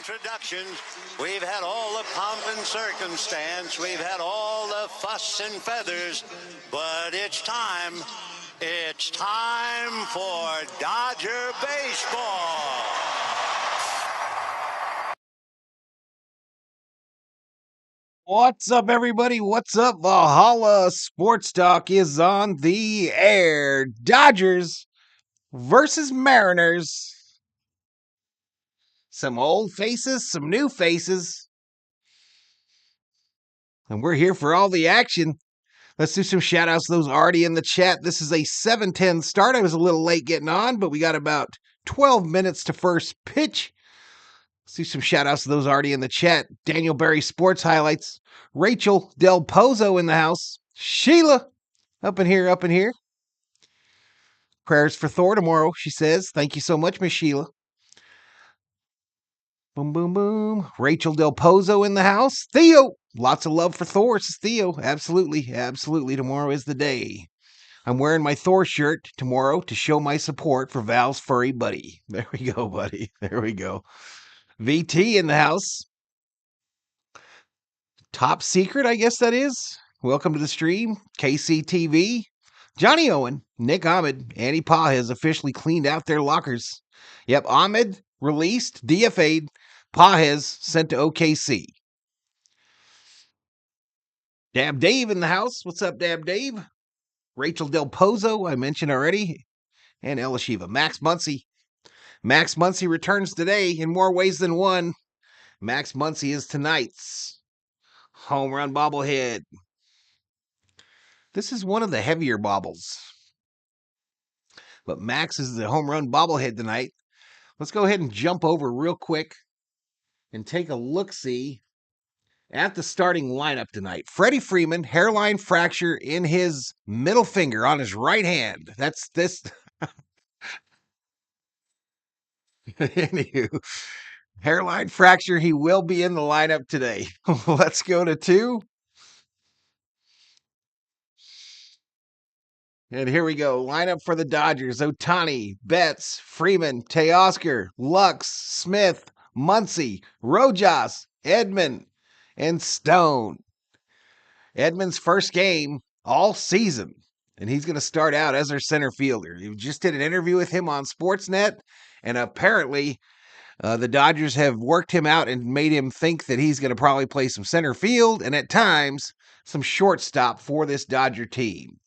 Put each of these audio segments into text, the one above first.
introductions. We've had all the pomp and circumstance. We've had all the fuss and feathers. But it's time. It's time for Dodger baseball. What's up, everybody? What's up? Valhalla Sports Talk is on the air. Dodgers versus Mariners. Some old faces, some new faces. And we're here for all the action. Let's do some shout outs to those already in the chat. This is a 7:10 start. I was a little late getting on, but we got about 12 minutes to first pitch. Let's do some shout outs to those already in the chat. Daniel Berry Sports Highlights. Rachel Del Pozo in the house. Sheila up in here. Prayers for Thor tomorrow, she says. Thank you so much, Miss Sheila. Boom, boom, boom. Rachel Del Pozo in the house. Theo. Lots of love for Thor, says Theo. Absolutely. Tomorrow is the day. I'm wearing my Thor shirt tomorrow to show my support for Val's furry buddy. There we go, buddy. There we go. VT in the house. Top secret, I guess that is. Welcome to the stream. KCTV. Johnny Owen, Nick Ahmed, Andy Pa has officially cleaned out their lockers. Yep, Ahmed released, DFA'd, Pahez sent to OKC. Dab Dave in the house. What's up, Dab Dave? Rachel Del Pozo, I mentioned already. And Ella Shiva. Max Muncy. Max Muncy returns today in more ways than one. Max Muncy is tonight's home run bobblehead. This is one of the heavier bobbles. But Max is the home run bobblehead tonight. Let's go ahead and jump over real quick and take a look-see at the starting lineup tonight. Freddie Freeman, hairline fracture in his middle finger on his right hand. That's this. Anywho, hairline fracture. He will be in the lineup today. Let's go to 2. And here we go. Lineup for the Dodgers. Ohtani, Betts, Freeman, Teoscar, Lux, Smith, Muncy, Rojas, Edman, and Stone. Edman's first game all season. And he's going to start out as our center fielder. You just did an interview with him on Sportsnet. And apparently the Dodgers have worked him out and made him think that he's going to probably play some center field. And at times, some shortstop for this Dodger team.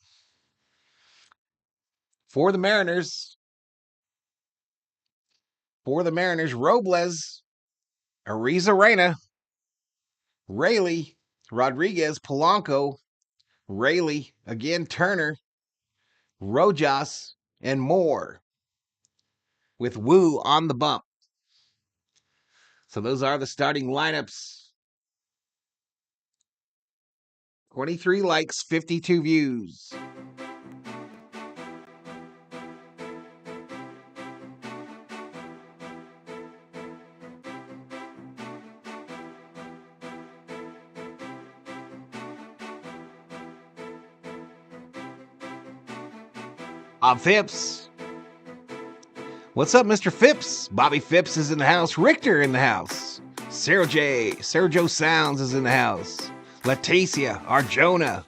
For the Mariners, Robles, Arizarena, Rayleigh, Rodriguez, Polanco, Rayleigh, again Turner, Rojas, and Moore, with Wu on the bump. So those are the starting lineups. 23 likes, 52 views. Bob Phipps. What's up, Mr. Phipps? Bobby Phipps is in the house. Richter in the house. Sarah Joe Sounds is in the house. Leticia Arjona.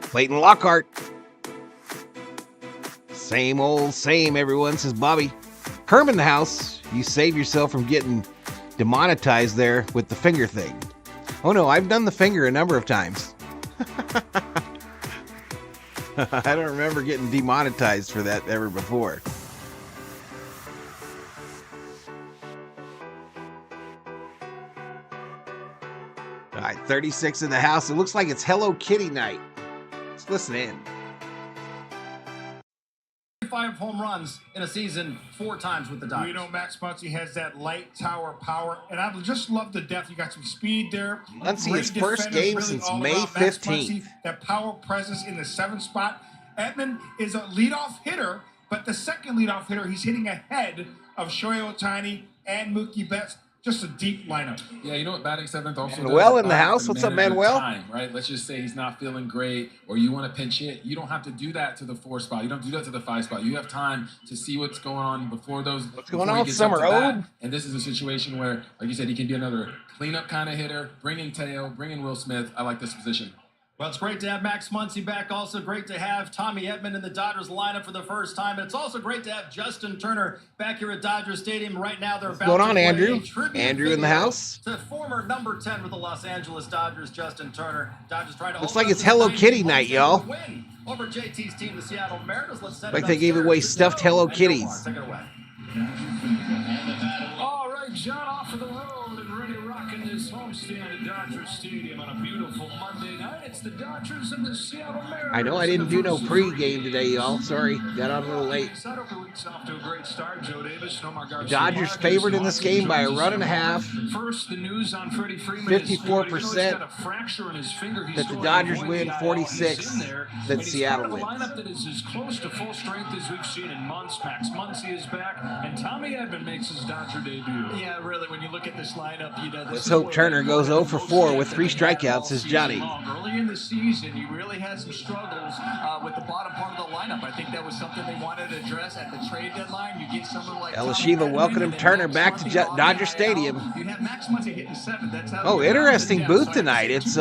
Clayton Lockhart. Same old same, everyone, says Bobby. Herm in the house. You save yourself from getting demonetized there with the finger thing. Oh no, I've done the finger a number of times. I don't remember getting demonetized for that ever before. All right, 36 in the house. It looks like it's Hello Kitty night. Let's listen in. 5 home runs in a season 4 times with the Dodgers. You know, Max Muncy has that light tower power, and I just love the depth. You got some speed there. Muncy, his first game really since May 15th. That power presence in the 7th spot. Edman is a leadoff hitter, but the second leadoff hitter, he's hitting ahead of Shohei Ohtani and Mookie Betts. just a deep lineup. Yeah, you know what batting seventh also Manuel does? in the house. What's up, Manage your Manuel? time, right? Let's just say he's not feeling great or you want to pinch hit. You don't have to do that to the 4 spot. You don't do that to the 5 spot. You have time to see what's going on before those. What's going on, Summer Ode? And this is a situation where, like you said, he can be another cleanup kind of hitter. Bring in Teo, bring in Will Smith. I like this position. Well, it's great to have Max Muncy back. Also great to have Tommy Edman in the Dodgers lineup for the first time. And it's also great to have Justin Turner back here at Dodger Stadium. Right now, they're about What's going to on, play Andrew? a tribute Andrew in the video house. to former number 10 with the Los Angeles Dodgers, Justin Turner. Dodgers trying to Looks hold like on it's to Hello this Kitty 19-1 night, y'all. win over JT's team, the Seattle Mariners. Let's set Like it they gave away upstairs. stuffed Hello And Kitties. Take it away. All right, John, off of the road and ready rocking this homestand at Dodger Stadium on a beautiful Monday night. It's the Dodgers and the Seattle Mariners. I know I didn't do no pregame today, y'all. Sorry, got on a little late. Dodgers favored in this game by a run and a half. First, the news on Freddie Freeman 54% that the Dodgers win, 46 that Seattle wins. A lineup that is as close to full strength as we've seen in months. Max Muncy is back, and Tommy Edman makes his Dodger debut. Yeah, really, when you look at this lineup, you know, Let's hope Turner goes 0 for 4 with 3 strikeouts as Johnny. Early in the season, you really had some struggles with the bottom part of the lineup. I think that was something they wanted to address at the trade deadline. You get someone like Elishiva welcoming Turner back to Dodger Stadium. You have Max Muncy hitting 7th. That's how Oh, interesting booth tonight. It's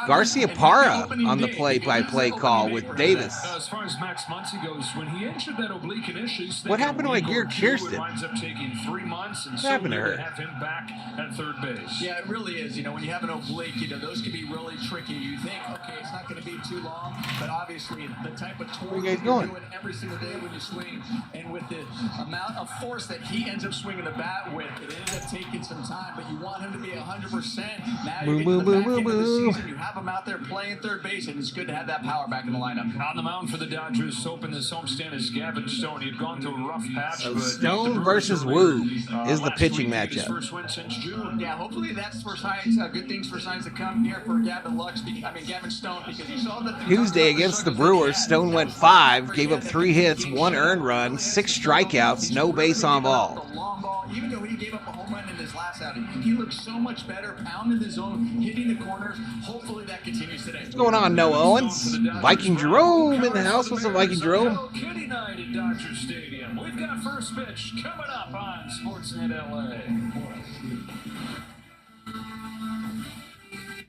Garcia Parra on the play-by-play call with Davis. As far as Max Muncy goes, when he injured that oblique initially, What happened to my gear, Kirsten? Winds up taking 3 months, and What happened to her? have him back at third base. Yeah, it really is. You know, when you have an oblique, you know, those can be really tricky. You think, okay, it's not going to be too long, but obviously the type of tour Where you guys you're going? doing every single day when you swing, and with the amount of force that he ends up swinging the bat with, it ended up taking some time, but you want him to be 100%. Now you're getting to the back end of the season. You have him out there playing third base, and it's good to have that power back in the lineup. On the mound for the Dodgers to open this homestand is Gavin Stone. He had gone to a rough patch. So but Stone the versus Brewers Wu really, is the last pitching week, his matchup. first win since June. Yeah, hopefully that's for signs, good things for signs to come here for Gavin Stone, because you saw that Tuesday against the Brewers, Stone went 5, gave up 3 hits, 1 earned run, 6 strikeouts, no base on ball. The long ball, even though he gave up a home run in his last outing, he looked so much better, pounding the zone, hitting the corners. Hopefully that continues today. What's going on, Noah Owens? Viking Jerome in the house. What's up, Viking Jerome? Hello Kitty night at Dodger Stadium. We've got first pitch coming up on Sportsnet LA.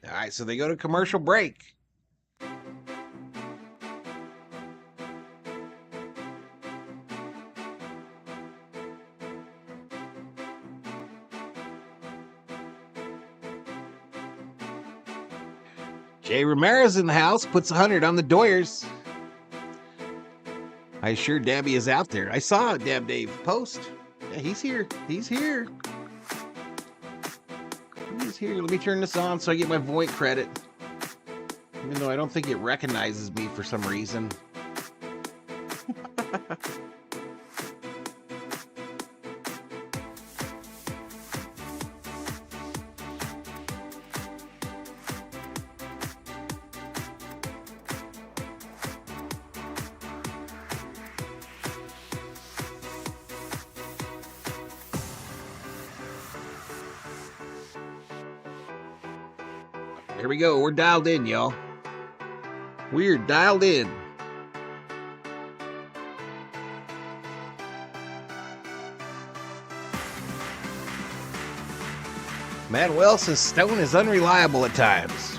All right, so they go to commercial break. Jay Ramirez in the house, puts 100 on the Doyers. I assure Dabby is out there. I saw Dab Dave post. Yeah, he's here. He's here. He's here. Let me turn this on so I get my Voight credit. Even though I don't think it recognizes me for some reason. Here we go. We're dialed in, y'all. We're dialed in. Manuel says Stone is unreliable at times.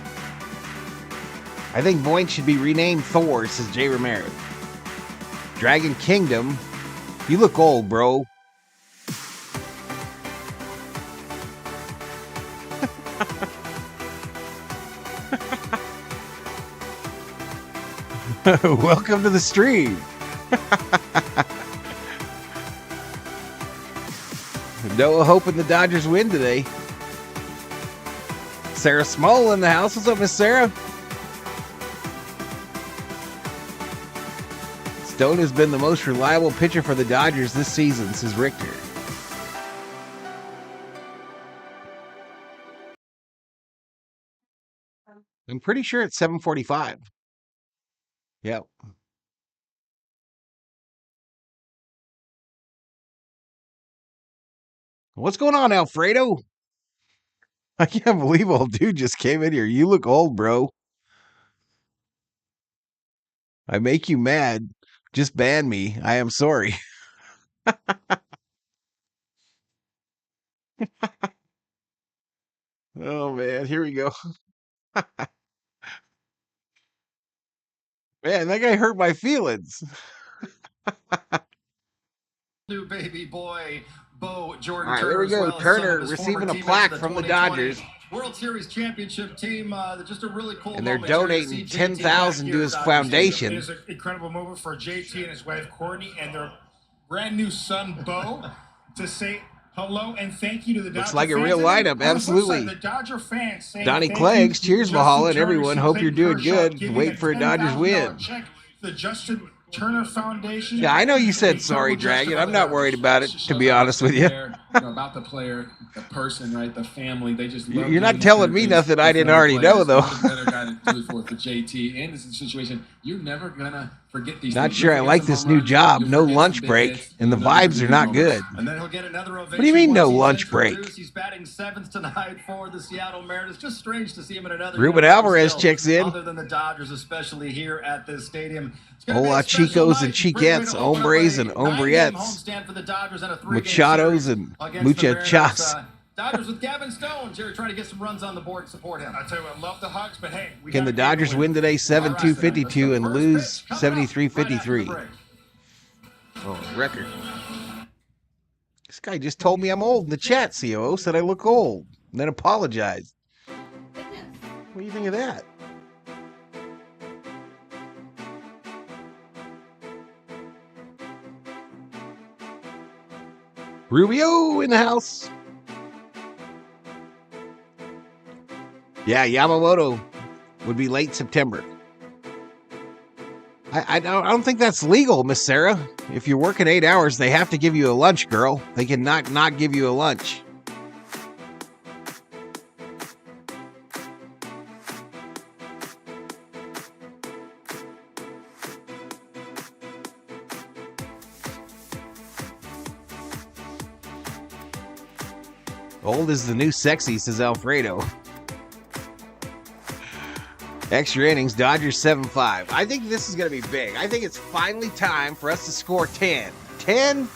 I think Voight should be renamed Thor, says Jay Ramirez. Dragon Kingdom. You look old, bro. Welcome to the stream. Noah hoping the Dodgers win today. Sarah Small in the house. What's up, Miss Sarah? Stone has been the most reliable pitcher for the Dodgers this season, says Richter. I'm pretty sure it's 7:45. Yep. What's going on, Alfredo? I can't believe old dude just came in here. You look old, bro. I make you mad. Just ban me. I am sorry. Oh, man. Here we go. Man, that guy hurt my feelings. New baby boy, Bo Jordan. All right, there we go. Turner receiving a plaque from the Dodgers. World Series championship team. Just a really cool. And they're donating $10,000 to his foundation. It is an incredible moment for JT and his wife Courtney and their brand new son Bo to say hello and thank you to the Dodger Looks like a fans. real lineup, absolutely. The Dodger fans saying Donnie thank Cleggs, you to cheers Justin Valhalla, and Turner, everyone. Hope you're doing Kershaw, good. giving Wait for a Dodgers $10,000 win. check to the Justin Turner Foundation. Yeah, I know you said sorry, Dragon. I'm not worried about it, to be honest with you. About the player, the person, right? The family. They just love You're not doing telling these me things nothing I with didn't young already players. know, though. What better guy to do it for JT in this situation? You're never gonna forget these. Not things. sure I You'll like forget this some new home runs, job. you'll No forget lunch some big break, hits, and the you'll never vibes are forget not these good. moments. And then he'll get another ovation. What do you mean, no once he's lunch break? introduced. He's batting seventh tonight for the Seattle Mariners. Just strange to see him in another. Ruben uniform Alvarez still, checks in. Other than the Dodgers, especially here at this stadium. It's gonna be Hola, a special chicos night. and Great way chiquettes, to open up hombres a and 9-game hombrettes, homestand for the Dodgers and a 3-game machados series and against the Mariners. muchachas. Dodgers with Gavin Stone. Jerry trying to get some runs on the board. Support him. I tell you what, love the Hugs, but hey, we Can the gotta Dodgers win today 7-2-52 and lose 73-53? Oh, record. This guy just told me I'm old in the chat, COO. Said I look old. And then apologized. What do you think of that? Rubio in the house. Yeah, Yamamoto would be late September. I don't think that's legal, Miss Sarah. If you're working 8 hours, they have to give you a lunch, girl. They can not give you a lunch. Old is the new sexy, says Alfredo. Extra innings, Dodgers 7-5. I think this is going to be big. I think it's finally time for us to score 10. 10-6.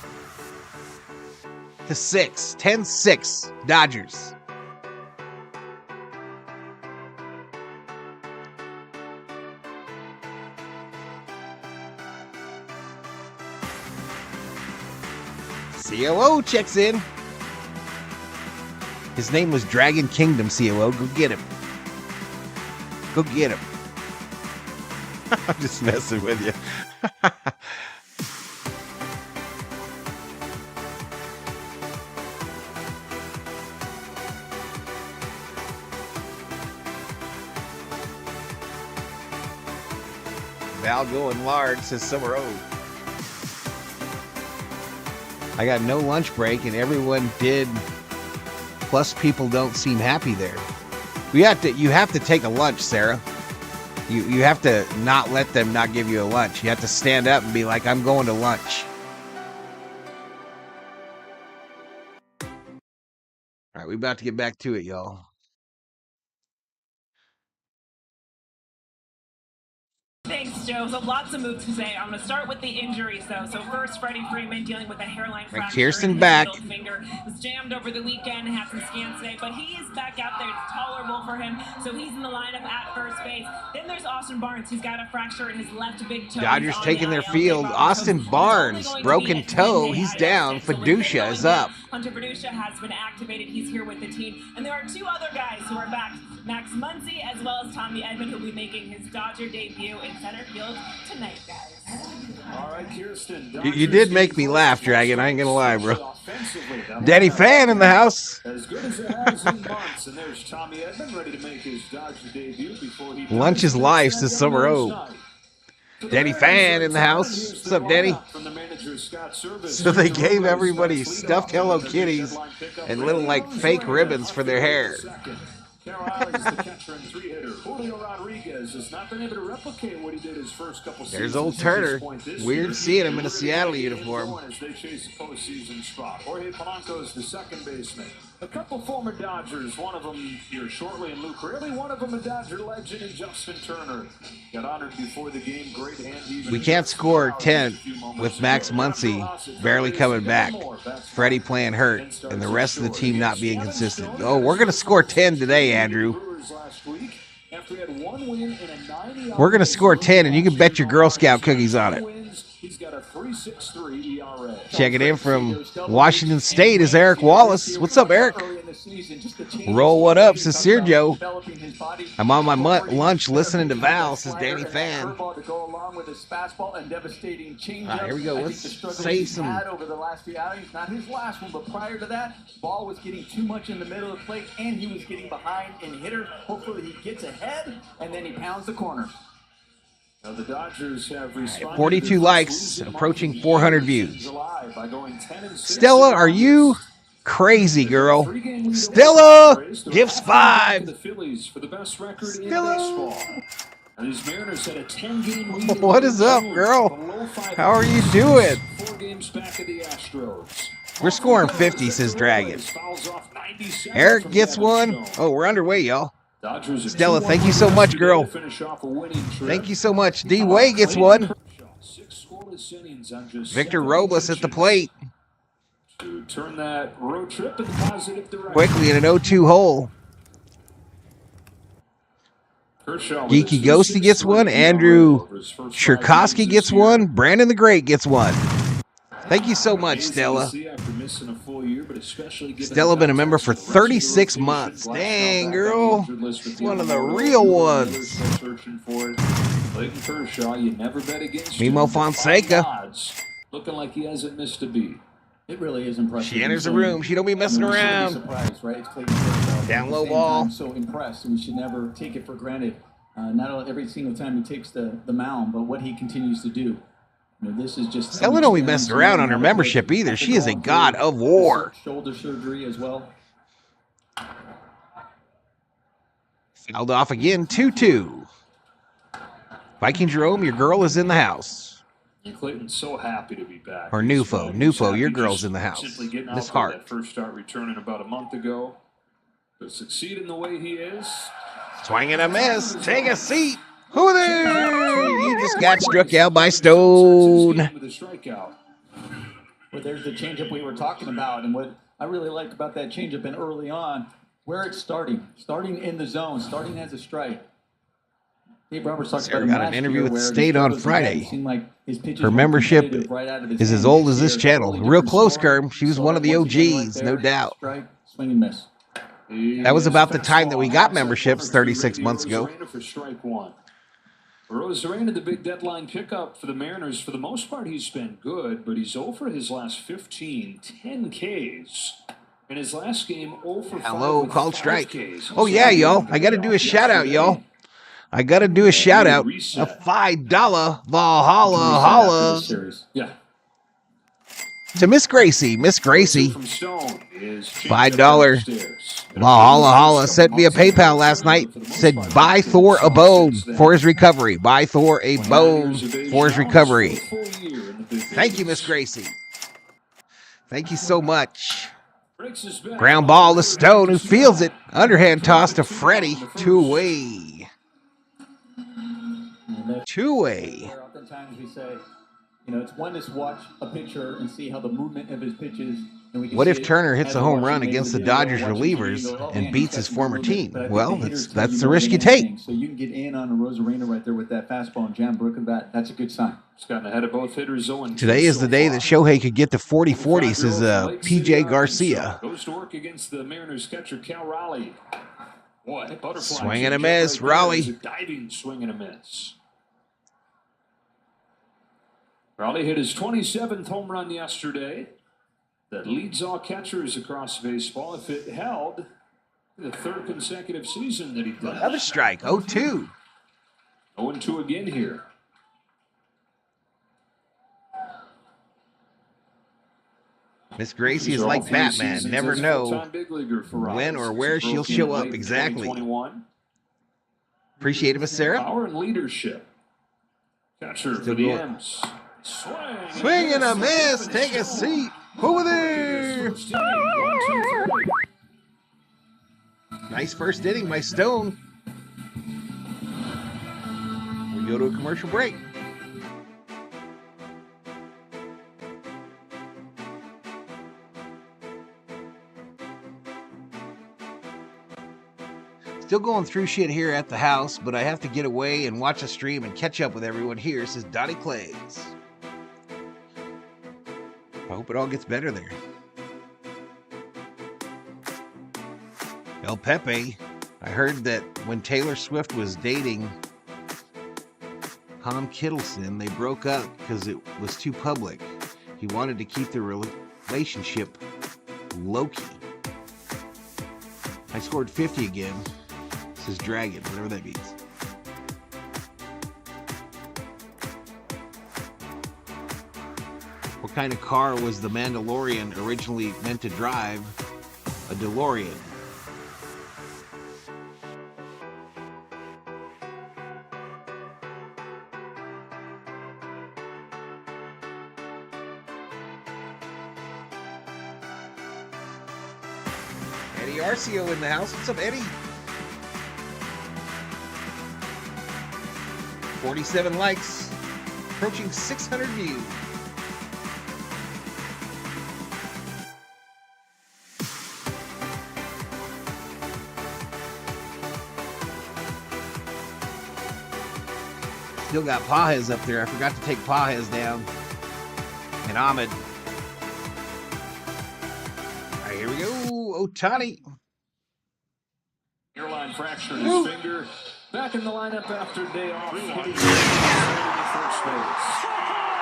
10-6, Dodgers. COO checks in. His name was Dragon Kingdom, COO. Go get him. Go get him. I'm just messing with you. Val going large, says Summer O. I got no lunch break and everyone did. Plus people don't seem happy there. You have to take a lunch, Sarah. You have to not let them not give you a lunch. You have to stand up and be like, I'm going to lunch. All right, we're about to get back to it, y'all. Thanks, Joe. So lots of moves today. I'm going to start with the injuries, though. So first, Freddie Freeman dealing with a hairline fracture. McPherson in his back. middle finger. Was jammed over the weekend, had some scans today, but he is back out there. It's tolerable for him, so he's in the lineup at first base. Then there's Austin Barnes. He's got a fracture in his left big toe. Dodgers taking their field. Austin Barnes, broken toe. He's down. Fiducia is up. Hunter Fiducia has been activated. He's here with the team. And there are two other guys who are back. Max Muncy as well as Tommy Edman, who will be making his Dodger debut in center field tonight, guys. All right, Kirsten. You did make me laugh, Dragon. I ain't gonna lie, bro. Daddy Fan in the house. As good as it has in months, and there's Tommy Edman ready to make his Dodger debut before he Lunch is life, says Summer O. Daddy Fan in the house. What's up, Daddy? So they gave everybody stuffed Hello Kitties and little like fake ribbons for their hair. Carolina's the catcher and three-hitter. Julio Rodriguez has not been able to replicate what he did his first couple seasons. There's old Turner. Weird seeing him in a Seattle uniform. As they chase the postseason spot. Jorge Polanco is the second baseman. A couple former Dodgers, one of them here shortly, and Luke Riley, one of them a Dodger legend, and Justin Turner. Got honored before the game. Great hand. We can't score 10 with Max Muncy barely coming back, Freddy playing hurt, and the rest of the team not being consistent. Oh, we're going to score 10 today, Andrew. We're going to score 10, and you can bet your Girl Scout cookies on it. Checking in from Washington State is Eric Wallace. What's up, Eric? Roll what up, says Sergio. I'm on my lunch listening to Val, says Danny Fan. All right, here we go. Let's say some. Over the last few outings, not his last one, but prior to that, ball was getting too much in the middle of the plate, and he was getting behind in hitter. Hopefully, he gets ahead, and then he pounds the corner. Now the Dodgers have 42 likes, approaching 400 views. Stella, are you crazy, girl? Stella, gives 5. Stella. What is up, girl? How are you doing? We're scoring 50, says Dragon. Eric gets one. Oh, we're underway, y'all. Stella, thank you so much, girl. Thank you so much. D. Way gets one. Victor Robles at the plate. Quickly in an 0-2 hole. Geeky Ghosty gets one. Andrew Cherkowski gets one. Brandon the Great gets one. Thank you so much, Stella. Stella been a member for 36 months. Dang, girl. She's one of the real ones. Mimo Fonseca. Looking like he hasn't missed a beat. It really is impressive. She enters the room. She don't be messing around. Surprised, right? Down low ball. I'm so impressed, and we should never take it for granted. Not only every single time he takes the mound, but what he continues to do. You know, this is just. Stella don't be messing around on her membership either. She is a god of war. Shoulder surgery as well. Fouled off again. 2-2. Viking Jerome, your girl is in the house. And Clayton's so happy to be back. Or Nufo, your girl's in the house. Miss Hart. That first start returning about a month ago. To succeed in the way he is. Swing and a miss. Take a seat. Who there? You just got struck out by Stone. Well, there's the changeup we were talking about, and what I really like about that changeup and early on, where it's starting in the zone, starting as a strike. Dave Roberts talked about got an interview with State on Friday. Her membership is as old as this channel. Real close, Kerm. She was one of the OGs, no doubt. Swing and miss. That was about the time that we got memberships 36 months ago. Rosarena, the big deadline pickup for the Mariners. For the most part, he's been good, but he's 0 for his last 15, 10 Ks. In his last game, 0 for 5. Hello, called strike. Oh, yeah, y'all. I got to do a shout-out, y'all. I got to do a shout-out. A $5 Valhalla holla. Yeah. To Miss Gracie. Miss Gracie. $5 Valhalla holla sent me a PayPal last night. Said, buy Thor a bone for his recovery. Buy Thor a bone for his recovery. Thank you, Miss Gracie. Thank you so much. Ground ball to Stone, who fields it. Underhand toss to Freddy. Two-way. Two-way. Oftentimes we say, you know, it's one to watch a pitcher and see how the movement of his pitches. What if Turner hits a home run against the Dodgers relievers and beats his former team? Well, that's the risk you take. So you can get in on a Rosarena right there with that fastball and jam broken bat. That's a good sign. He's gotten ahead of both hitters. Today is the day that Shohei could get to 40-40, says PJ Garcia. Goes to work against the Mariners catcher Cal Raleigh. Boy, butterfly. Swing and a miss, Raleigh. Diving swing and a miss. Raleigh hit his 27th home run yesterday. That leads all catchers across baseball. If it held, the third consecutive season that he does. Another strike, 0-2. 0-2 again here. Miss Gracie is like Batman. Never know when or where she'll show up exactly. Appreciate it, Miss Sarah. Power and leadership. Catcher for the M's. Swing and a miss. Take a seat. Over there. Nice first inning by Stone. We go to a commercial break. Still going through shit here at the house, but I have to get away and watch the stream and catch up with everyone here, says Donnie Clays. I hope it all gets better there. El Pepe, I heard that when Taylor Swift was dating Tom Kittleson, they broke up because it was too public. He wanted to keep the relationship low-key. I scored 50 again. Says Dragon, whatever that means. What kind of car was the Mandalorian originally meant to drive? A DeLorean. Eddie Arcio in the house. What's up, Eddie? 47 likes, approaching 600 views. Still got Pajes up there. I forgot to take Pajes down. And Ahmed. All right, here we go. Ohtani. Airline fracture in his finger. Back in the lineup after day off, hitting first base.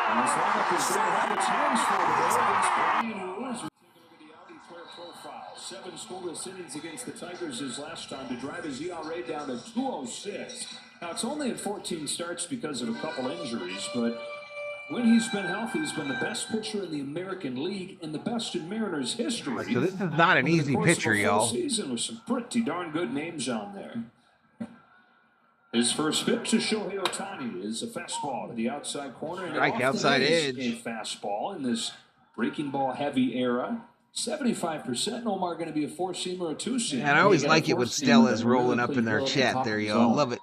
And his lineup is going to have its hands full today against Brian Ruiz. We're taking a look at the Audi player profile. 7 scoreless innings against the Tigers his last time to drive his ERA down to 2.06. Now, it's only in 14 starts because of a couple injuries, but when he's been healthy, he's been the best pitcher in the American League and the best in Mariners history. So this is not an easy pitcher, y'all. Season with some pretty darn good names on there. His first pitch to Shohei Ohtani is a fastball to the outside corner. And Strike outside edge. A fastball in this breaking ball heavy era. 75%. Omar going to be a 4-seamer or a 2-seamer. And I always like it when Stella's rolling up in their chat there, y'all. Love it.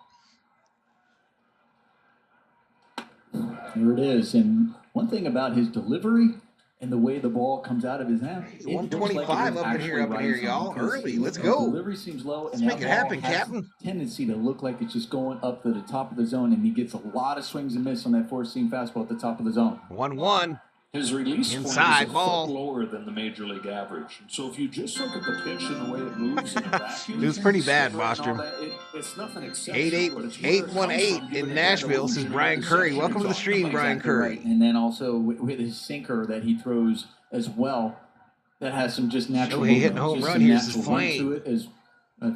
Here it is. And one thing about his delivery and the way the ball comes out of his hand. 125 up in here, y'all. Early. Let's go. Delivery seems low, and let's make it happen, Captain. Tendency to look like it's just going up to the top of the zone, and he gets a lot of swings and misses on that 4-seam fastball at the top of the zone. 1-1. His release inside point is ball a foot lower than the major league average. So if you just look at the pitch and the way it moves in a vacuum, it was pretty bad, Bostrom. It's nothing exceptional. 818 in Nashville, says Brian Curry. Welcome to the stream, Brian Curry. Right. And then also with his sinker that he throws as well, that has some just natural. Shohei hitting home run. Here's his flame to it as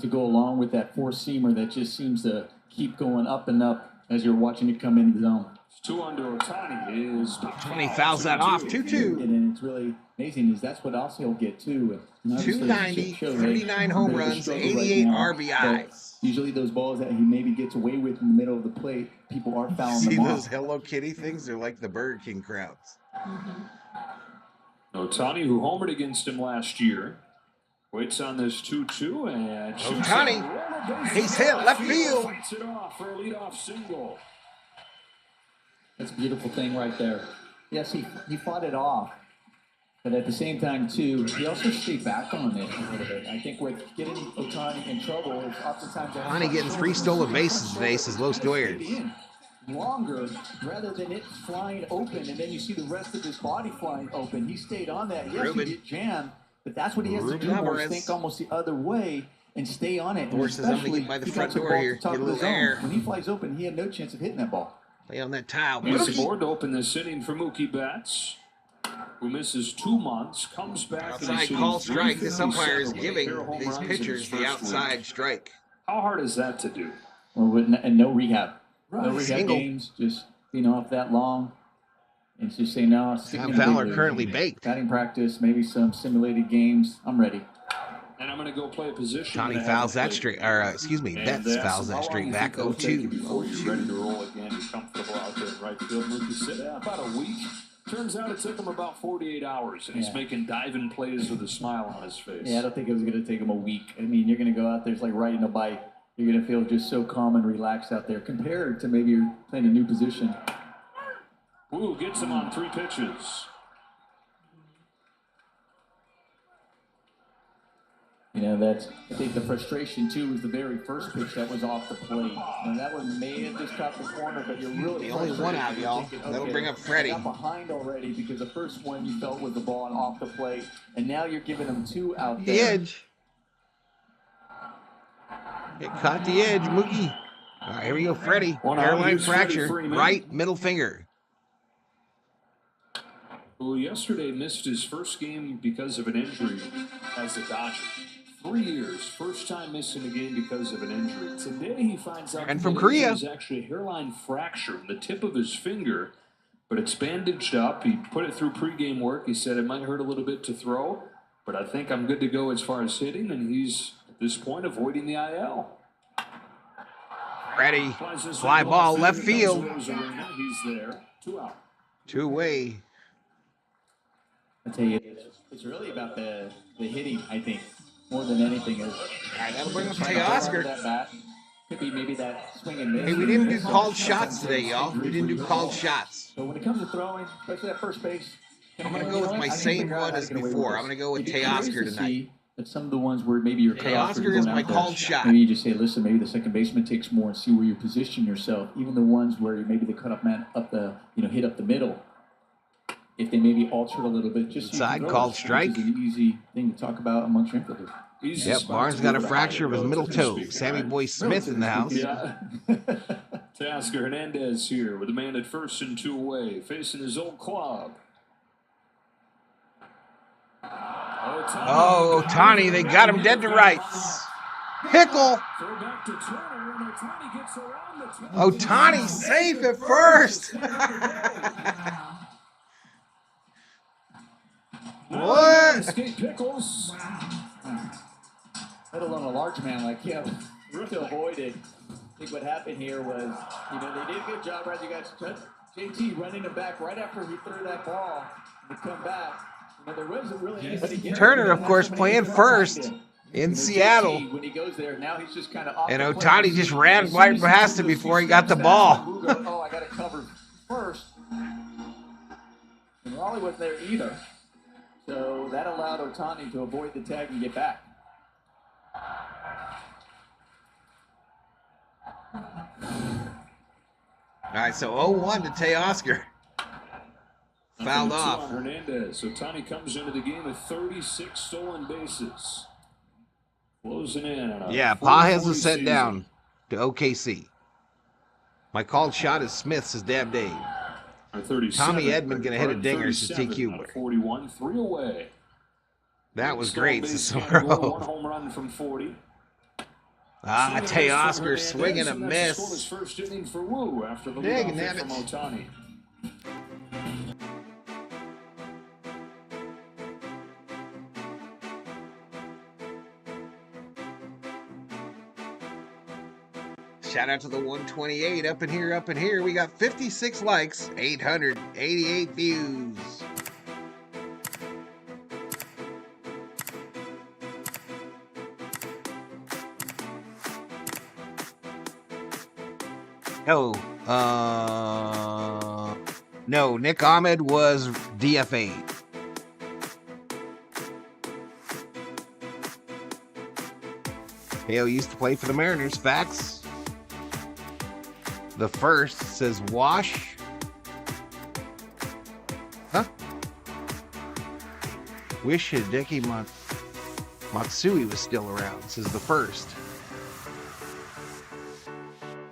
to go along with that 4-seamer that just seems to keep going up and up as you're watching it come into the zone. 2 under Ohtani is 20 fouls that off. 2-2. And it's really amazing is that's what also he'll get too. 290, 39 home runs, 88 RBIs. Usually those balls that he maybe gets away with in the middle of the plate, people are fouling them off. See those Hello Kitty things? They're like the Burger King crowds. Ohtani, who homered against him last year, waits on this 2-2 and Ohtani, he's hit left field. Fights it off for a leadoff single. That's a beautiful thing right there. Yes, he fought it off, but at the same time, too, he also stayed back on it a little bit. I think with getting Ohtani in trouble, it's oftentimes... Ohtani getting 3 stolen bases today, says Los Doyers. Longer, rather than it flying open, and then you see the rest of his body flying open. He stayed on that. Yes, he get jammed, but that's what he has to do more, is think almost the other way and stay on it. Horse says I'm going to get by the front door here. Get a little air. When he flies open, he had no chance of hitting that ball. Lay on that tile. He's aboard to open this inning for Mookie Betts, who misses 2 months, comes back. Outside call strike. This umpire is giving these pitchers the outside strike. How hard is that to do? Well, and no rehab. Right. No rehab games, just being off that long. And just say, no, Sam Fowler currently baked. Batting practice, maybe some simulated games. I'm ready. And a I'm going to go play a position. Ohtani fouls that straight, or excuse me, Betts fouls that straight back. 0-2. Before you're ready to roll again, you're comfortable out there in right field. Mookie said, about a week. Turns out it took him about 48 hours, and he's making diving plays with a smile on his face. Yeah, I don't think it was going to take him a week. I mean, you're going to go out there, it's like riding a bike. You're going to feel just so calm and relaxed out there compared to maybe you're playing a new position. Wu gets him on 3 pitches. You know, I think the frustration, too, was the very first pitch that was off the plate. And that one may have just caught the corner, but you're really... The only one out, y'all. That'll bring up Freddy. Got behind already because the first one you felt was the ball and off the plate, and now you're giving them 2 out there. The edge. It caught the edge, Mookie. All right, here we go, Freddy. Hairline fracture, right middle finger. Who yesterday missed his first game because of an injury as a Dodger. 3 years, first time missing a game because of an injury. Today he finds out and from Korea. It was actually a hairline fracture in the tip of his finger, but it's bandaged up. He put it through pregame work. He said it might hurt a little bit to throw, but I think I'm good to go as far as hitting, and he's at this point avoiding the IL. Freddy, fly ball left field. He's there, 2 out. 2 away. I tell you, it's really about the hitting, I think, more than anything. All right, that'll bring up Teoscar. That bat. Could be maybe that swing and miss. Hey, we didn't do called shots today, y'all. We didn't do called shots. So when it comes to throwing, especially at first base, I'm going to go with my same one as before. I'm going to go with Teoscar tonight. But some of the ones where maybe your Teoscar is my called shot. Maybe you just say, listen, maybe the second baseman takes more and see where you position yourself. Even the ones where maybe the cut-up man up the, hit up the middle. If they maybe alter it a little bit, just side called strike. Is an easy thing to talk about amongst infielders. Yep, Barnes got a fracture of his middle toe. Sammy Boy Smith in the house. Yeah. Teoscar Hernandez here with a man at first and 2 away, facing his old club. Oh, Ohtani, they got him dead to rights. Pickle. Ohtani safe at first. What? Let alone a large man like him to avoid it. I think what happened here was, they did a good job, right? You got JT running him back right after he threw that ball to come back. There wasn't really anybody Turner, of course, playing first in Seattle. When he goes there, now he's just kind of and Ohtani just ran right past him before he got the ball. Oh, I got to cover first. And Raleigh wasn't there either. So that allowed Ohtani to avoid the tag and get back. All right, so 0-1 to Teoscar. Fouled off. Hernandez. Ohtani comes into the game with 36 stolen bases. Closing in. Yeah, Pages was sent down to OKC. My called shot is Smith, says Dab Dave. Tommy Edman going to hit a dinger, says TQ. 41, 3 away. That was great, says Sorrow. 1 home run from 40. Teoscar swinging a miss. His first inning for Wu after the Dang, leadoff hit from Ohtani. Shout out to the 128 up in here. We got 56 likes, 888 views. No, Nick Ahmed was DFA'd. Hale used to play for the Mariners. Facts. The first says wash. Huh? Wish Hideki Matsui was still around, says the first.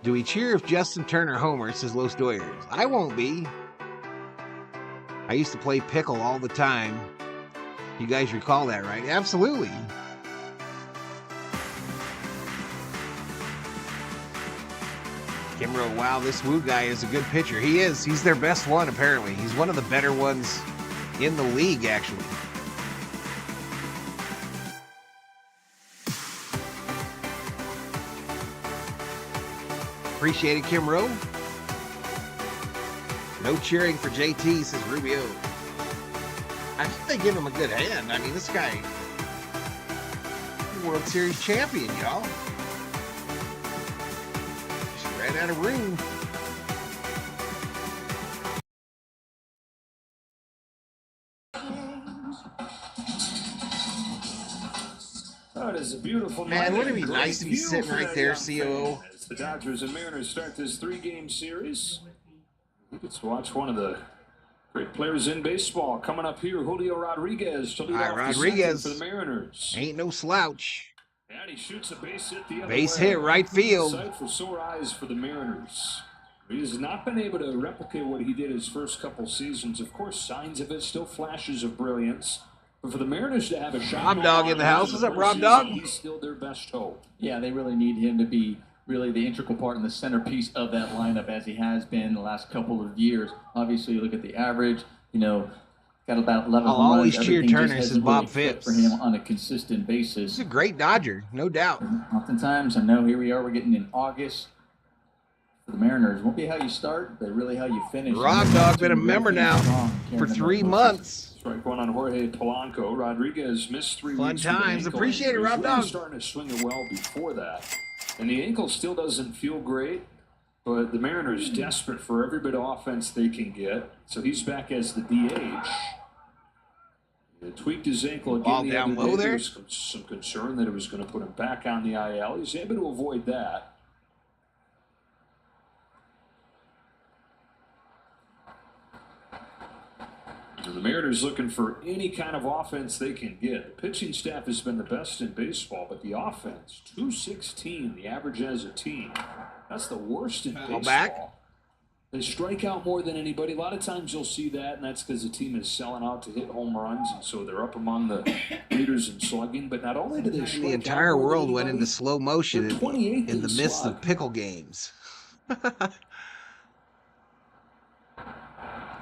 Do we cheer if Justin Turner homers, says Los Doyers? I won't be. I used to play pickle all the time. You guys recall that, right? Absolutely. Kimro, wow, this Wu guy is a good pitcher. He is. He's their best one, apparently. He's one of the better ones in the league, actually. Appreciate it, Kim Rowe. No cheering for JT, says Rubio. I think they give him a good hand. I mean, this guy, World Series champion, y'all. Just ran out of room. Oh, it is a beautiful Man, night. wouldn't it be nice to be sitting right there, COO? As the Dodgers and Mariners start this 3-game series, we get to watch one of the great players in baseball coming up here. Julio Rodriguez to lead off Rodriguez the second for the Mariners. ain't no slouch. And he shoots a base hit the other Base way. hit, right field. Sight for sore eyes for the Mariners. He has not been able to replicate what he did his first couple seasons. Of course, signs of it, still flashes of brilliance. But for the Mariners to have a shot, Rob Dog in the house. What's up, Rob Dog? He's still their best hope. Yeah, they really need him to be really the integral part and the centerpiece of that lineup as he has been the last couple of years. Obviously, you look at the average, you know, got about 11 I'll home runs. always cheer Everything just Turner, says hasn't Bob really clicked Phipps. for him on a consistent basis. He's a great Dodger, no doubt. Oftentimes, I know here we are, we're getting in August. For the Mariners, won't be how you start, but really how you finish. Rob Dog been a member now for 3 months. Strike one on Jorge Polanco. Rodriguez missed 3 Fun weeks. with an times. ankle Appreciate it, injury. Rob He was Dog. starting to swing it well before that. And the ankle still doesn't feel great, but the Mariners desperate for every bit of offense they can get. So he's back as the DH. He tweaked his ankle Ball again the down other low day. there. There was some concern that it was going to put him back on the IL. He's able to avoid that. And the Mariners looking for any kind of offense they can get. The pitching staff has been the best in baseball, but the offense, 216, the average as a team. That's the worst in baseball. Back. They strike out more than anybody. A lot of times you'll see that, and that's because the team is selling out to hit home runs, and so they're up among the leaders in slugging. But not only do they strike The out entire more than world went anybody, into slow motion they're 28th in the midst slug. of pickle games.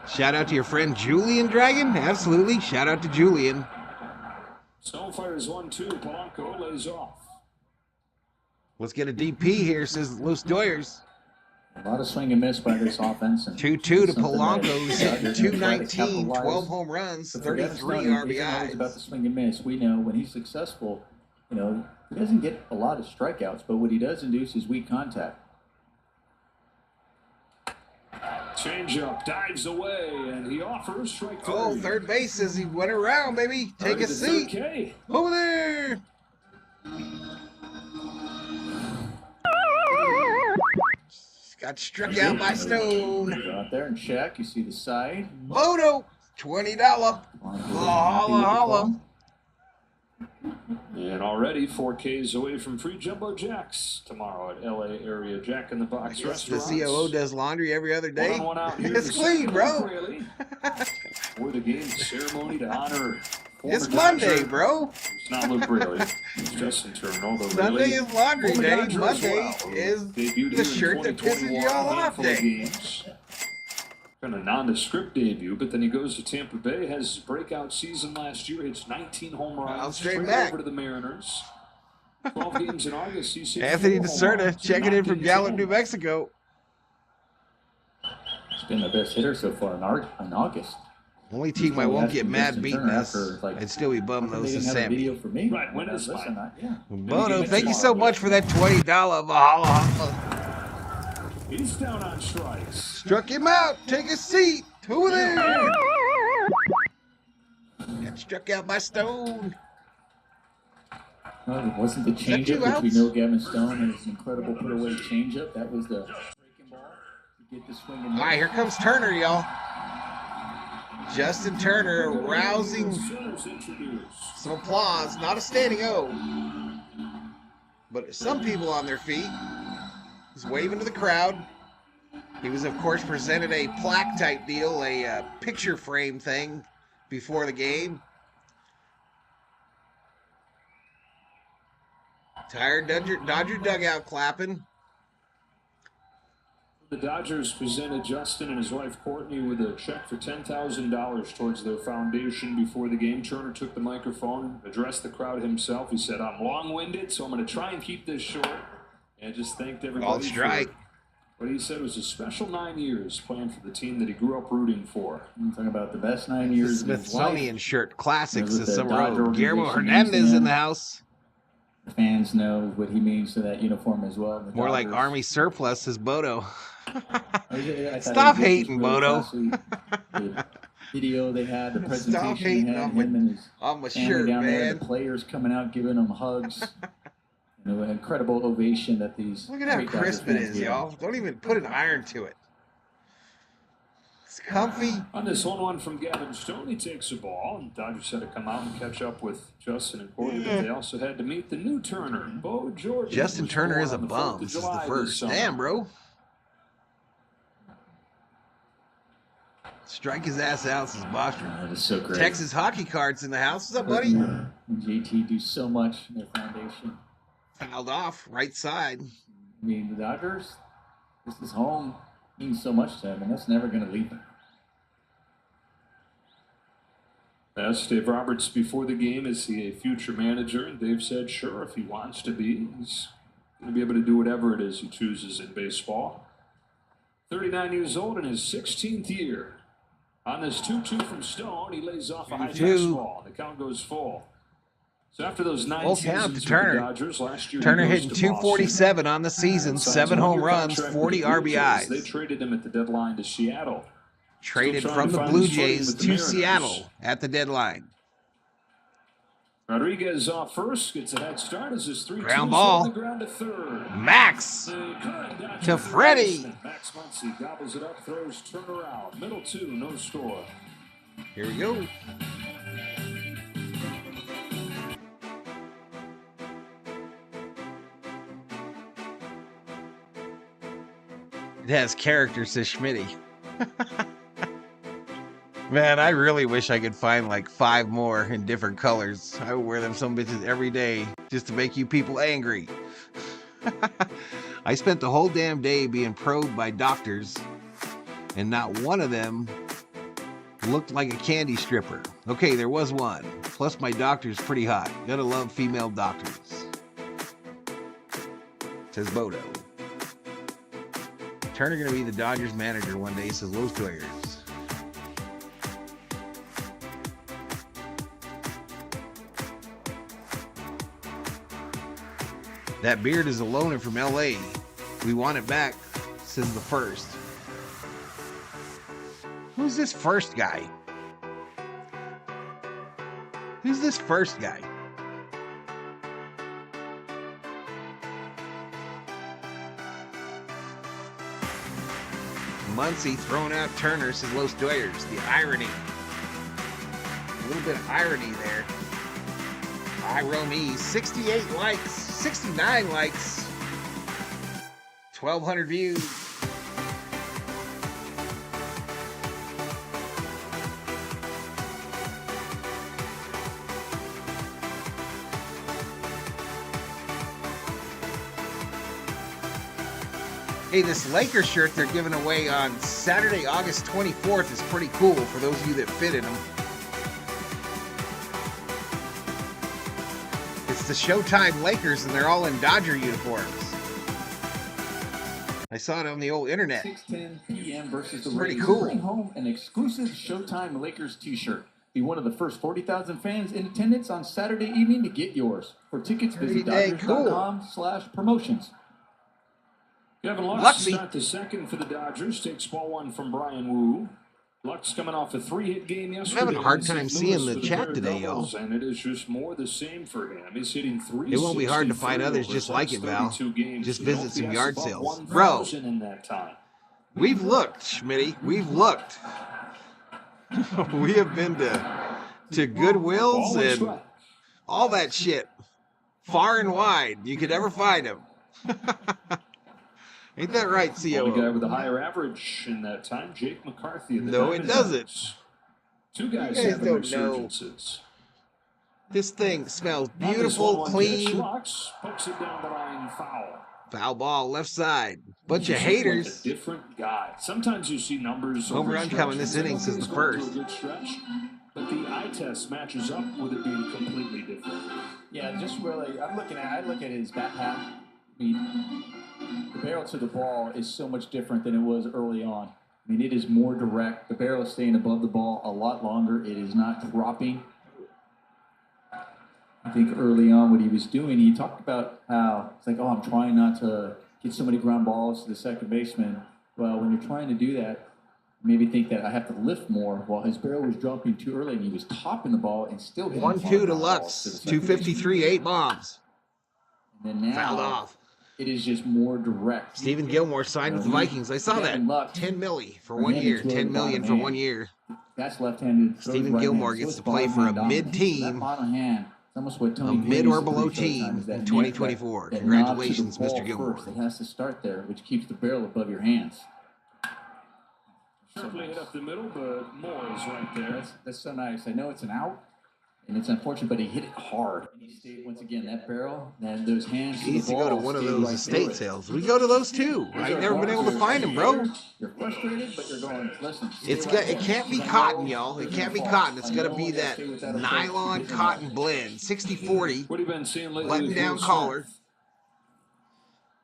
Shout out to your friend Julian Dragon. Absolutely. Shout out to Julian. Stone fires 1-2. Polanco lays off. Let's get a DP here, says Los Doyers. A lot of swing and miss by this offense. 2-2 to Polanco, who's hitting 219, 12 home runs, 33 RBIs. About the swing and miss. We know when he's successful, you know, he doesn't get a lot of strikeouts, but what he does induce is weak contact. Changeup dives away, and he offers strike three. Oh, third base says he went around, baby. Take a seat. Okay. Over there. Got struck out by Stone. Go out there and check. You see the side. Moto, $20. Holla, holla. And already 4 Ks away from free Jumbo Jacks tomorrow at LA Area Jack in the I Box guess the restaurants. COO does laundry every other day. One out here It's for clean, second bro. Rally. For the game ceremony to honor It's former Monday, Dodger. bro. It's not Luke Braley. It's Justin Turner. Although Sunday Braley, is laundry former day. Dodger as Monday well, who is debuted the here in shirt that pisses 2021, you all off handful of day. games. Kind of nondescript debut, but then he goes to Tampa Bay, has his breakout season last year, hits 19 home runs, I'll straight back. over to the Mariners. 12 games in August. He's hit Anthony 4 home DeSerta runs, checking in from 19 Gallup, home New runs. Mexico. He's been the best hitter so far in August. Only team I won't get mad beating us. I'd still be bummed They those didn't is have a Sammy. video for me. Right, when is Listen, mine? yeah. Bono, thank you so much for that $20. Holla, holla. He's down on strikes. Struck him out. Take a seat. Who there? Got struck out by Stone. Well, it wasn't the that 2 changeup, which we outs? know Gavin Stone and his incredible put-away changeup. That was the breaking ball to get the swing and All right, here comes Turner, y'all. Justin Turner rousing Centers introduced. some applause. Not a standing O, but some people on their feet. He's waving to the crowd. He was, of course, presented a plaque type deal, a picture frame thing before the game. Tired Dodger dugout clapping. The Dodgers presented Justin and his wife Courtney with a check for $10,000 towards their foundation before the game. Turner took the microphone, addressed the crowd himself. He said, "I'm long-winded, so I'm going to try and keep this short." And just thanked everybody Ball strike. for But he said it was a special 9 years playing for the team that he grew up rooting for. I'm talking about the best 9 years of his life. Smithsonian shirt classics this summer. Dodger Guillermo organization Hernandez in the house. The fans know what he means to that uniform as well. More like Army surplus is Bodo. I Stop hating, Bodo. The video they had, the presentation Stop hating they had, on him and his my family shirt, down there, man. the players coming out giving them hugs. An incredible ovation that these. Look at how great crisp Dodgers it fans is, give. y'all. Don't even put an iron to it. It's comfy. On this 1-1 from Gavin Stone, he takes the ball, and Dodgers had to come out and catch up with Justin and Courtney, but they also had to meet the new Turner, Bo Jordan. Justin Turner is a bum. This is the first. Damn, bro. Strike his ass out, says Bostrom. That is so great. Texas hockey cards in the house. What's up, buddy? And JT do so much in their foundation. Fouled off, right side. I mean, the Dodgers, this is home, means so much to them, and that's never going to leave them. Asked Dave Roberts before the game, is he a future manager? And Dave said, sure, if he wants to be. He's going to be able to do whatever it is he chooses in baseball. 39 years old in his 16th year. On this 2-2 from Stone, he lays off a high fastball. The count goes full. So after those 9 Full seasons count to with Turner. the Dodgers, last year Turner he goes hitting to 247 on the season, Boston. 7 home Signs a runs, contract 40 with the Blue Jays. RBIs. They traded him at the deadline to Seattle. Traded Still from trying the to find Blue his footing Jays with the to Mariners. Seattle at the deadline. Rodriguez off first, gets a head start as his 3-2 Ground ball. on the ground to third. Max The current Dodger to Freddy. baseman, Max Muncy gobbles it up, throws Turner out. Middle 2, no score. Here we go. It has character, says Schmitty. Man, I really wish I could find like 5 more in different colors. I would wear them some bitches every day just to make you people angry. I spent the whole damn day being probed by doctors, and not one of them looked like a candy stripper. Okay, there was one. Plus my doctor's pretty hot. Gotta love female doctors. Says Bodo. Turner gonna be the Dodgers manager one day, says Los Dwyers. That beard is a loaner from LA. We want it back, says the first. Who's this first guy? Who's this first guy? Muncy throwing out Turner, says Los Dwyers. The irony. A little bit of irony there. Irony. 68 likes, 69 likes, 1,200 views. Hey, this Lakers shirt they're giving away on Saturday, August 24th is pretty cool for those of you that fit in them. It's the Showtime Lakers, and they're all in Dodger uniforms. I saw it on the old internet. 6:10 p.m. versus the Pretty Rays. cool. Bring home an exclusive Showtime Lakers t-shirt. Be one of the first 40,000 fans in attendance on Saturday evening to get yours. For tickets, visit Pretty dang cool. Dodgers.com/promotions. Kevin Lux Luxy. start the second for the Dodgers. Takes ball 1 from Brian Wu. Lux coming off a 3-hit game yesterday. I'm having a hard in time St. seeing Louis the with a chat pair of today, y'all. doubles, and it is just more the same for him. He's hitting 3. It won't be hard to find others just like it, Val. Just visit some yard sales. Bro, in that time. we've looked, Schmitty. We've looked. We have been to Goodwills Ball and and strike. all that shit. Far and wide. You could ever find them. Ain't that right, The guy COO? with a higher average in that time, Jake McCarthy. of the No, it Diamondbacks. doesn't. 2 guys You guys having don't know. resurgences. This thing smells On this beautiful, 1-1 pitch, clean. Lux pokes it down the line, foul. Foul ball, left side. Bunch of He's just like haters. a different guy. Sometimes you see numbers. Home over run coming this stretches. inning, says the He's going through first. a good stretch, but the eye test matches up with it being completely different. Yeah, just really, I look at his bat path. I mean, the barrel to the ball is so much different than it was early on. I mean, it is more direct. The barrel is staying above the ball a lot longer. It is not dropping. I think early on what he was doing, he talked about how it's like, oh, I'm trying not to get so many ground balls to the second baseman. Well, when you're trying to do that, maybe think that I have to lift more. While his barrel was dropping too early and he was topping the ball and still hitting 1-2 to Lux. 253, 8 bombs. And then now, fouled off. It is just more direct. Stephen Gilmore signed with the Vikings. I saw that. $10 million for 1 year. $10 million for 1 year. That's left-handed. Stephen Gilmore gets to play for a mid-team, a mid or below team in 2024. Congratulations, Mr. Gilmore. It has to start there, which keeps the barrel above your hands. Sharply hit up the middle, but Moore is right there. That's so nice. I know it's an out, and it's unfortunate, but he hit it hard. And he stayed, once again, that barrel, and those hands. He needs to go to one of those estate sales. We go to those too. I've never been able to find them, bro. You're frustrated, but you're going, listen. It can't be cotton, y'all. It can't be cotton. It's got to be that nylon cotton blend. 60-40. What have you been seeing lately? Button down collar.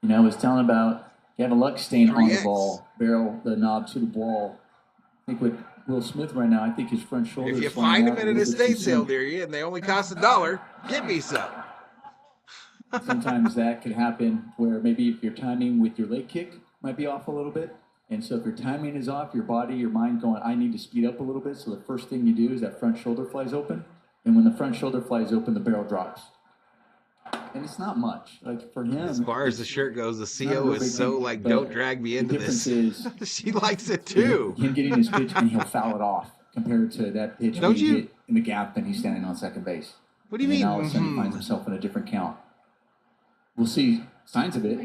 You know, I was telling about you have a luck stain on the ball, barrel the knob to the ball. I think with Will Smith right now, I think his front shoulder. If you find them at an estate sale near you and they only cost $1, get me some. Sometimes that could happen where maybe if your timing with your leg kick might be off a little bit. And so if your timing is off, your body, your mind going, I need to speed up a little bit. So the first thing you do is that front shoulder flies open. And when the front shoulder flies open, the barrel drops. And it's not much. Like for him, as far as the shirt goes, the CO is so like, don't drag me into this. She likes it too. Him getting his pitch and he'll foul it off compared to that pitch don't you hit in the gap and he's standing on second base. What do you mean? Now all of a sudden he finds himself in a different count. We'll see signs of it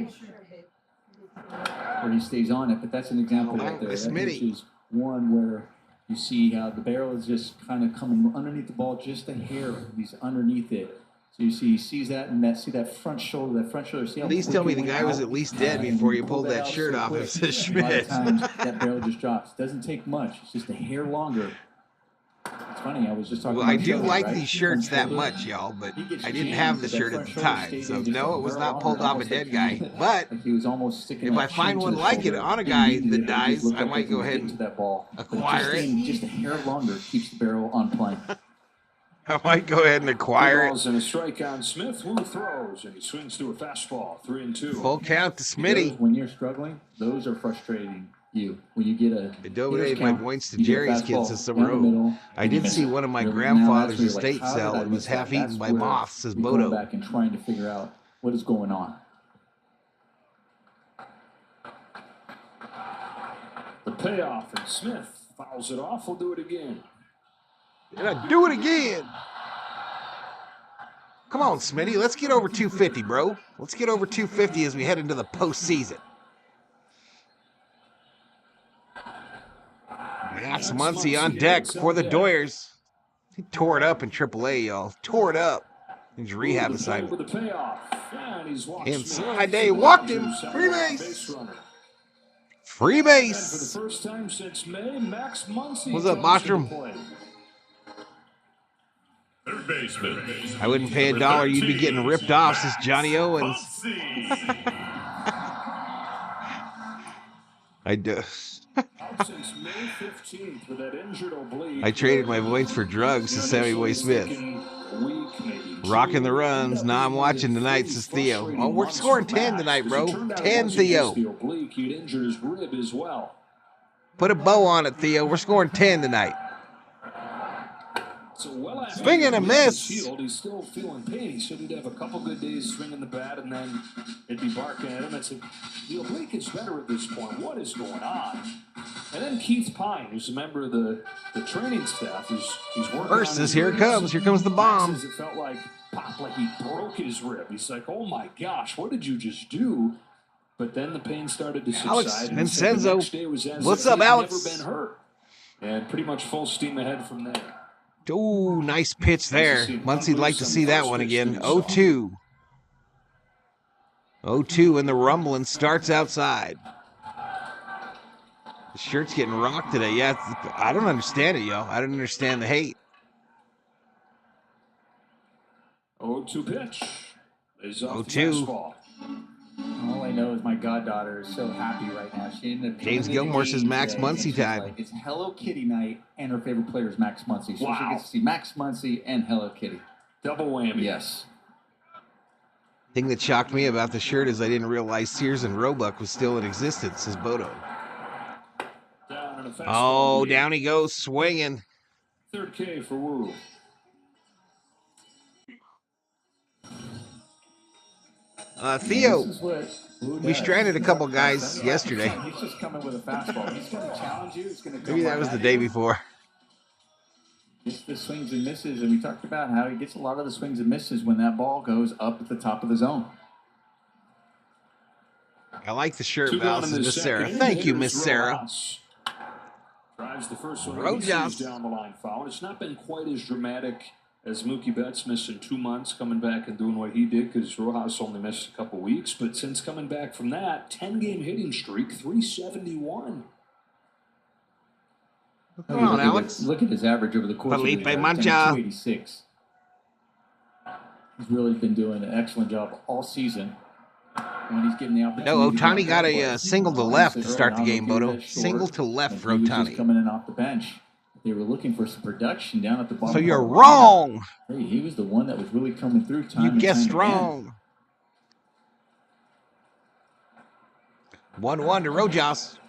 where he stays on it, but that's an example right there. That pitch is one where you see how the barrel is just kind of coming underneath the ball just a hair. He's underneath it. So you see, he sees that and see that front shoulder. See how please tell me the guy was at least dead before you pulled that shirt off. It says Schmidt. A lot of times that barrel just drops. It doesn't take much. It's just a hair longer. It's funny. I was just talking. Well, I do like these shirts that much, y'all, but I didn't have the shirt at the time, so no, it was not pulled off a dead guy. But if I find one like it on a guy that dies, I might go ahead and acquire it. Just a hair longer keeps the barrel on plane. I might go ahead and acquire it. And a strike on Smith, who throws, and he swings to a fastball, 3-2. Full count to Smitty. When you're struggling, those are frustrating you. When you get a donated my points to Jerry's kids this summer. I did see one of my grandfather's estate sell. It was half eaten by moths, says Bodo. Back and trying to figure out what is going on. The payoff, and Smith fouls it off. We'll do it again. And I do it again. Come on, Smitty. Let's get over 250, bro. Let's get over 250 as we head into the postseason. Max Muncy on deck for the Doyers. He tore it up in AAA, y'all. Tore it up. He's rehab assignment. Inside, they walked him. Free base. Free base. For the first time since May, Max Muncy. What's up, Bostrom? Third baseman. I wouldn't pay $1. You'd be getting ripped off, says Johnny Owens. I do. I traded my voice for drugs, says Sammy Boy Smith. Rocking the runs. Now I'm watching tonight, says Theo. Oh, we're scoring 10 tonight, bro. 10, Theo. Put a bow on it, Theo. We're scoring 10 tonight. Swing and a miss. He's still feeling pain. He said he'd have a couple good days swinging the bat, and then it'd be barking at him. I said, the oblique is better at this point. What is going on? And then Keith Pine, who's a member of the training staff, he's working. Versus, here it comes. Here comes the bomb. It felt like pop, like he broke his rib. He's like, oh my gosh, what did you just do? But then the pain started to subside. Alex Vincenzo. What's up, Alex? Never been hurt. And pretty much full steam ahead from there. Oh, nice pitch there. Muncie'd like to see that one again. 0-2. 0-2, and the rumbling starts outside. The shirt's getting rocked today. Yeah, I don't understand it, yo. I don't understand the hate. 0-2 pitch. 0-2. All I know is my goddaughter is so happy right now. She ended up James Gilmore says Max Muncy time. Like, it's Hello Kitty night, and her favorite player is Max Muncy. So she gets to see Max Muncy and Hello Kitty. Double whammy. Yes. Thing that shocked me about the shirt is I didn't realize Sears and Roebuck was still in existence, says Bodo. Oh, down he goes, swinging. Third K for Wu. Theo, we stranded a couple guys yesterday. He's just coming with a fastball. He's going to challenge you. He's going to Maybe that was the day before. Gets the swings and misses, and we talked about how he gets a lot of the swings and misses when that ball goes up at the top of the zone. I like the shirt, Val, Miss Sarah. Thank you, Miss Sarah. Drives the first one Rojas down the line foul. It's not been quite as dramatic as Mookie Betts missing 2 months, coming back and doing what he did because Rojas only missed a couple weeks. But since coming back from that, 10-game hitting streak, 371. Come on, Alex. Look at his average over the course Felipe of the year. Mancha. 286. He's really been doing an excellent job all season. When he's getting the opportunity. No, Ohtani got a single to left to start the game, Bodo. Single to left for Ohtani. Coming in off the bench. They were looking for some production down at the bottom. So you're wrong. Hey, he was the one that was really coming through time. You guessed wrong. 1-1 to Rojas.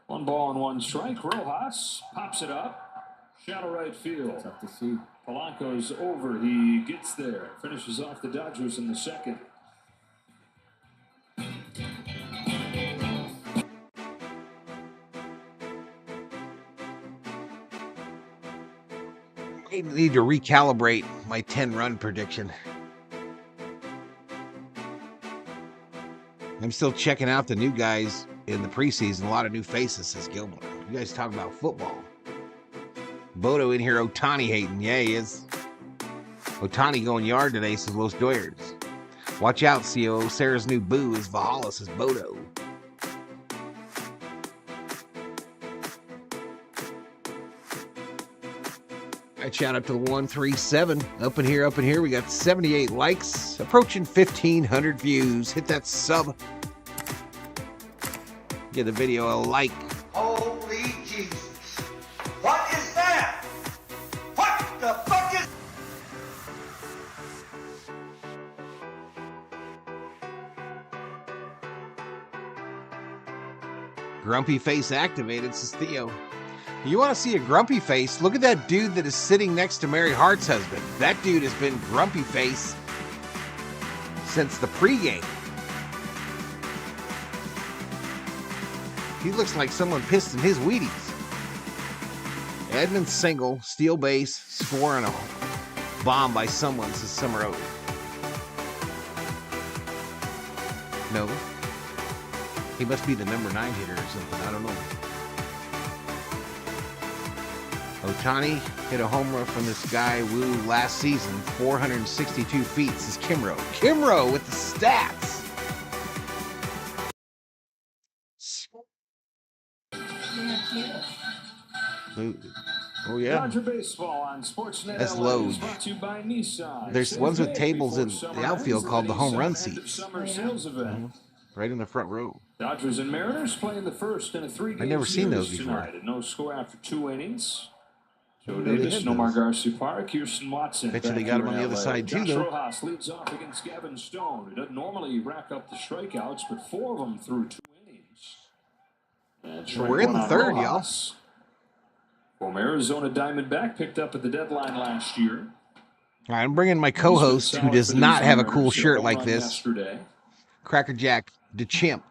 1 ball and 1 strike. Rojas pops it up. Shallow right field. Tough to see. Polanco's over. He gets there. Finishes off the Dodgers in the second. I need to recalibrate my 10-run prediction. I'm still checking out the new guys in the preseason. A lot of new faces, says Gilmore. You guys talk about football. Bodo in here, Ohtani hating. Yeah, he is. Ohtani going yard today, says Los Doyers. Watch out, CO. Sarah's new boo is Valhalla, says Bodo. Right, shout out to the 137. Up in here. We got 78 likes, approaching 1,500 views. Hit that sub. Give the video a like. Holy Jesus. What is that? What the fuck is... Grumpy face activated, says Theo. You want to see a grumpy face? Look at that dude that is sitting next to Mary Hart's husband. That dude has been grumpy face since the pregame. He looks like someone pissed in his Wheaties. Edmund single, steal base, score on a bomb by someone, says Summer Oak. No. He must be the number 9 hitter or something. I don't know. Ohtani hit a home run from this guy, Wu, last season, 462 feet, says Kimro. Kimro with the stats. Oh, yeah. Dodger baseball on Sportsnet. That's load. Brought to you by Nissan. There's ones with tables in the outfield called the home run seats. Summer sales event. Right in the front row. Dodgers and Mariners playing the first in a 3-game I've never seen those series before. tonight. No score after 2 innings. Joe They Davis, had Nomar those. Garcia Park, Houston Watson. Bet you they back got him here on the in other LA. side, too, Josh though. Rojas leads off against Gavin Stone. He doesn't normally rack up the strikeouts, but 4 of them through 2 innings. And strike We're in one the on third, Rojas. From Arizona Diamondback, picked up at the deadline last year. All right, I'm bringing my co-host, who does not have a cool shirt like this, Yesterday. Cracker Jack DeChimp.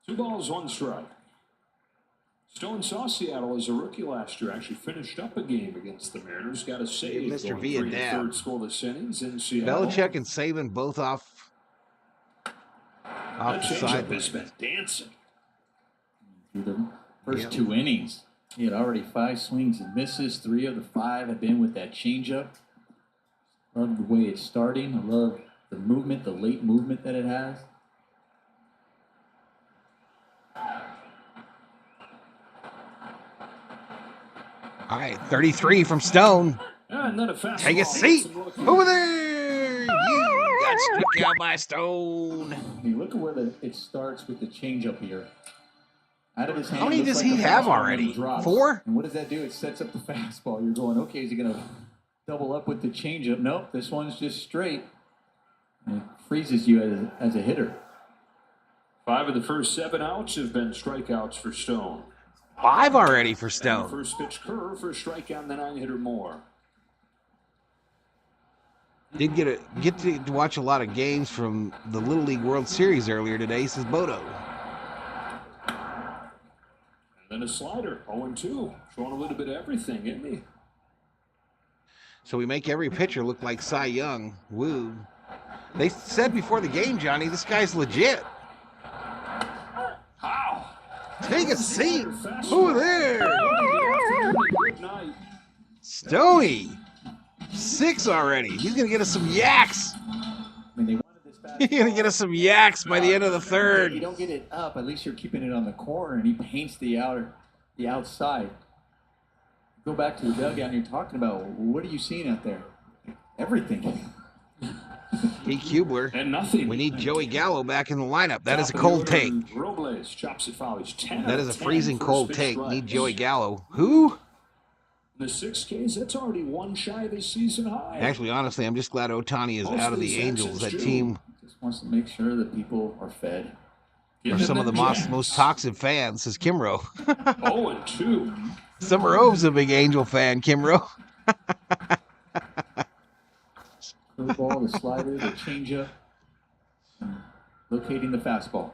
Two balls, 1 strike. Stone saw Seattle as a rookie last year. Actually finished up a game against the Mariners. Got a save. Mr. Going Via 3 dab. 1/3 scoreless innings in Seattle. Belichick and Saban both off That the changeup side. has been dancing. Through the first 2 innings, he had already 5 swings and misses. 3 of the 5 have been with that changeup. Love the way it's starting. I love the movement, the late movement that it has. All right, 33 from Stone. And then a fastball. Take a seat. Over there. You got struck out by Stone. I mean, look at where it starts with the changeup here. Out of his hand. How many does he have already? 4? And what does that do? It sets up the fastball. You're going, okay, is he going to double up with the changeup? Nope, this one's just straight. And it freezes you as a hitter. 5 of the first 7 outs have been strikeouts for Stone. 5 already for Stone. And the first pitch curve for a strikeout and the 9-hitter more. Did get to watch a lot of games from the Little League World Series earlier today, says Bodo. And then a slider, 0-2. Showing a little bit of everything, isn't he? So we make every pitcher look like Cy Young. Woo. They said before the game, Johnny, this guy's legit. How? Take a seat. Over there. Stoney. 6 already. He's going to get us some yaks. He's going to get us some yaks by the end of the 3rd. You don't get it up, at least you're keeping it on the corner, and he paints the outside. Go back to the dugout and you're talking about, what are you seeing out there? Everything. Hey, Kubler. And nothing. We need Joey Gallo back in the lineup. That is a cold take. Robles chops it foul. He's 10 That is a freezing cold take. strikes. Need Joey Gallo. Who? The 6 Ks, that's already 1 shy of his season high. Actually, honestly, I'm just glad Ohtani is out of the Angels. That team Just wants to make sure that people are fed. are some of the most toxic fans, says Kimro. 0-2. Summer Ove's a big Angel fan, Kimro. Curveball, the slider, the changeup, locating the fastball.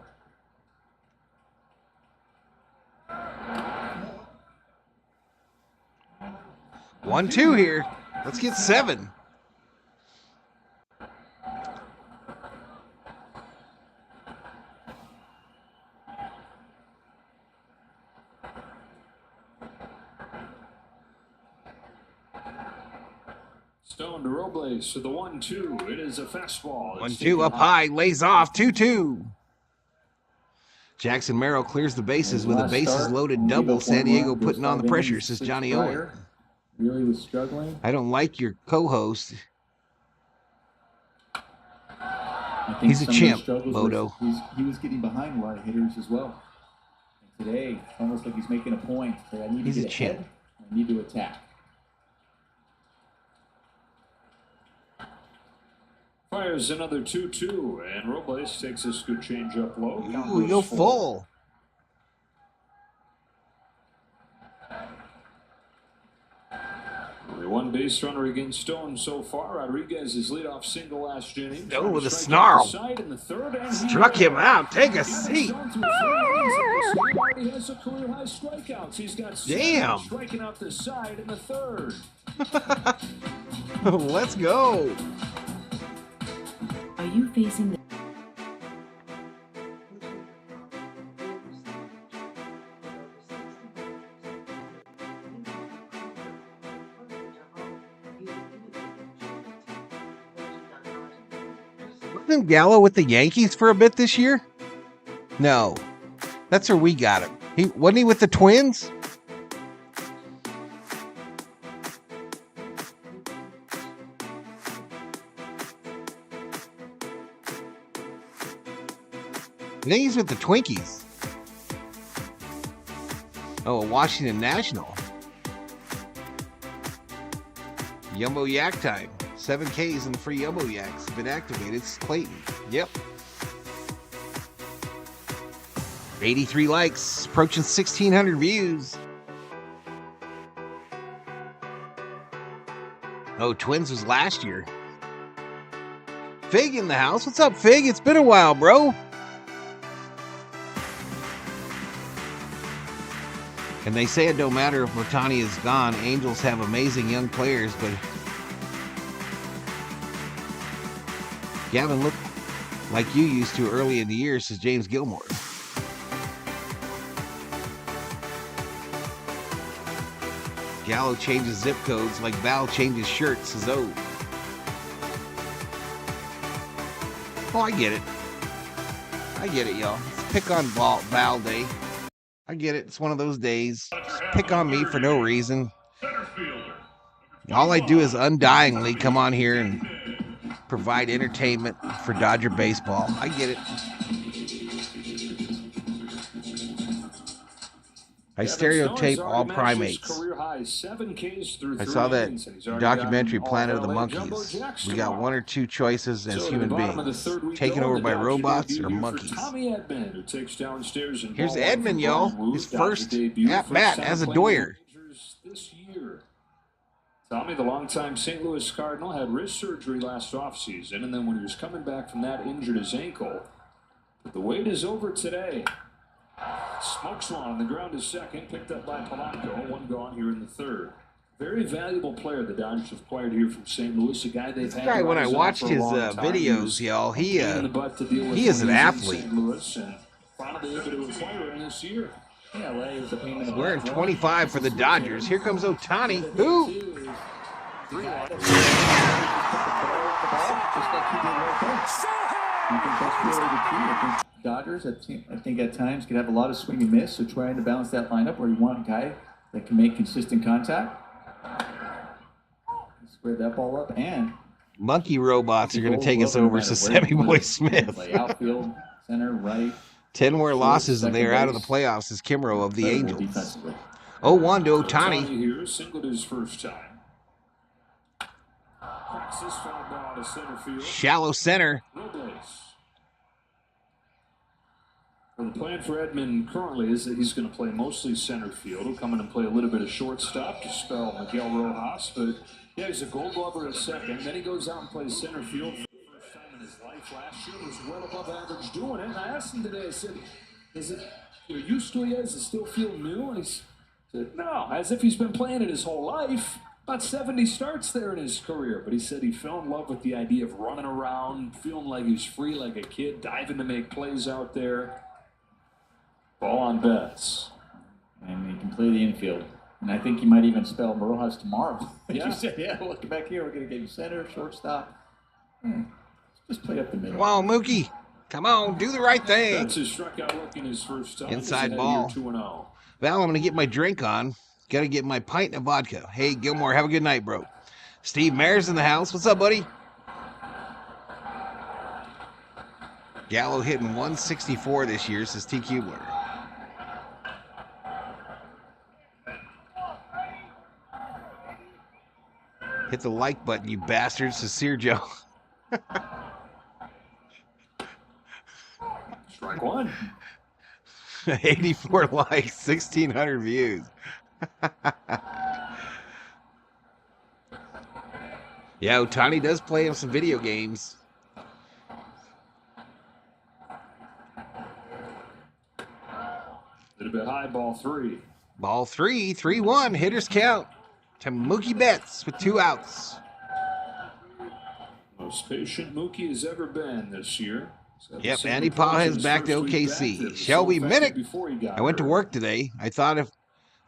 One, 2 here. Let's get 7. Stone to Robles for the 1-2. It is a fastball. 1-2 up high, lays off, 2-2. Jackson Merrill clears the bases with a bases loaded double. San Diego putting on the pressure, says Johnny Owen. Really was struggling. I don't like your co-host. He's a chimp, Bodo. He was getting behind a lot of hitters as well. And today, almost like he's making a point. I need to get ahead. I need to attack. Fires another 2-2, and Robles takes this good changeup low. Ooh, go full. Only 1 base runner against Stone so far. Rodriguez's leadoff single last inning. Stone with a snarl. Struck him out. Take a seat. He has a career high strikeouts. He's got 7 striking out the side in the 3rd. Let's go. Are you facing the Wasn't Gallo with the Yankees for a bit this year? No. That's where we got him. Wasn't he with the Twins? I think he's with the Twinkies. Oh, Washington National. Yumbo Yak time. 7 Ks in the free Yumbo Yaks. Been activated. It's Clayton. Yep. 83 likes. Approaching 1,600 views. Oh, Twins was last year. Fig in the house. What's up, Fig? It's been a while, bro. And they say it don't matter if Ohtani is gone. Angels have amazing young players, but Gavin looked like you used to early in the year, says James Gilmore. Gallo changes zip codes like Val changes shirts, says O. Oh, I get it. I get it, y'all. Let's pick on Val Day. I get it. It's one of those days. Just pick on me for no reason. All I do is undyingly come on here and provide entertainment for Dodger baseball. I get it. I stereotype all primates. I saw that documentary, Planet of the Monkeys. We got one or two choices as human beings, taken over by robots or monkeys. Here's Edman, y'all. His first at-bat as a Doyer. Tommy, the longtime St. Louis Cardinal, had wrist surgery last offseason, and then when he was coming back from that, injured his ankle. But the wait is over today. Smokes one on the ground to second, picked up by Polanco. One gone here in the third. Very valuable player the Dodgers have acquired here from St. Louis. A guy they've had. Guy, when I watched his videos, y'all, he is an athlete. He's wearing 25 for the Dodgers. Here comes Ohtani. Who? Dodgers, I think at times could have a lot of swing and miss, so trying to balance that lineup where you want a guy that can make consistent contact. Square that ball up, and monkey robots are going to take us over to Sammy Boy Smith. Outfield, center, right. 10 more losses and they are out of the playoffs as Kimro of the Angels. 0-1 to Ohtani. Here singled his first time. Cracks this foul ball to center field. Shallow center. Well, the plan for Edman currently is that he's going to play mostly center field. He'll come in and play a little bit of shortstop to spell Miguel Rojas. But yeah, he's a Gold Glover at second. Then he goes out and plays center field for the first time in his life. Last year was well above average doing it. And I asked him today, I said, is it you're used to it yet? Does it still feel new? And he said, no, as if he's been playing it his whole life. About 70 starts there in his career. But he said he fell in love with the idea of running around, feeling like he's free like a kid, diving to make plays out there. Ball on Betts. And he can play the infield. And I think he might even spell Rojas tomorrow. Yeah. You said, yeah, look back here. We're going to get you center, shortstop. Just play up the middle. Come on, Mookie. Come on, do the right thing. That's his strikeout look in his first time. Inside ball. 2-0. Val, I'm going to get my drink on. Got to get my pint of vodka. Hey, Gilmore, have a good night, bro. Steve Mayer's in the house. What's up, buddy? Gallo hitting 164 this year, says T. Kubler. Hit the like button, you bastards, says Sergio. Strike one. 84 likes, 1,600 views. Yeah, Ohtani does play on some video games. A little bit high, ball three. Ball three, 3-1, hitters count to Mookie Betts with 2 outs. Most patient Mookie has ever been this year. Yep, Andy Pages back to OKC. Shelby Minnick. I went to work today. I thought if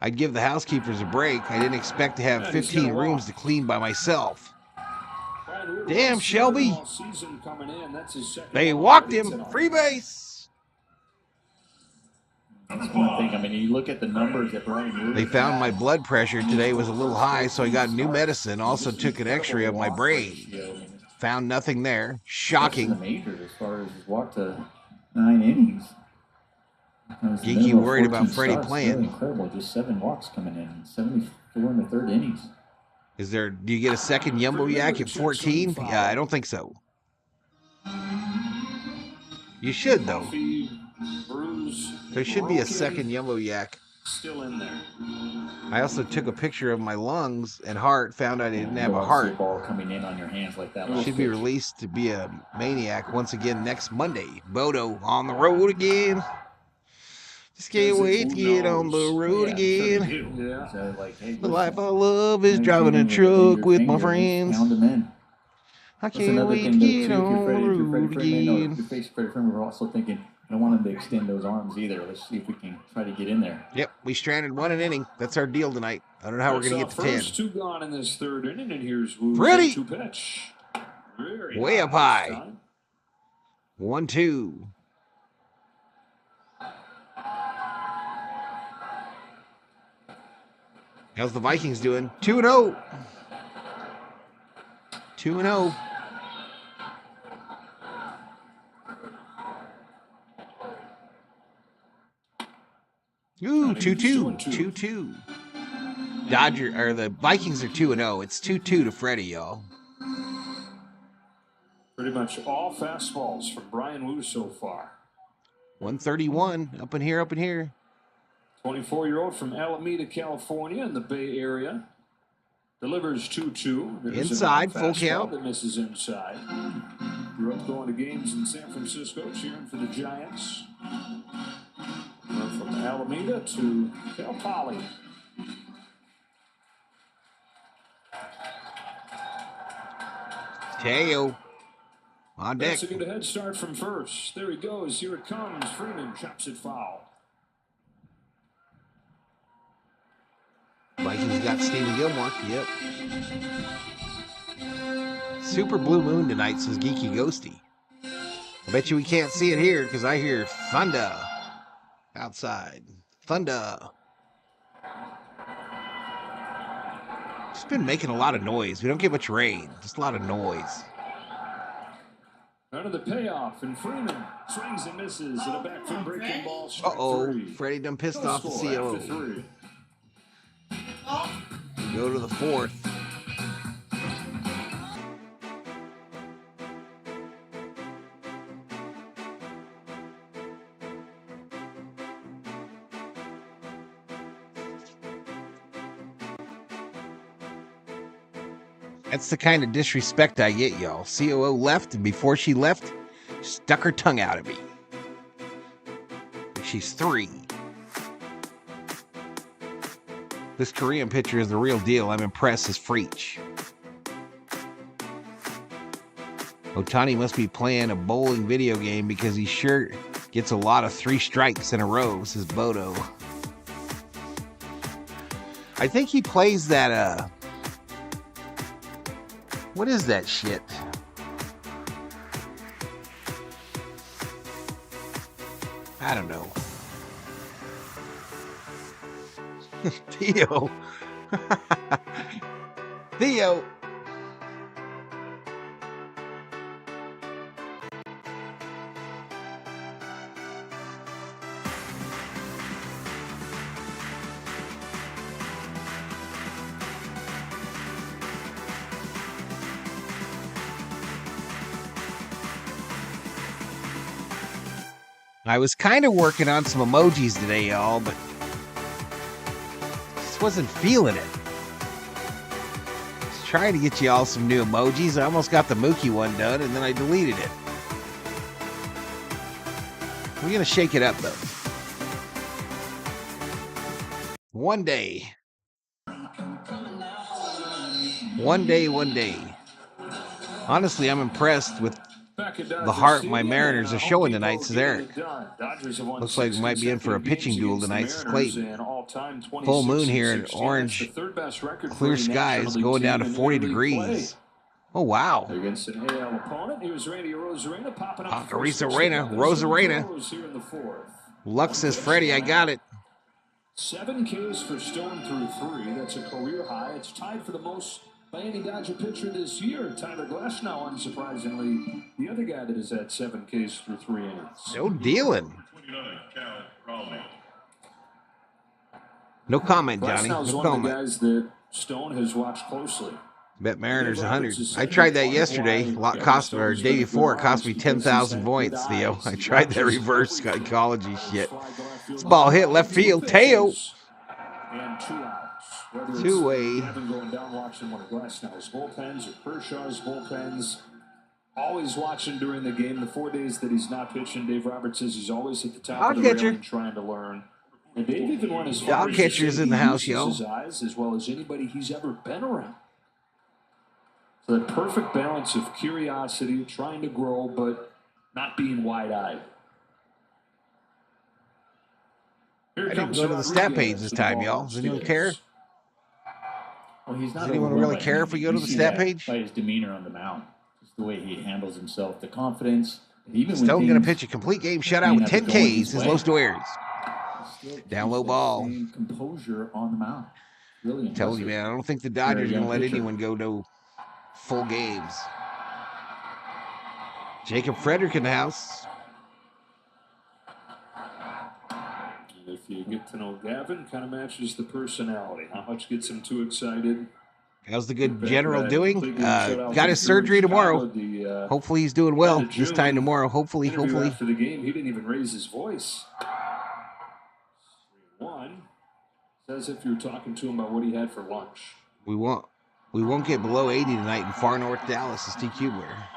I'd give the housekeepers a break. I didn't expect to have 15 rooms to clean by myself. Damn, Shelby. They walked him. Free base. That's one thing. I mean, you look at the numbers that Brian. They found my blood pressure today was a little high, so I got new medicine. Also took an x-ray of my brain. Found nothing there. Shocking. As far as walked to 9 innings. Geeky worried about Freddy playing. Really incredible. Just 7 walks coming in. 74 in the third innings. Do you get a second Yumbo Yak at 14? Yeah, I don't think so. You should, though. There should be a second Yumbo Yak. Still in there. I also took a picture of my lungs and heart, found I didn't have a heart. Ball coming in on your hands like that. Should be released to be a maniac once again next Monday. Bodo on the road again. Just can't wait to get on the road again. The life I love is driving a truck with my friends. I can't wait to get on the road again. Your face, Freddie Freeman, we're also thinking, I don't want him to extend those arms either. Let's see if we can try to get in there. Yep, we stranded 1 inning. That's our deal tonight. I don't know how we're going to get to 10. First 2 gone in this third inning, and here's Wu's Freddy. 2 pitch. Way up high. 1-2. How's the Vikings doing? 2-0. 2-0. Ooh, 2-2. 2-2. The Vikings are 2-0. It's 2-2 to Freddy, y'all. Pretty much all fastballs from Brian Wu so far. 131. Up in here, up in here. 24-year-old from Alameda, California in the Bay Area. Delivers 2-2. There's inside, full count. That misses inside. Grew up going to games in San Francisco, cheering for the Giants. Went from Alameda to Cal Poly. Teo on deck. That's a good head start from first. There he goes. Here it comes. Freeman chops it foul. Vikings got Stephen Gilmore. Yep. Super blue moon tonight, says Geeky Ghosty. I bet you we can't see it here because I hear thunder outside. Thunder. It's been making a lot of noise. We don't get much rain, just a lot of noise. Under the payoff, and Freeman swings and misses at a back foot breaking ball. Uh-oh, Freddy done pissed off the COO. Go to the fourth. That's the kind of disrespect I get, y'all. COO left, and before she left, stuck her tongue out at me. She's 3. This Korean pitcher is the real deal. I'm impressed as Freach. Ohtani must be playing a bowling video game because he sure gets a lot of 3 strikes in a row, says Bodo. I think he plays that, what is that shit? I don't know. Theo. Theo. I was kind of working on some emojis today, y'all, but just wasn't feeling it. Just trying to get y'all some new emojis. I almost got the Mookie one done, and then I deleted it. We're going to shake it up, though. One day. One day. Honestly, I'm impressed with the heart my Mariners are showing tonight, says Eric. Looks like we might be in for a pitching duel tonight, says Clayton. Full moon here in orange, clear skies, going down to 40 degrees. Oh, wow. Rosarena. Lux says, Freddy, I got it. 7 Ks for Stone through 3. That's a career high. It's tied for the most by any Dodger pitcher this year. Tyler Glasnow, unsurprisingly, the other guy that has had 7 Ks through 3 innings. No dealing. No comment, Johnny. Glasnow's one of the guys that Stone has watched closely. Bet Mariners 100. I tried that yesterday. Cost or day before, it cost me 10,000 points, Theo. I tried that reverse psychology shit. This ball hit left field. Teo. And 2 outs. Two-way. Going down watching one of Glasnow's bullpens or Kershaw's bullpens. Always watching during the game. The 4 days that he's not pitching, Dave Roberts says he's always at the top of the railing trying to learn. And Dave even went as far as catcher's in the house, yo. His eyes as well as anybody he's ever been around. So that perfect balance of curiosity, trying to grow, but not being wide-eyed. I didn't go to the stat page this time, y'all. Does anyone care? Well, he's not. Does anyone really care if we go to the stat page? By his demeanor on the mound, just the way he handles himself, the confidence. Even Stone going to pitch a complete game shutout with 10 Ks. His Los Dueres. Down low ball. Composure on the mound. Really I'm telling you, man, I don't think the Dodgers are going to let anyone go no full games. Jacob Frederick in the house. If you get to know Gavin, kind of matches the personality. How much gets him too excited? How's the good general doing? Got his surgery tomorrow. Hopefully he's doing well this time tomorrow. Hopefully. After the game, he didn't even raise his voice. 3-1. Says if you're talking to him about what he had for lunch. We won't get below 80 tonight in far north Dallas, as TQ where.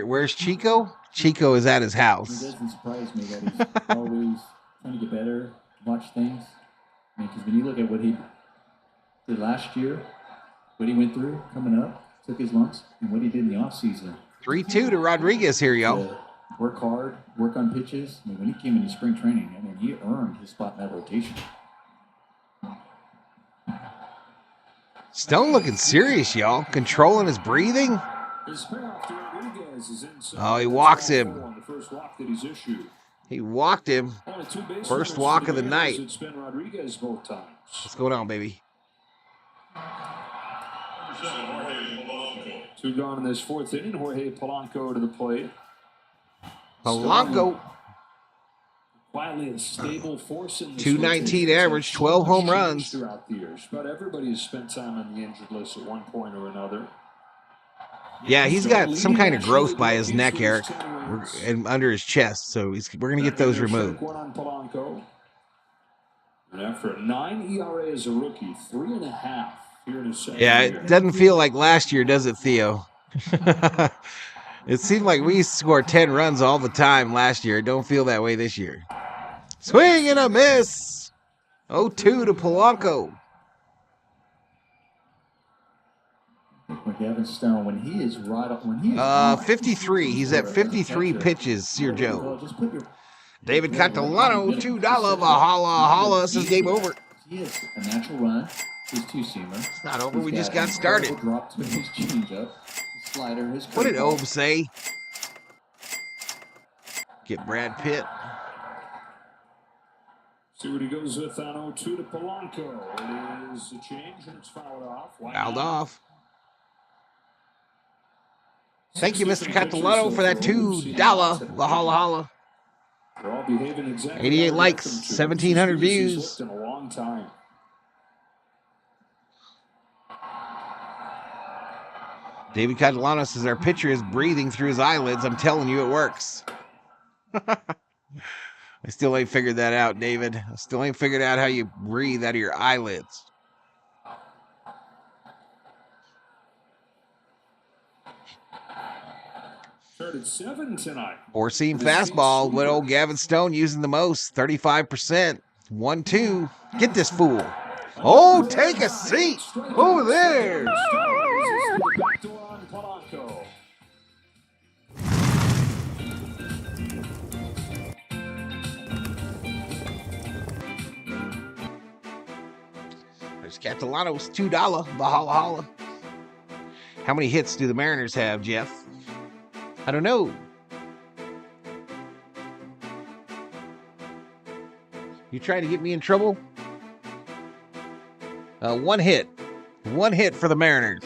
Where's Chico? Chico is at his house. It doesn't surprise me that he's always trying to get better, watch things. I mean, because when you look at what he did last year, what he went through coming up, took his lumps, and what he did in the offseason. 3-2 to Rodriguez here, y'all. Work hard, work on pitches. I mean, when he came into spring training, I mean, he earned his spot in that rotation. Stone looking serious, y'all. Controlling his breathing. Oh, he walks him. He walked him. First walk of the night. What's going on, baby? 2 gone in this 4th inning. Jorge Polanco to the plate. Polanco. Quietly a stable force in the 219 average, 12 home runs. Throughout the years, but everybody has spent time on the injured list at one point or another. Yeah, he's got some kind of growth by his neck, Eric, and under his chest. So we're going to get those removed. And after a 9 ERA as a rookie, 3.5 here in his second Yeah, year. it doesn't feel like last year, does it, Theo? It seemed like we used to score 10 runs all the time last year. It don't feel that way this year. Swing and a miss. 0-2 to Polanco. Gavin Stone, when he is right up, when he is 53. He's at 53 pitches, Sir Joe. David Catalano, $2. Valhalla says game over. He is a natural run. His two-seamer. It's not over. We just got started. Drop to his changeup, his slider, his what did Obe say? Get Brad Pitt. See what he goes with on 0-2 to Polanco. It is a change and it's fouled off. Fouled off. Thank you, Mr. Catalano, for that $2. Valhalla. They're all behaving exactly 88 likes, 1,700 views. In a long time. David Catalano says our pitcher is breathing through his eyelids. I'm telling you, it works. I still ain't figured that out, David. I still ain't figured out how you breathe out of your eyelids. Started 7 tonight. Four-seam fastball. What old Gavin Stone using the most? 35%. 1-2. Get this fool. Oh, take a seat over there. There's Catalano's $2. Valhalla. How many hits do the Mariners have, Jeff? I don't know. You trying to get me in trouble? One hit. One hit for the Mariners.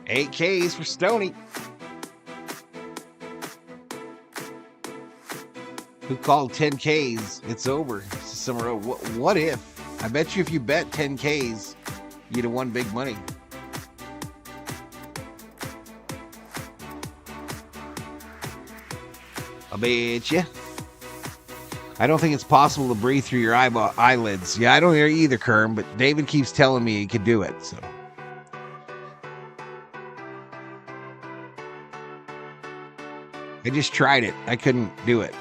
Eight Ks for Stoney. Who called 10 Ks? It's over. Summer Road. What if? I bet you if you bet 10 Ks, you'd have won big money. I bet you. I don't think it's possible to breathe through your eyelids. Yeah, I don't either, Kerm, but David keeps telling me he could do it, so. I just tried it. I couldn't do it.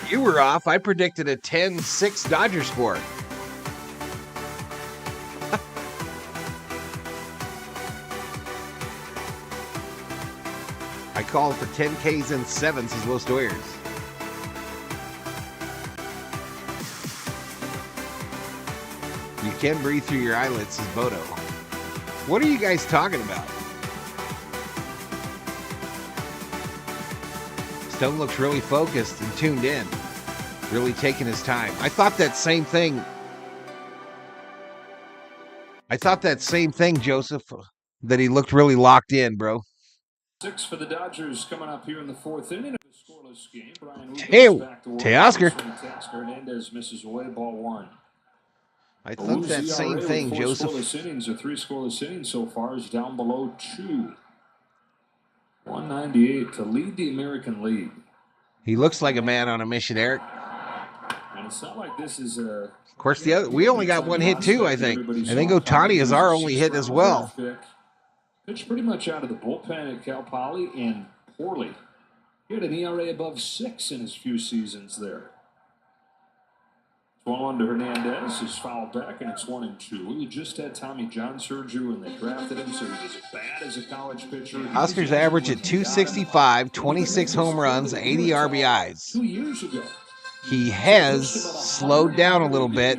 You were off. I predicted a 10-6 Dodger score. called for 10 Ks and 7, says Los Doyers. You can breathe through your eyelids, says Bodo. What are you guys talking about? Stone looks really focused and tuned in. Really taking his time. I thought that same thing, Joseph, that he looked really locked in, bro. 6 for the Dodgers coming up here in the 4th inning of a scoreless game. Brian Teoscar. Hernandez misses away, ball 1. I thought that same thing, Joseph. 4 scoreless innings, or 3 scoreless innings so far, is down below 2. 198 to lead the American League. He looks like a man on a mission, Eric. And it's not like this is a... Of course, we only got one hit too, I think. I think Ohtani is our only hit as well. Pitched pretty much out of the bullpen at Cal Poly and poorly. He had an ERA above 6 in his few seasons there. 1-1 to Hernandez. He's fouled back, and it's 1-2. He just had Tommy John surgery when they drafted him, so he was as bad as a college pitcher. Oscar's average at 265, 26 home runs, 80 RBIs. 2 years ago. He has slowed down a little bit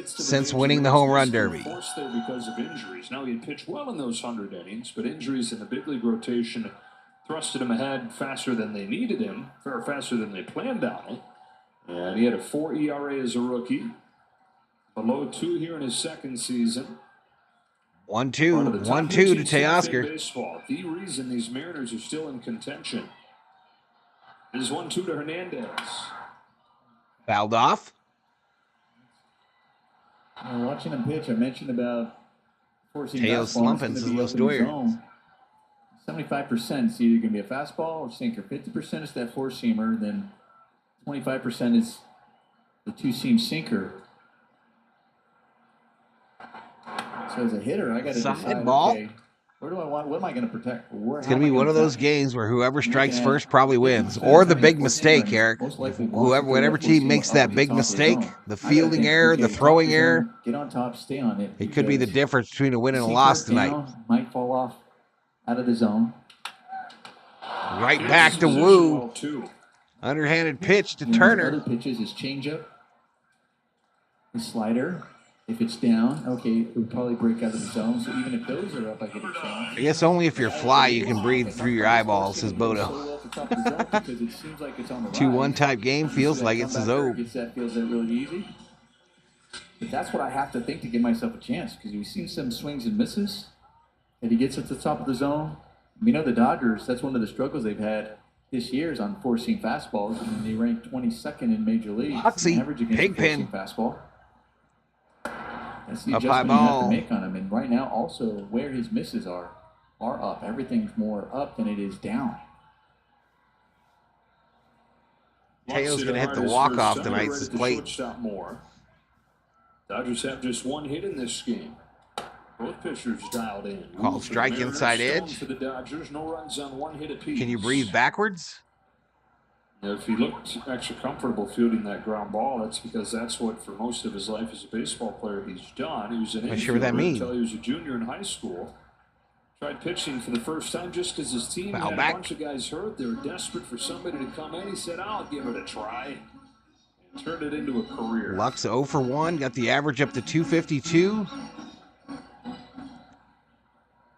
since winning the home run derby. Forced there because of injuries. Now, he had pitched well in those 100 innings, but injuries in the big league rotation thrusted him ahead faster than they needed him, or faster than they planned on it. And he had a 4 ERA as a rookie. Below 2 here in his second season. 1-2 to Teoscar. Baseball. The reason these Mariners are still in contention is 1-2 to Hernandez. Fouled off. Watching him pitch, I mentioned about forcing Teo slumping, says Los Doyers. 75% is either going to be a fastball or sinker. 50% is that four-seamer, then 25% is the two-seam sinker. So as a hitter, I got to decide, ball. Okay, where do I want? What am I going to protect? It's going to be one of those games where whoever strikes first probably wins, or the big mistake, Eric. Whatever team makes that big mistake, the fielding error, the throwing error, get on top, stay on it. It could be the difference between a win and a loss tonight. Might fall off out of the zone. Right back to Wu. Underhanded pitch to Turner. Other pitches is changeup, his slider. If it's down, okay, it would probably break out of the zone. So even if those are up, I get a chance. I guess only if you're fly you can breathe through your eyeballs, says Bodo. 2-1 type game, feels like it's his own. Feels that really easy. But that's what I have to think to give myself a chance, because we've seen some swings and misses, and he gets at the top of the zone. We know the Dodgers, that's one of the struggles they've had this year is on four-seam fastballs, and they ranked 22nd in Major League. Average against Pigpen. Fastball. That's the Up high adjustment you have ball. to make on him. And right now, also, where his misses are up. Everything's more up than it is down. Teo's going to hit the walk-off tonight, says Plate. Dodgers have just one hit in this game. Both pitchers dialed in. Called strike inside edge. For the Dodgers, no runs on one hit apiece. Can you breathe backwards? If he looked extra comfortable fielding that ground ball, that's because that's what, for most of his life as a baseball player, he's done. He was an infielder until he was a junior in high school. Tried pitching for the first time just because his team had a bunch of guys hurt. They were desperate for somebody to come in. He said, I'll give it a try. And turned it into a career. Lux 0 for 1, got the average up to 252.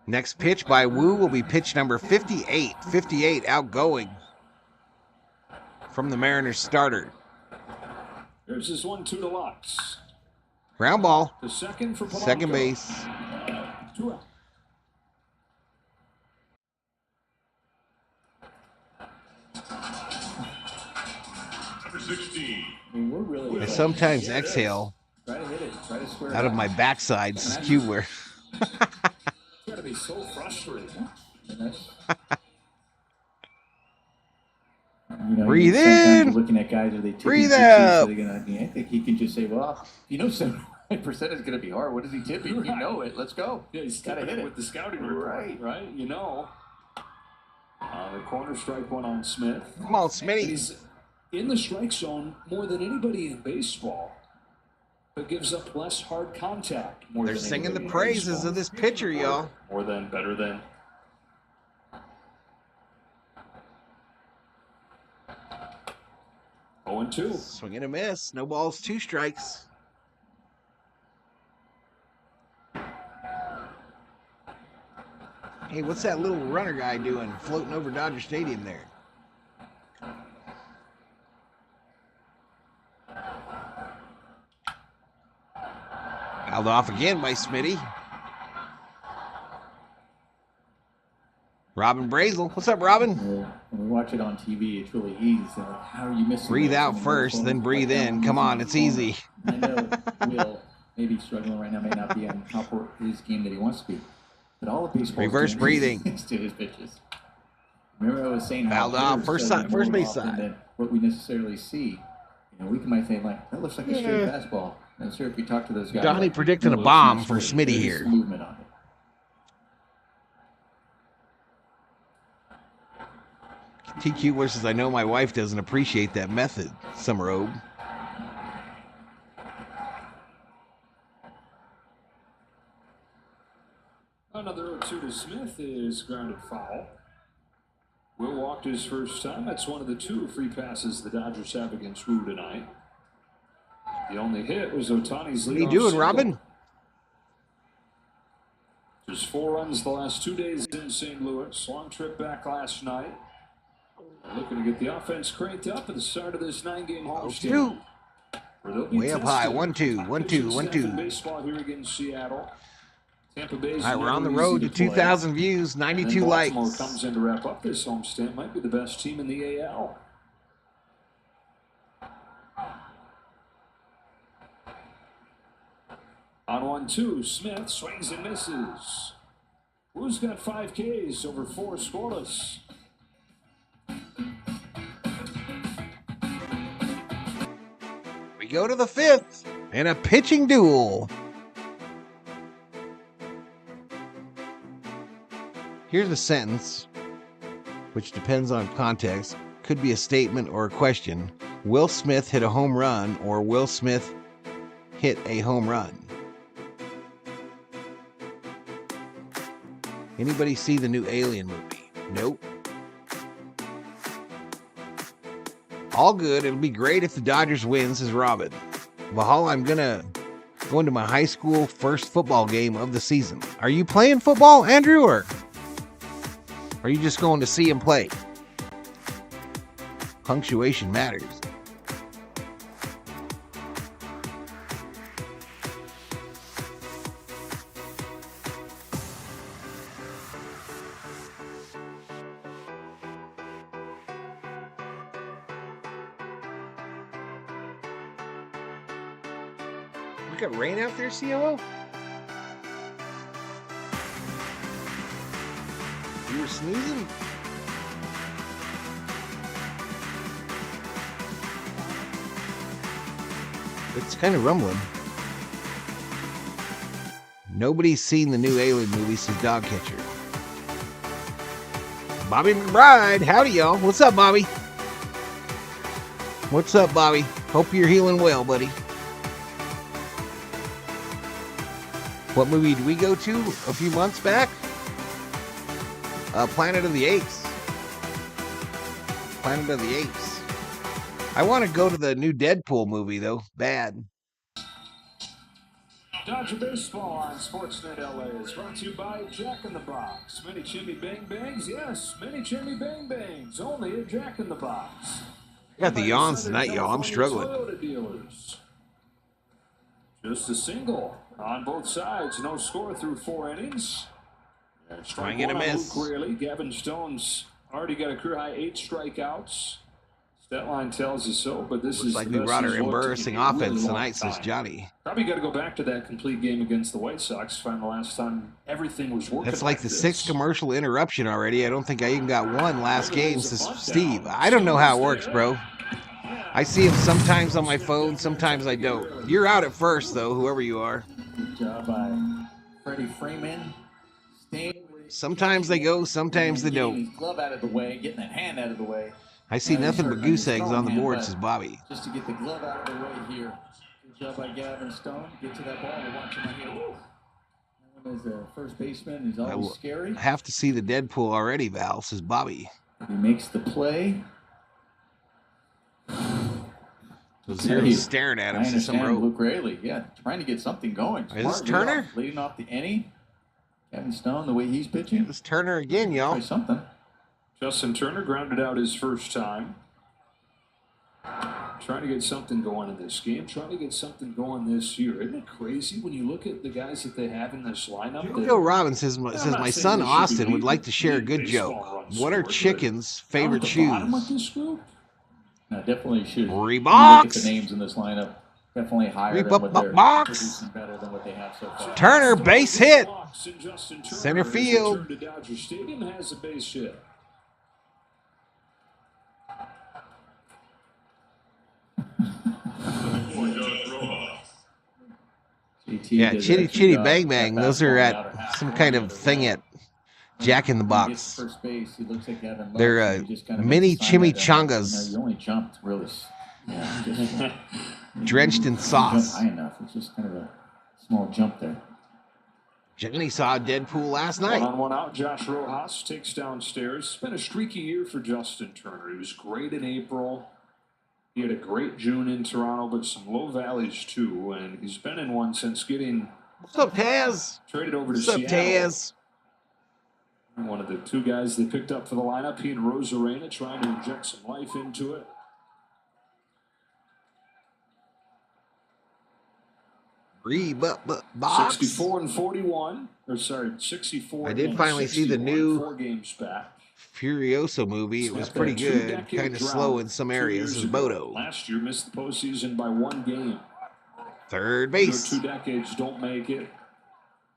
Next pitch by Wu will be pitch number 58. 58 outgoing from the Mariners starter. There's his 1-2 to Lux. Ground ball. The second for Polanco. Second base. 2 out. Number 16. I sometimes exhale out of my backside, skewer. Got to be so frustrating. Breathe in. Looking at guys, are they breathe out? I think he can just say, well, you know, 75% is going to be hard. What is he tipping? Right. You know it. Let's go. Yeah, he's got to hit it with the scouting report, right? You know. The corner strike one on Smith. Come on, Smitty. He's in the strike zone more than anybody in baseball, but gives up less hard contact. They're singing the praises of this pitcher, y'all. Better than. 1-2. Swing and a miss. No balls, 2 strikes. Hey, what's that little runner guy doing floating over Dodger Stadium there? Fouled off again by Smitty. Robin Brazel. What's up, Robin? When we watch it on TV, it's really easy. So like, how are you missing? Breathe out first, then breathe in. Come on, it's easy. I know Will may be struggling right now, may not be on top of his game that he wants to be. But all of baseball reverse breathing to his pitches. Remember, I was saying fouled off first base side. Than what we necessarily see. You know, we might say like that looks like a straight fastball. I'm sure if you talk to those guys, Donnie like, predicting a bomb for Smitty here. Movement on it. TQ wishes I know my wife doesn't appreciate that method. Summer Oak. Another 0-2 to Smith is grounded foul. Will walked his first time. That's one of the 2 free passes the Dodgers have against Wu tonight. The only hit was Ohtani's lead. What are you doing, Robin? Just 4 runs the last 2 days in St. Louis. Long trip back last night. Looking to get the offense cranked up at the start of this 9-game homestand. Way up high. 1-2, 1-2, 1-2. Baseball here against Seattle. Tampa Bay's all right, we're on the road to 2,000 views, 92 likes. Baltimore comes in to wrap up this homestand. Might be the best team in the AL. On 1-2, Smith swings and misses. Wu's got 5 Ks over 4 scoreless. We go to the 5th and a pitching duel. Here's a sentence, which depends on context. Could be a statement or a question. Will Smith hit a home run, or Will Smith hit a home run? Anybody see the new Alien movie? Nope. All good. It'll be great if the Dodgers win, says Robin. Valhalla, I'm going to my high school first football game of the season. Are you playing football, Andrew, or are you just going to see him play? Punctuation matters. We got rain out there, COO? You were sneezing? It's kind of rumbling. Nobody's seen the new Alien movie since Dog Catcher. Bobby McBride, howdy y'all. What's up, Bobby? What's up, Bobby? Hope you're healing well, buddy. What movie did we go to a few months back? Planet of the Apes. Planet of the Apes. I want to go to the new Deadpool movie, though. Bad. Dodger Baseball on Sportsnet LA is brought to you by Jack in the Box. Many Chimney Bang Bangs, yes, many Chimney Bang Bangs, only at Jack in the Box. I got the yawns tonight, y'all. I'm struggling. Just a single on both sides, no score through 4 innings. Try and get a miss. Gavin Stone's already got a career high 8 strikeouts. Stat line tells us so, but this is like we brought our embarrassing offense tonight, says Johnny. Probably got to go back to that complete game against the White Sox to find the last time everything was working. That's like the 6th commercial interruption already. I don't think I even got one last game, says Steve. I don't know how it works, bro. I see him sometimes on my phone, sometimes I don't. You're out at first, though, whoever you are. Good job by Freddie Freeman. Sometimes they go, sometimes they don't. Getting his glove out of the way, getting that hand out of the way. I see nothing but goose eggs on the board, says Bobby. Just to get the glove out of the way here. Good job by Gavin Stone. Get to that ball and watch him right here. That one as a first baseman is always scary. I have to see the Deadpool already, Val, says Bobby. He makes the play. Zero's staring at him. I understand some Luke Raley. Yeah, trying to get something going. Is this Turner? Leading off the inning. Kevin Stone, the way he's pitching. This Turner again, y'all. Try something. Justin Turner grounded out his first time. Trying to get something going in this game. Trying to get something going this year. Isn't it crazy when you look at the guys that they have in this lineup? Joe Robbins says my son Austin would like to share a good joke. What are chickens' favorite shoes? No, definitely should. Reeboks. Look at the names in this lineup. Definitely higher than what they're producing, better than what they have so far. Turner, base hit. Center field. Dodger Stadium has a base hit. Yeah, Chitty Chitty Bang Bang. Those are at some kind of thing at Jack in the Box. They're mini chimichangas. You only jumped really. Yeah, drenched in sauce. High enough. It's just kind of a small jump there. Johnny saw Deadpool last night. 1-on-1 out. Josh Rojas takes downstairs. It's been a streaky year for Justin Turner. He was great in April. He had a great June in Toronto, but some low valleys too. And he's been in one since getting. What's up, Taz? Traded over to Seattle. What's up, Taz? One of the two guys they picked up for the lineup. He and Rosarena trying to inject some life into it. Box. 64 and 41. Or sorry, 64. I did finally see the new 4 games back. Furioso movie. It was pretty good. Kind of slow in some areas. As Bodo. Last year missed the postseason by 1 game. Third base. 2 decades don't make it.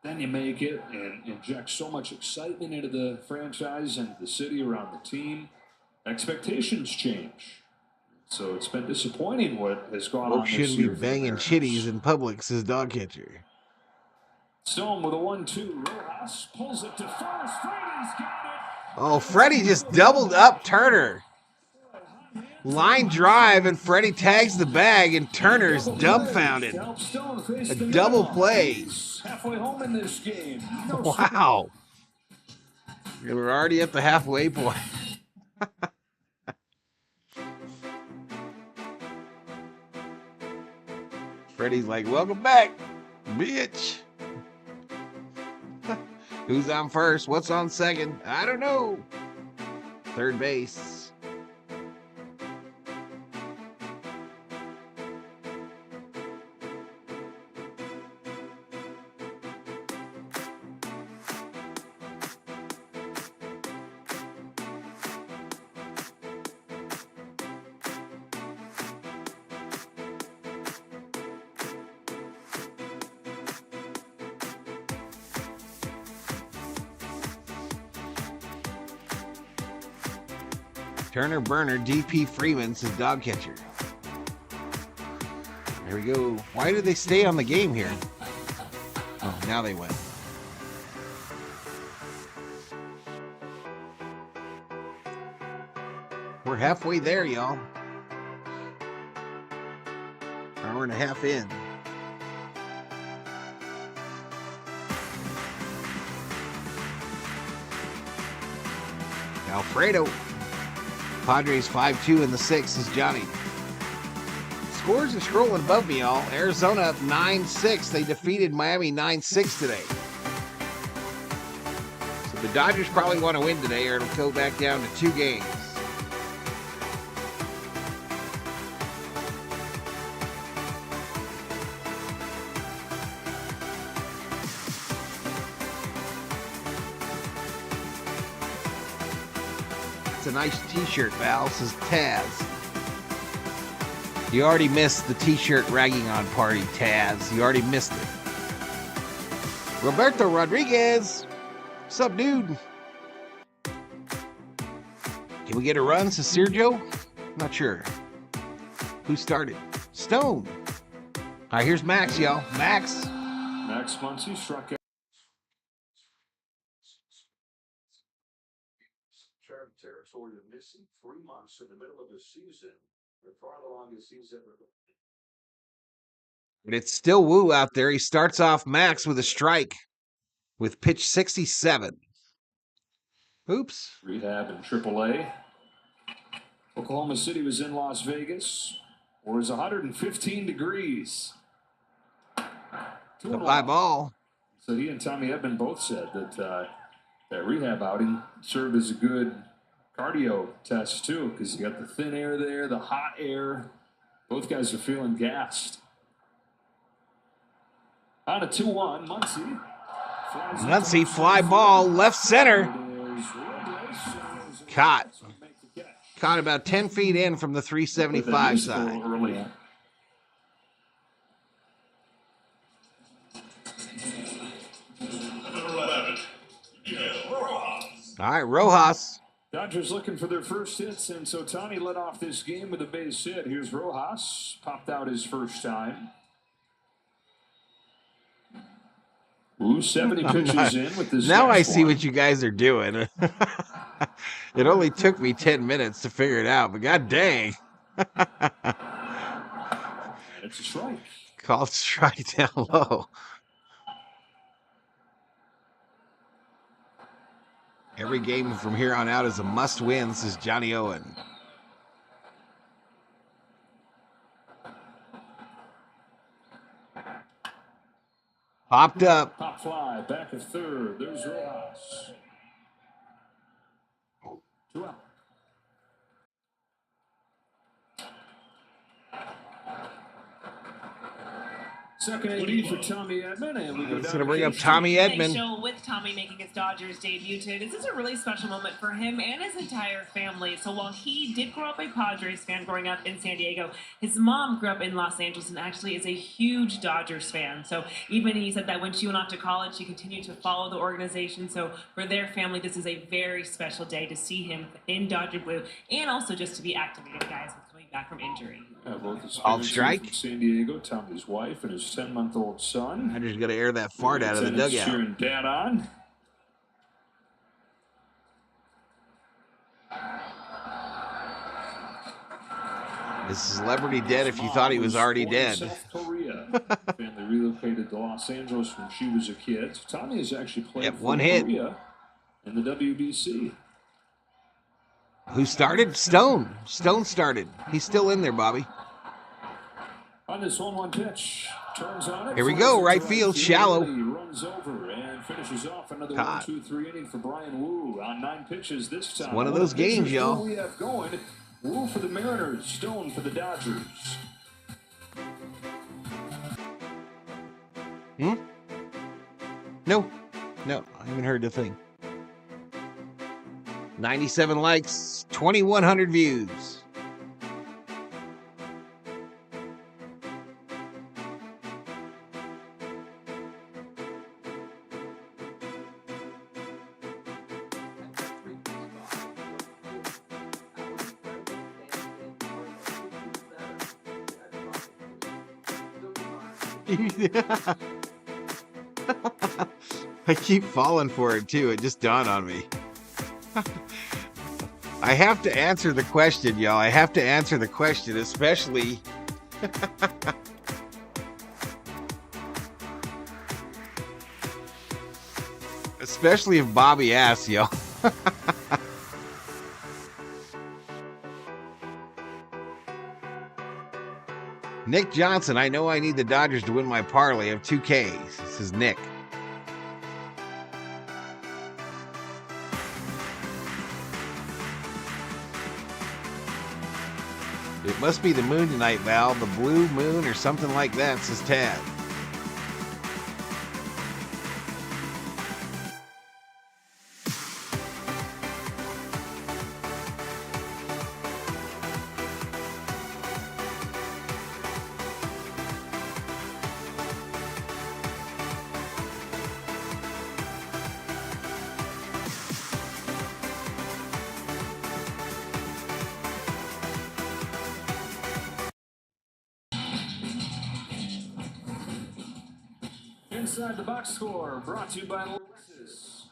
Then you make it and inject so much excitement into the franchise and the city around the team. Expectations change. So it's been disappointing what has gone on this year. Shouldn't be banging chitties in public, says dog catcher. Stone with a 1-2. Rojas pulls it to first. Freddy's got it. Oh, Freddy just doubled up Turner. Line drive, and Freddy tags the bag, and Turner's dumbfounded. A double play. Halfway home in this game. Wow. We're already at the halfway point. Freddy's like, welcome back, bitch. Who's on first? What's on second? I don't know. Third base. Turner Burner, DP Freeman, says dog catcher. There we go. Why did they stay on the game here? Oh, now they went. We're halfway there, y'all. Hour and a half in. Alfredo. Padres 5-2 in the 6th is Johnny. Scores are scrolling above me, y'all. Arizona up 9-6. They defeated Miami 9-6 today. So the Dodgers probably want to win today, or it'll go back down to 2 games. It's a nice t-shirt, Val, says Taz. You already missed the t-shirt ragging on party, Taz. You already missed it. Roberto Rodriguez. What's up, dude? Can we get a run, says Sergio? Not sure. Who started? Stone. All right, here's Max, y'all. Max. Max Muncy struck out. Territory of missing 3 months in the middle of the season. They're far the longest he's ever been. But it's still Woo out there. He starts off Max with a strike with pitch 67. Oops. Rehab in AAA. Oklahoma City was in Las Vegas. or is 115 degrees. The fly ball. So he and Tommy Edman both said that that rehab outing served as a good cardio test too, because you got the thin air there, the hot air. Both guys are feeling gassed. On a 2-1, Muncy. Muncy fly ball left center. Caught about 10 feet in from the 375 side. Early. All right, Rojas. Dodgers looking for their first hits, and so Ohtani led off this game with a base hit. Here's Rojas, popped out his first time. Ooh, 70 pitches in with this. Now I see what you guys are doing. It only took me 10 minutes to figure it out, but god dang. It's a strike. Called strike down low. Every game from here on out is a must-win, says Johnny Owen. Popped up. Pop fly, back of third. There's Rojas. 2 out. Second AD for Tommy Edman, and we go It's down going to bring up Houston. Tommy Nice Edman. show with Tommy making his Dodgers debut today. This is a really special moment for him and his entire family. So while he did grow up a Padres fan growing up in San Diego, his mom grew up in Los Angeles and actually is a huge Dodgers fan. So even he said that when she went off to college, she continued to follow the organization. So for their family, this is a very special day to see him in Dodger blue and also just to be activated, guys, with coming back from injury. Both his All parents strike. from San Diego, Tommy's wife and his 10-month-old son. I just got to air that fart out of the Lieutenant's dugout. cheering Dad on. Is celebrity dead if you thought he was already Born in dead? South Korea. Family relocated to Los Angeles when she was a kid. Tommy has actually played for one hit. Korea in the WBC. Who started? Stone. Stone started. He's still in there, Bobby. On this 1-1 pitch, turns on it. Here we go, right field, shallow. He runs over and finishes off another Caught. 1-2-3 inning for Brian Wu on 9 pitches this time. One of those games, y'all. We have going. Wu for the Mariners, Stone for the Dodgers. No, I haven't heard the thing. 97 likes, 2,100 views. I keep falling for it too. It just dawned on me. I have to answer the question, y'all. I have to answer the question, especially especially if Bobby asks, y'all. Nick Johnson, I know I need the Dodgers to win my parlay of 2Ks. This is Nick. It must be the moon tonight, Val. The blue moon or something like that, says Tad. Inside the box score, brought to you by Lexus.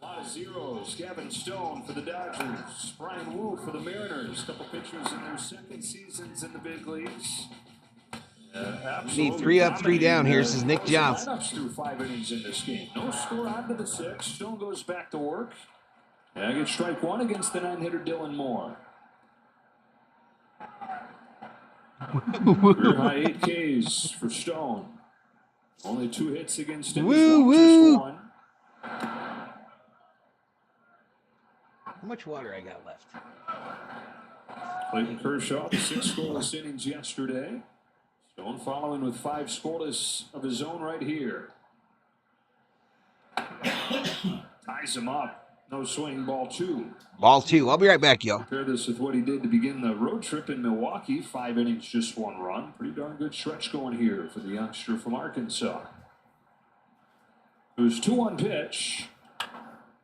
A lot of zeros. Gavin Stone for the Dodgers. Brian Wu for the Mariners. Couple pitchers in their second seasons in the big leagues. Need 3 up, 3 down here, says Nick Johnson. Lineups through 5 innings in this game. No score on to the 6th. Stone goes back to work. And I get strike 1 against the 9-hitter Dylan Moore. Career high 8 Ks for Stone. Only 2 hits against him. Woo, Just woo. 1. How much water I got left? Clayton Kershaw, 6 scoreless innings yesterday. Stone following with 5 scoreless of his own right here. Ties him up. No swing, ball 2. Ball 2. I'll be right back, y'all. Compare this with what he did to begin the road trip in Milwaukee. 5 innings, just 1 run. Pretty darn good stretch going here for the youngster from Arkansas. Whose 2-1 pitch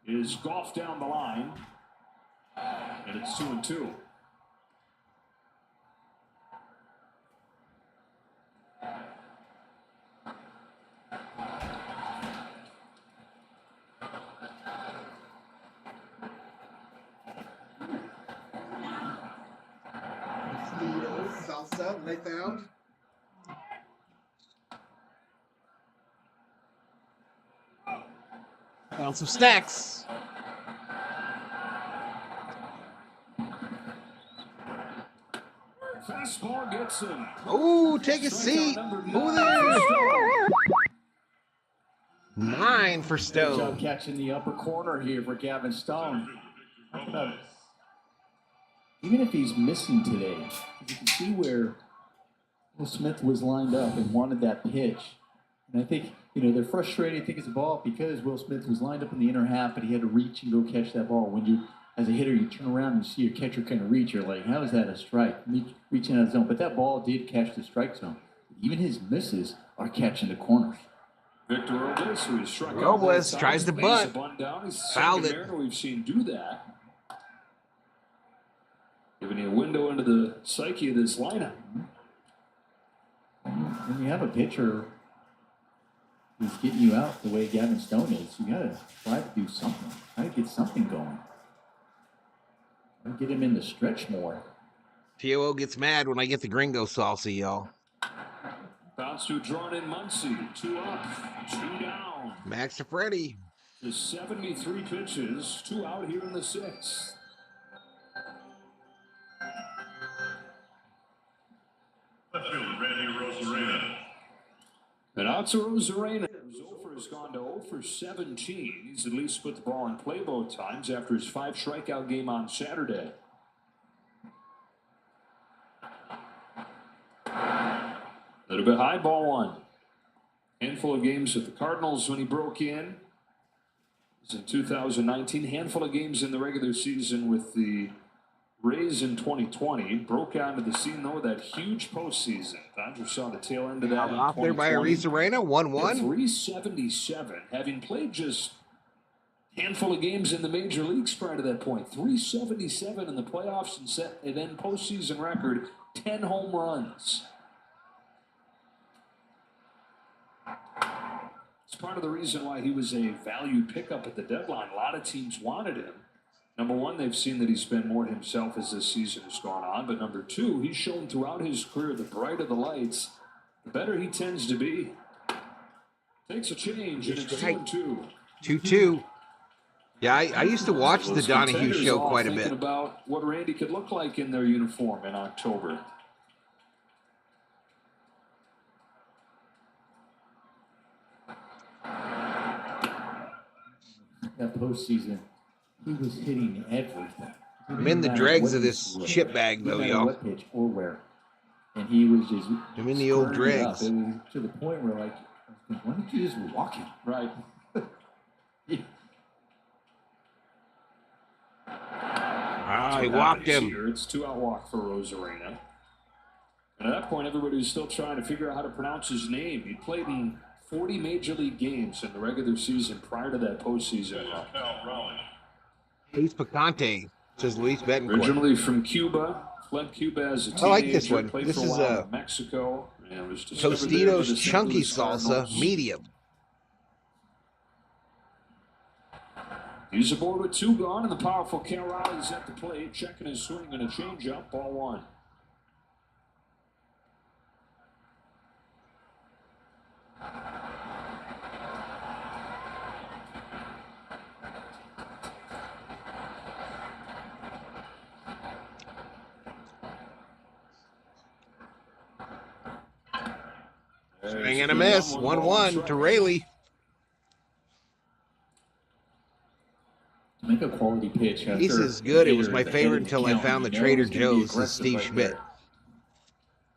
is golfed down the line. And it's 2-2. Salsa they found. Found some snacks. Fastball gets him. Oh, take a seat. Over there. 9 for Good job Stone. catching the upper corner here for Gavin Stone. Talk about, even if he's missing today, you can see where Will Smith was lined up and wanted that pitch. And I think, they're frustrated, think it's a ball because Will Smith was lined up in the inner half, but he had to reach and go catch that ball. When you, as a hitter, you turn around and you see your catcher kind of reach, you're like, how is that a strike? Reaching out of the zone. But that ball did catch the strike zone. Even his misses are catching the corners. Victor Robles, who is struck out. Robles tries to bunt. He's the Fouled second it. Mariner we've seen do that. Giving you a window into the psyche of this lineup. When you have a pitcher who's getting you out the way Gavin Stone is, you got to try to do something. Try to get something going. Try to get him in the stretch more. TOO gets mad when I get the gringo salsa, y'all. Bounce to drawn in Muncy. 2 up, 2 down. Max to Freddy. To 73 pitches, 2 out here in the 6th. Left field, Randy Rosarena. And out to Rosarena. Zofer has gone to 0 for 17. He's at least put the ball in play both times after his 5 strikeout game on Saturday. A little bit high, ball 1. Handful of games with the Cardinals when he broke in. It was in 2019. Handful of games in the regular season with the Rays in 2020. Broke out into the scene, though, that huge postseason. Dodgers saw the tail end of that. Off there by Arizarena, 1-1. 377, having played just a handful of games in the major leagues prior to that point. 377 in the playoffs and set an end postseason record, 10 home runs. It's part of the reason why he was a value pickup at the deadline. A lot of teams wanted him. Number one, they've seen that he's been more himself as this season has gone on. But number two, he's shown throughout his career, the brighter the lights, the better he tends to be. Takes a change, and it's 2-2. 2-2. Yeah, I used to watch the Donahue show quite a bit. About what Randy could look like in their uniform in October. That postseason, he was hitting everything. I'm in the dregs of this chip bag, though, y'all. What pitch or where. And he was just. I'm in the old squaring dregs. up. It was to the point where, like, why don't you just walk him? Right. He walked him. Here. It's 2-out walk for Rosarena. And at that point, everybody was still trying to figure out how to pronounce his name. He played in 40 major league games in the regular season prior to that postseason. Luis Picante, says Luis Betancourt. Originally from Cuba, fled Cuba as a teenager. I like this one. Played This for a is while a in Mexico. And was discovered there by Tostitos the St. chunky Louis salsa, Cardinals. medium. He's aboard with 2 gone, and the powerful Cal Riley's at the plate, checking his swing and a changeup, ball 1. Swing and a miss. 1-1 to Rayleigh. Make a quality pitch. He's as good. It was my favorite until I found the Trader Joe's and Steve Schmidt.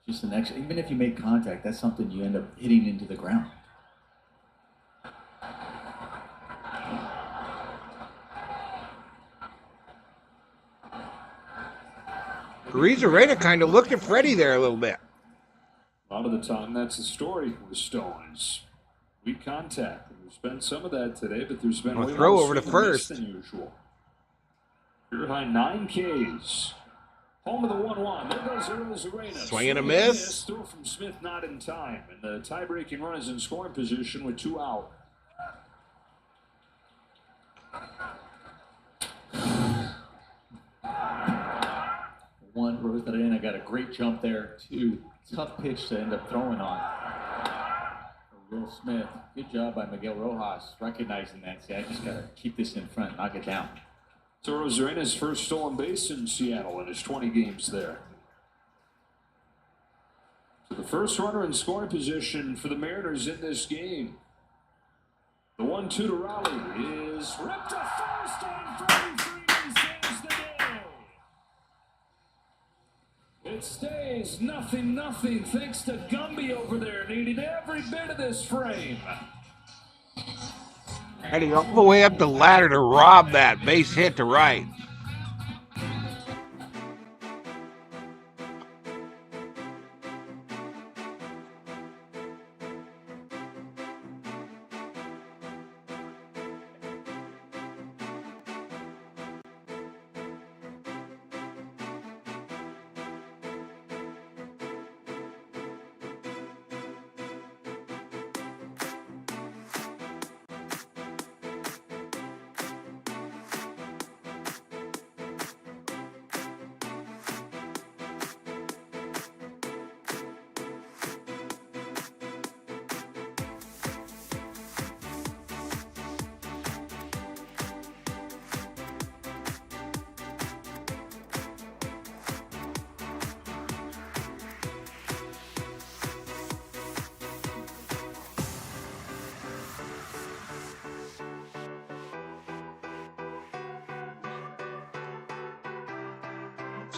Just an extra. Even if you make contact, that's something you end up hitting into the ground. Arena kind of looked at Freddy there a little bit. A lot of the time, that's the story with Stones. Weak contact. There's been some of that today, but there's been a throw over to first than usual. You're behind 9 Ks. Home of the 1-1. There goes Arena. Swing and a miss. Throw from Smith not in time, and the tie-breaking run is in scoring position with 2 out. One, Rosarena got a great jump there. 2, tough pitch to end up throwing on. Will Smith, good job by Miguel Rojas recognizing that. See, I just got to keep this in front, knock it down. So Rosarena's first stolen base in Seattle in his 20 games there. So the first runner in scoring position for the Mariners in this game. The 1-2 to Raleigh is ripped to first, and Freeman saves the day. It stays 0-0 thanks to Gumby over there, needing every bit of this frame. Heading all the way up the ladder to rob that base hit to right.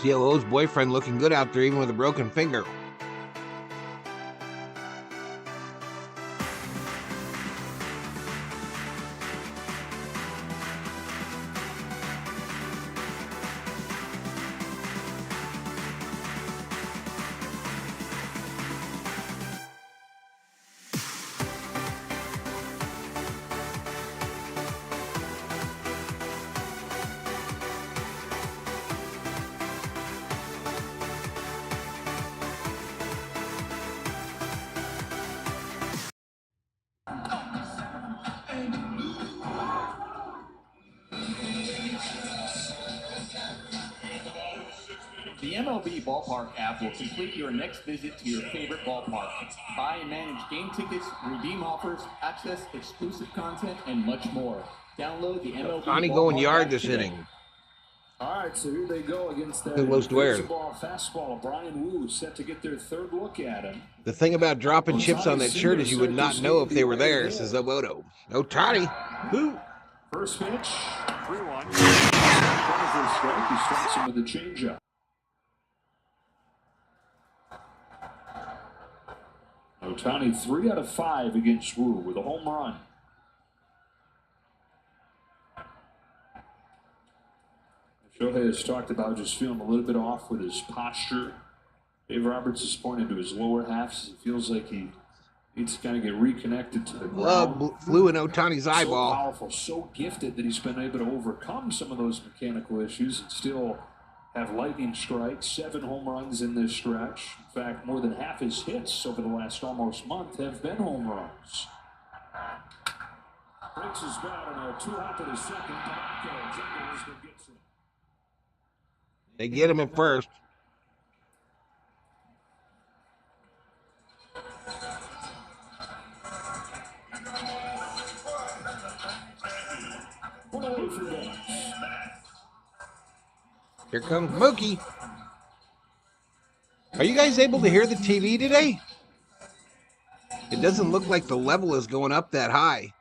CLO's boyfriend looking good out there even with a broken finger. The MLB Ballpark app will complete your next visit to your favorite ballpark. Buy and manage game tickets, redeem offers, access exclusive content, and much more. Download the MLB Ohtani Ballpark going yard app this today. inning. All right, so here they go against that fastball. Brian Wu set to get their third look at him. The thing about dropping chips on that shirt is you would not know if they were there, says Yamamoto. Ohtani. Who? First pitch, 3-1. He strikes him with a changeup. Ohtani 3 out of 5 against Wu with a home run. Shohei has talked about just feeling a little bit off with his posture. Dave Roberts has pointed to his lower half as he feels like he needs to kind of get reconnected to the ground. Blood flew in Ohtani's eyeball. So powerful, so gifted that he's been able to overcome some of those mechanical issues and still have lightning strikes, 7 home runs in this stretch. In fact, more than half his hits over the last almost month have been home runs. Breaks his bat on a 2-out to the second. They get him at first. Here comes Mookie. Are you guys able to hear the TV today? It doesn't look like the level is going up that high.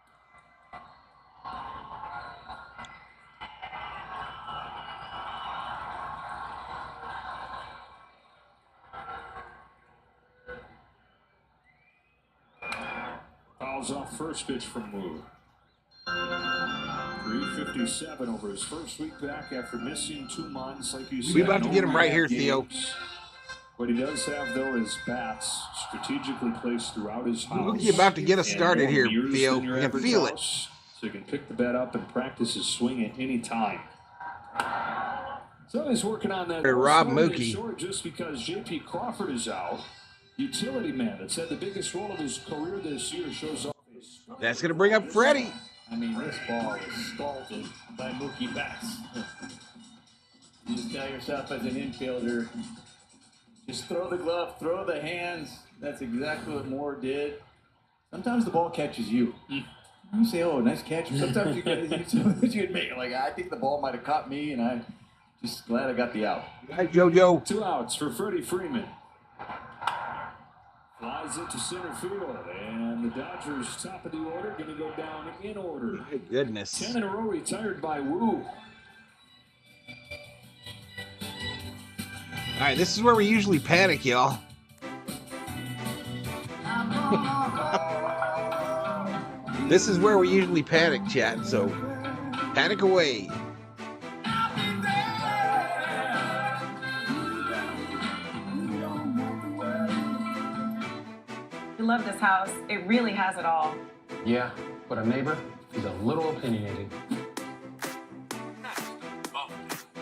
Fouls off first pitch from Wu. 357 over his first week back after missing 2 months. Like you said, We're about to get him right here, Theo. What he does have, though, is bats strategically placed throughout his house. Mookie's about to get us started here, Theo. You can feel it. So you can pick the bat up and practice his swing at any time. So he's working on that. Rob Mookie. Short just because J.P. Crawford is out. Utility man that's had the biggest role of his career this year shows off his. That's going to bring up Freddy. I mean, this ball is scalded by Mookie Betts. You just tell yourself as an infielder, just throw the glove, throw the hands. That's exactly what Moore did. Sometimes the ball catches you. You say, oh, nice catch. Sometimes you admit, like, I think the ball might have caught me, and I'm just glad I got the out. Hi, JoJo. 2 outs for Freddie Freeman. Flies it to center field, and the Dodgers, top of the order, going to go down in order. My goodness. 10 in a row retired by Wu. All right, this is where we usually panic, y'all. This is where we usually panic, chat, so panic away. I love this house. It really has it all. Yeah, but our neighbor is a little opinionated.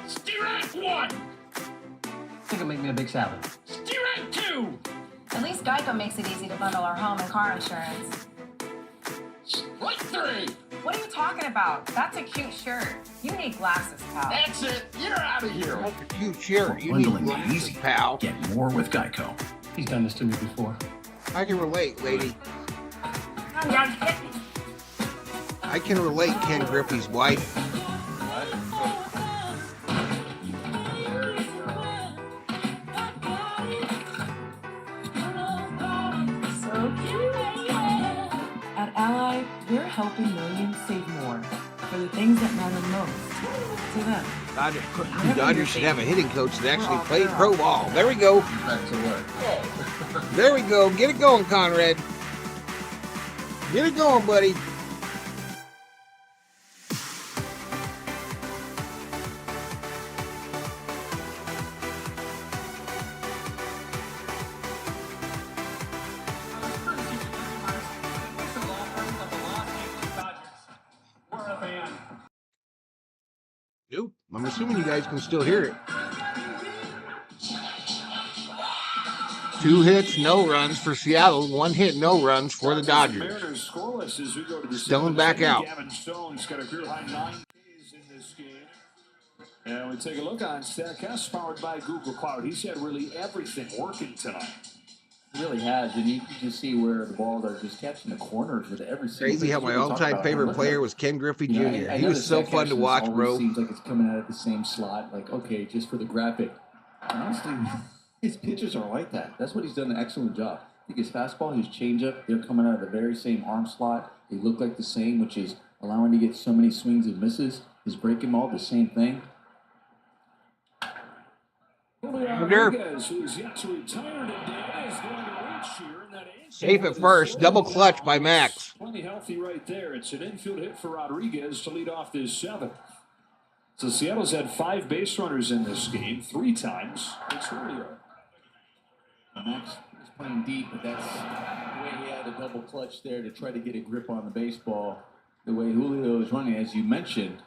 Steer at 1! Think it'll make me a big salad. Steer at 2! At least Geico makes it easy to bundle our home and car insurance. Strike 3! What are you talking about? That's a cute shirt. You need glasses, pal. That's it. You're out of here. That's a cute shirt. You need glasses, pal. Get more with Geico. He's done this to me before. I can relate, lady. I can relate, Ken Griffey's wife. So cute. At Ally, we're helping millions save more for the things that matter most to them. Dodgers should have a hitting coach that actually played pro ball. There we go. Back to work. There we go. Get it going, Conrad. Get it going, buddy. Nope. I'm assuming you guys can still hear it. 2 hits, no runs for Seattle. 1 hit, no runs for the Dodgers. Stone back out. Stone's got a career high 9 Ks in this game. And we take a look on StatCast, powered by Google Cloud. He's had really everything working tonight. It really has, and you can just see where the balls are just catching the corners with every single. Crazy how my all-time favorite player was Ken Griffey Jr. He was so fun to watch, bro. Seems like it's coming out of the same slot. Like, okay, just for the graphic. Honestly, his pitches are like that. That's what he's done an excellent job. I think his fastball, his changeup, they're coming out of the very same arm slot. They look like the same, which is allowing to get so many swings and misses. His breaking ball, the same thing. Safe at first, double clutch by Max. Plenty healthy right there. It's an infield hit for Rodriguez to lead off this 7th. So Seattle's had 5 base runners in this game, 3 times. It's Julio. Max is playing deep, but that's the way he had a double clutch there to try to get a grip on the baseball. The way Julio is running, as you mentioned,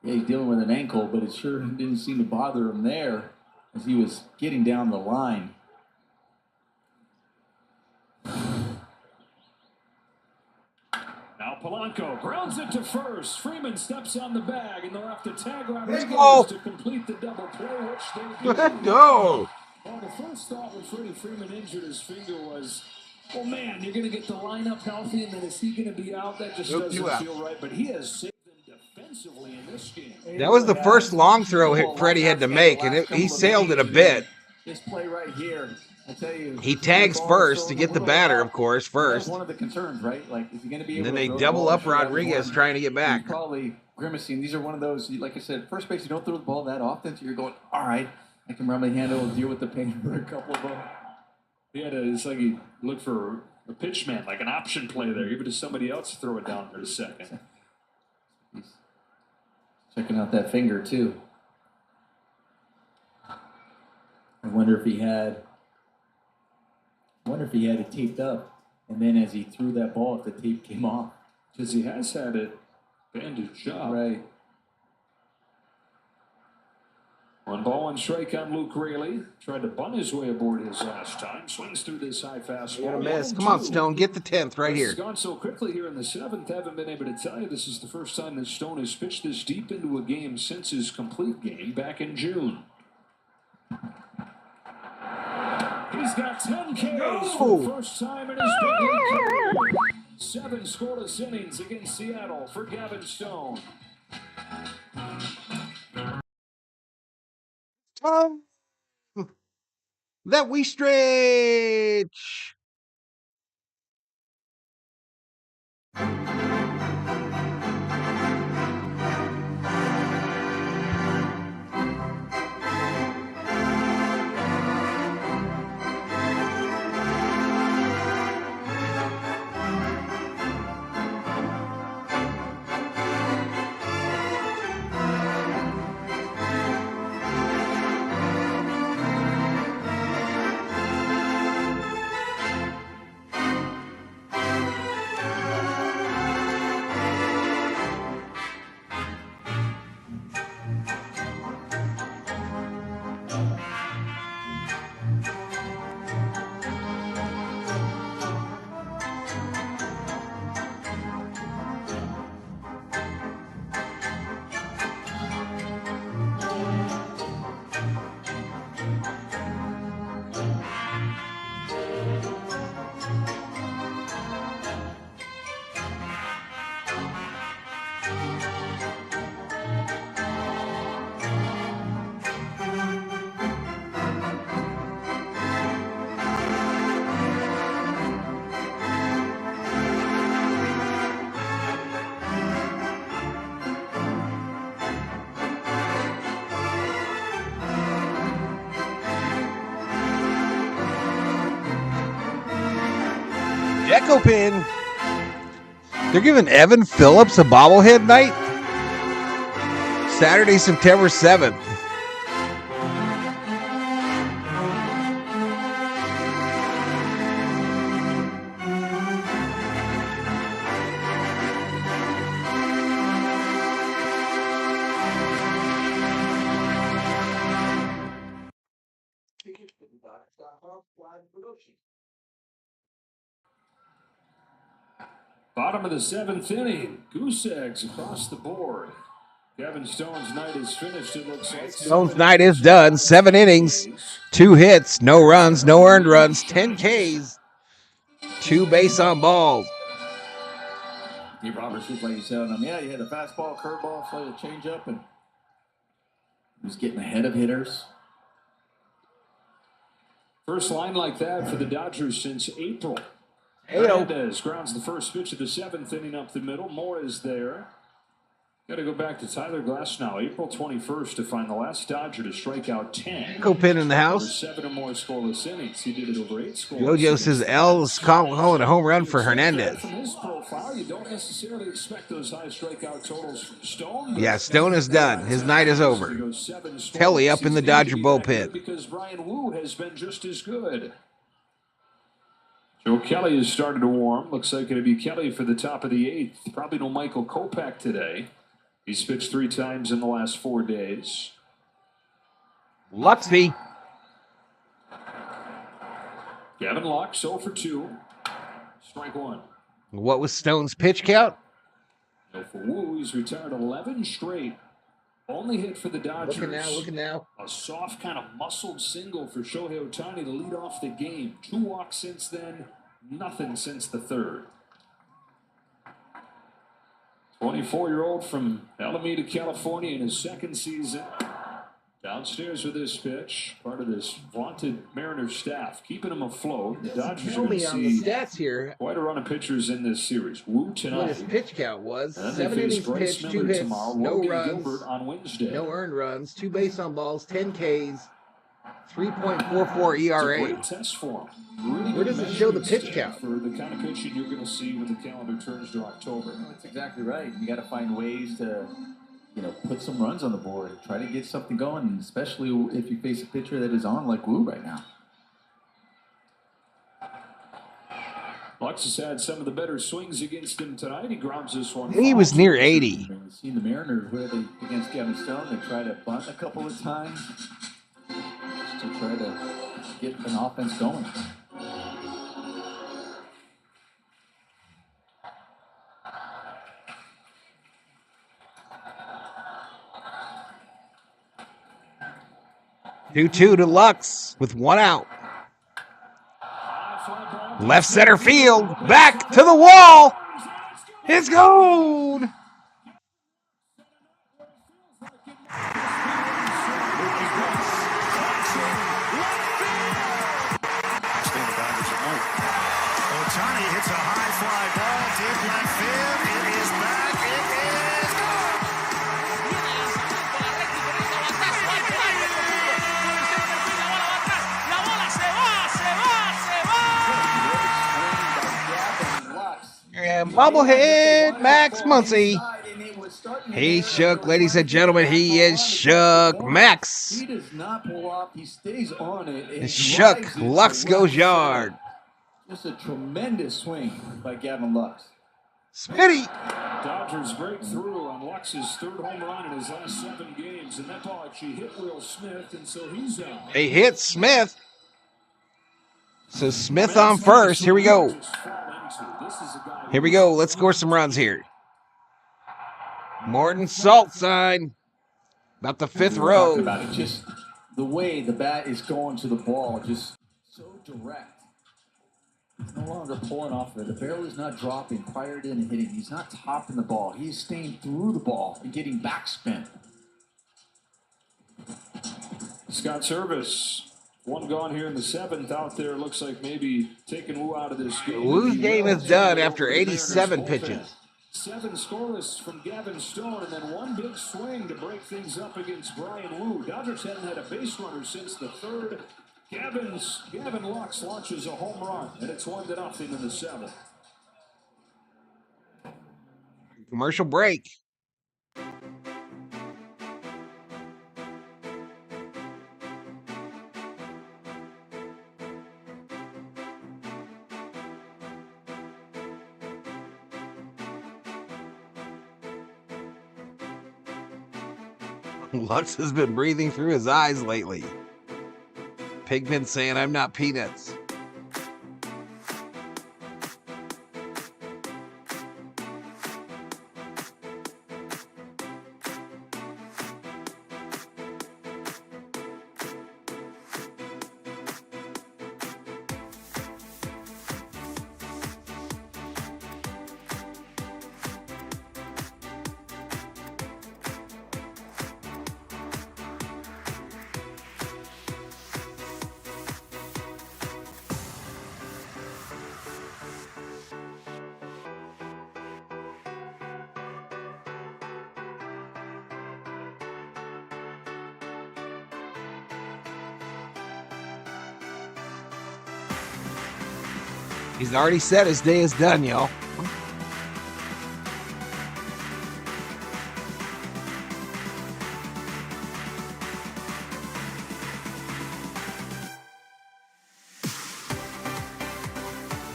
yeah, he's dealing with an ankle, but it sure didn't seem to bother him there as he was getting down the line. Now Polanco grounds it to first. Freeman steps on the bag, and they'll have to tag Rodriguez to complete the double play, which they do. No. Well, the first thought when Freddie Freeman injured his finger was, oh man, you're going to get the lineup healthy, and then is he going to be out? That just doesn't feel right, but he has saved them defensively in this game. That was the first long throw Freddie had to make, and he sailed it a bit. this play right here, I tell you. He tags first to get the batter, of course, first. That's one of the concerns, right? Like, is he going to be And able then to they throw the double ball up straight out of Rodriguez one? trying to get back. He's probably grimacing. These are one of those, like I said, first base, you don't throw the ball that often, so you're going, all right, I can probably handle and deal with the pain for a couple of them. It's like he looked for a pitch man, like an option play there. Give it to somebody else to throw it down for a second. He's checking out that finger, too. I wonder if he had it taped up, and then as he threw that ball, if the tape came off. Because he has had it bandaged up. Right. 1 ball, 1 strike on Luke Raley. Tried to bunt his way aboard his last time. Swings through this high fastball. Miss. Come on, Stone. Get the 10th right here. It's gone so quickly here in the 7th. Haven't been able to tell you. This is the first time that Stone has pitched this deep into a game since his complete game back in June. He's got 10 Ks for the first time in his big league career. 7 scoreless innings against Seattle for Gavin Stone. That we stretch. Deco pin. They're giving Evan Phillips a bobblehead night. Saturday, September 7th. Bottom of the 7th inning. Goose eggs across the board. Gavin Stone's night is finished, it looks like. Stone's night is done. 7 innings, 2 hits, no runs, no earned runs, 10 Ks, 2 base on balls. Steve Roberts was like you said, yeah, you had a fastball, curveball, slight changeup, and he was getting ahead of hitters. First line like that for the Dodgers since April. Hey-o. Hernandez grounds the first pitch of the 7th inning up the middle. Moore is there. Got to go back to Tyler Glasnow, April 21st, to find the last Dodger to strike out 10. Deco pin in the house. Over 7 or more scoreless innings. He did it over 8 scoreless Jojo innings. says L is calling a home run for Hernandez. From his profile, you don't necessarily expect those high strikeout totals from Stone. Yeah, Stone is done. His night is over. Kelly up in the Dodger bullpen. Because Brian Wu has been just as good. Joe Kelly has started to warm. Looks like it'll be Kelly for the top of the 8th. Probably no Michael Kopech today. He's pitched 3 times in the last 4 days. Luxy. Gavin Lux 0 for 2. Strike 1. What was Stone's pitch count? No for Wu. He's retired 11 straight. Only hit for the Dodgers. Looking now. A soft kind of muscled single for Shohei Ohtani to lead off the game. 2 walks since then. Nothing since the 3rd. 24-year-old from Alameda, California in his 2nd season. Downstairs with this pitch, part of this vaunted Mariners staff, keeping them afloat. The Dodgers Tell are going me to on the see stats here quite a run of pitchers in this series. Wu tonight. what his pitch count was. And 7 innings pitched, 2 hits, tomorrow, no Logan runs, Gilbert on Wednesday. no earned runs, 2 base on balls, 10 Ks, 3.44 ERA. Great test for him. Really Where does it show the pitch stick count? for the kind of pitching you're going to see when the calendar turns to October? No, that's exactly right. You got to find ways to, put some runs on the board. Try to get something going, especially if you face a pitcher that is on like Wu right now. Lux has had some of the better swings against him tonight. He grounds this one. He was near 80. We've seen the Mariners where they against Gavin Stone. They try to bunt a couple of times just to try to get an offense going. 2-2 to Lux with 1 out. Left center field, back to the wall. It's gone. Ohtani hits a high fly ball deep left field. It is back. It is And bobblehead Max Muncy. He shook, ladies and gentlemen. He is shook. Max. He does not pull off. He stays on it. Is shook. Lux goes yard. Just a tremendous swing by Gavin Lux. Smitty. Dodgers break through on Lux's third home run in his last 7 games, and that ball actually hit Will Smith, and so he's out. They hit Smith. So Smith on first. Here we go. Here we go. Let's score some runs here. Morton Salt sign. About the 5th row. About it. Just the way the bat is going to the ball, just so direct. He's no longer pulling off of it. The barrel is not dropping prior to hitting. He's not topping the ball. He's staying through the ball and getting backspin. Scott Service. 1 gone here in the 7th. Out there, looks like maybe taking Wu out of this game. Wu's game is done after 87 pitches. 7 scoreless from Gavin Stone, and then 1 big swing to break things up against Brian Wu. Dodgers hadn't had a base runner since the 3rd. Gavin Lux launches a home run, and it's 1-0 in the 7th. Commercial break. Lux has been breathing through his eyes lately. Pigman saying, "I'm not Peanuts." He's already said his day is done, y'all. All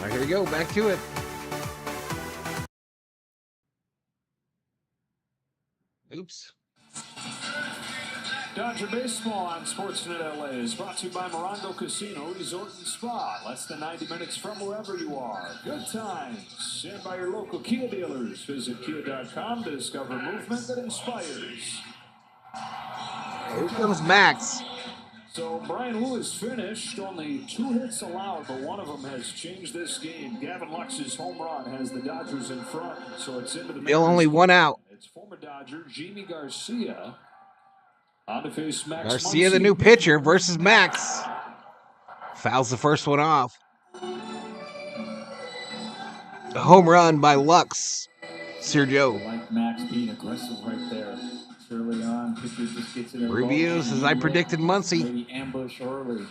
right, here we go. Back to it. Oops. Dodger Baseball on Sportsnet LA is brought to you by Morongo Casino Resort and Spa. Less than 90 minutes from wherever you are. Good times. And by your local Kia dealers. Visit Kia.com to discover movement that inspires. Here comes Max. So Brian Wu is finished. Only 2 hits allowed, but one of them has changed this game. Gavin Lux's home run has the Dodgers in front. So it's into the Still only 1 out. It's former Dodger Jimmy Garcia On to face Max Garcia, the Muncy. new pitcher, versus Max. Fouls the first one off. A home run by Lux. Sergio. I like Max being aggressive right there. Early on, pitcher just gets in there. Reviews, as I predicted, Muncy. Maybe ambush early.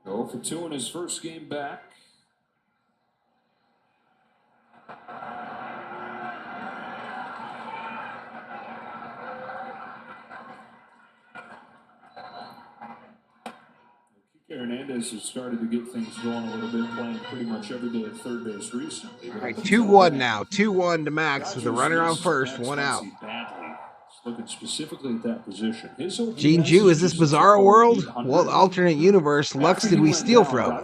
Go for 2 in his first game back. Hernandez has started to get things going a little bit, playing pretty much every day at third base recently. All right, 2-1 now. 2-1 to Max with the runner on first, one out. Looking specifically at that position. Gene Jew, is this Bizarro World? What alternate universe Lux did we steal from?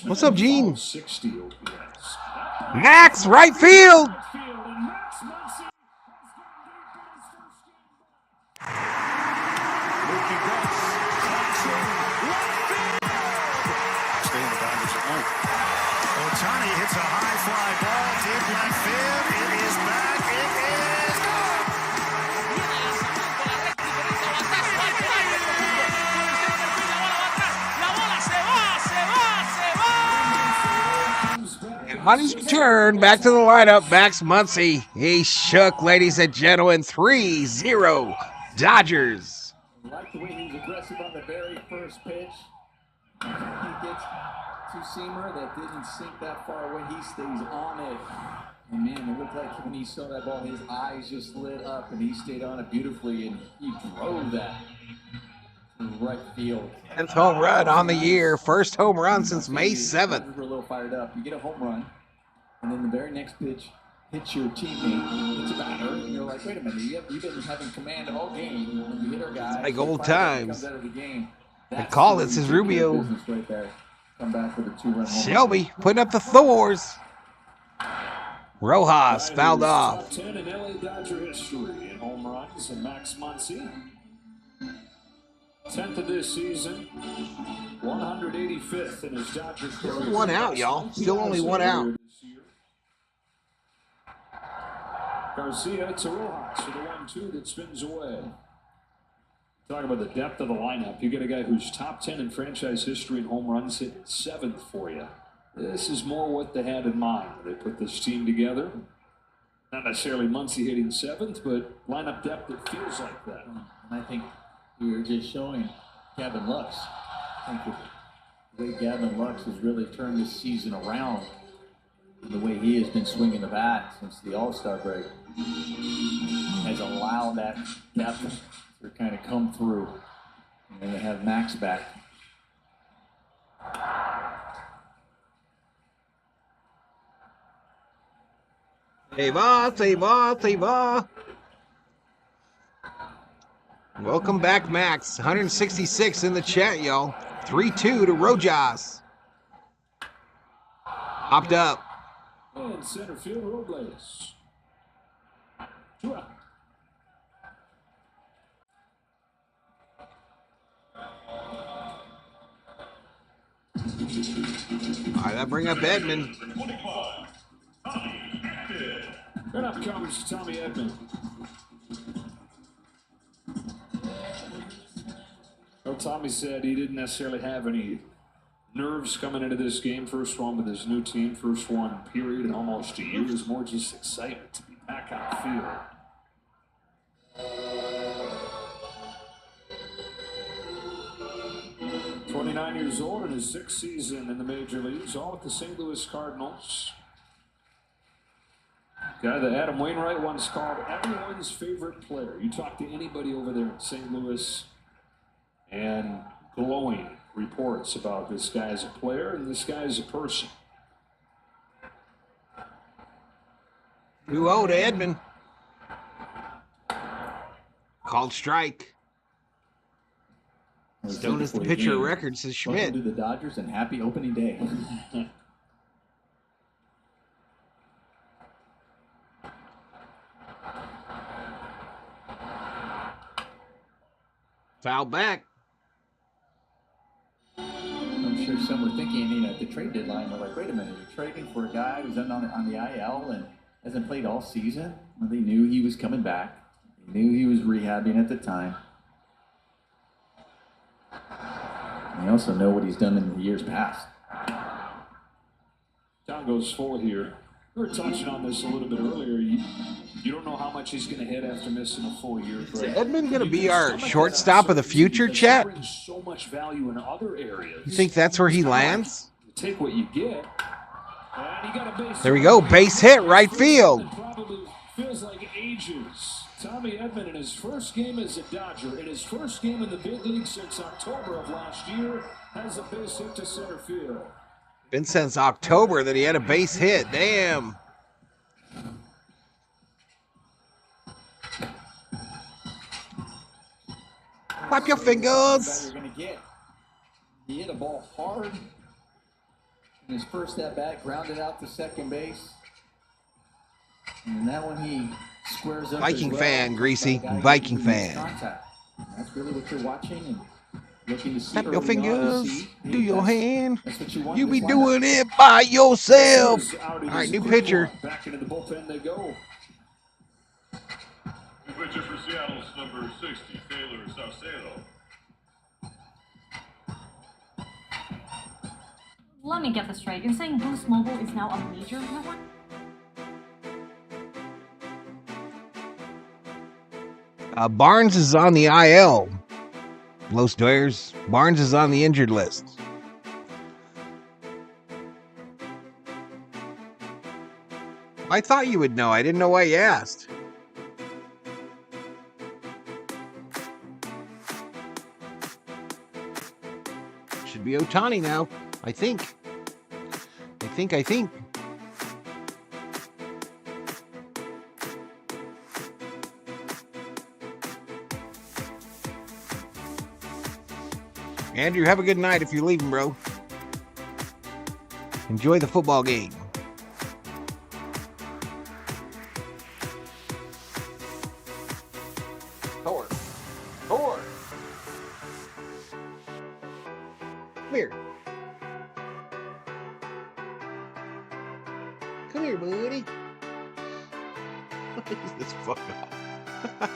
What's up, Gene? Max, right field! Ohtani hits a high fly ball deep left field. It is back. It is gone. And Money's return back to the lineup. Max Muncy. He shook, ladies and gentlemen. 3-0 Dodgers. I like the way he was aggressive on the very first pitch. He gets two-seamer that didn't sink that far away. He stays on it. And man, it looked like when he saw that ball, his eyes just lit up, and he stayed on it beautifully, and he drove that to right field. 10th home run on the year. First home run since May 7th. We're a little fired up. You get a home run, and then the very next pitch hits your teammate, hits a batter, and you're like, wait a minute, you've been having command all game. When you hit our guy, like old times. Comes out of the game. They call it, says Rubio. Right there. Come back with a 2-run home Shelby putting up the Thors. Rojas fouled off. Top 10 in LA Dodger history in home runs, and Max Muncy, 10th of this season, 185th in his Dodger career. Still one out, y'all. Still only one out. Garcia to Rojas for the 1-2 that spins away. Talk about the depth of the lineup. You get a guy who's top 10 in franchise history in home runs, hitting 7th for you. This is more what they had in mind when they put this team together. Not necessarily Muncy hitting 7th, but lineup depth that feels like that. And I think we were just showing Gavin Lux. I think the way Gavin Lux has really turned this season around, the way he has been swinging the bat since the All-Star break, has allowed that depth to kind of come through. And they have Max back. Teva. Welcome back, Max. 166 in the chat, y'all. 3-2 to Rojas. Hopped up. And center field, Robles. 2 out. All right, that bring up Edmund. And up comes Tommy Edman. Well, Tommy said he didn't necessarily have any nerves coming into this game. First one with his new team, first one, period, in almost a year. It was more just excitement to be back on the field. 29 years old in his 6th season in the major leagues, all with the St. Louis Cardinals. Guy that Adam Wainwright once called everyone's favorite player. You talk to anybody over there in St. Louis, and glowing reports about this guy as a player and this guy as a person. 2-0 to Edmund. Called strike. Stone is the pitcher of record, says Schmidt. Welcome to the Dodgers and happy opening day. Foul back. I'm sure some were thinking, at the trade deadline, they're like, wait a minute, you're trading for a guy who's on the IL and hasn't played all season? Well, they knew he was coming back. They knew he was rehabbing at the time. And they also know what he's done in the years past. Down goes full here. We were touching on this a little bit earlier. You don't know how much he's going to hit after missing a full year. Is Edmund going to be our shortstop of the future, Chet? So much value in other areas. You think that's where he lands? Take what you get. And he got a base. There we go. Base hit, right field. It probably feels like ages. Tommy Edman in his first game as a Dodger, in his first game in the big league since October of last year, has a base hit to center field. Been since October that he had a base hit. Damn. Clap your fingers. You're gonna get. He hit a ball hard. In his first at bat, grounded out to second base. And that one he squares up. Viking fan, Greasy. Viking fan. That's really what you're watching and looking to see. Clap your fingers. Do your hand. That's what you want. You be doing it by yourself. All right, new pitcher. Back into the bullpen they go. The pitcher for Seattle's number 60, Taylor Saucedo. Let me get this straight. You're saying Boost Mobile is now a major network? Barnes is on the IL. Los Doyers. Barnes is on the injured list. I thought you would know. I didn't know why you asked. Should be Ohtani now. I think. Andrew, have a good night if you're leaving, bro. Enjoy the football game. Thor. Come here. Come here, buddy. What is this fuck up?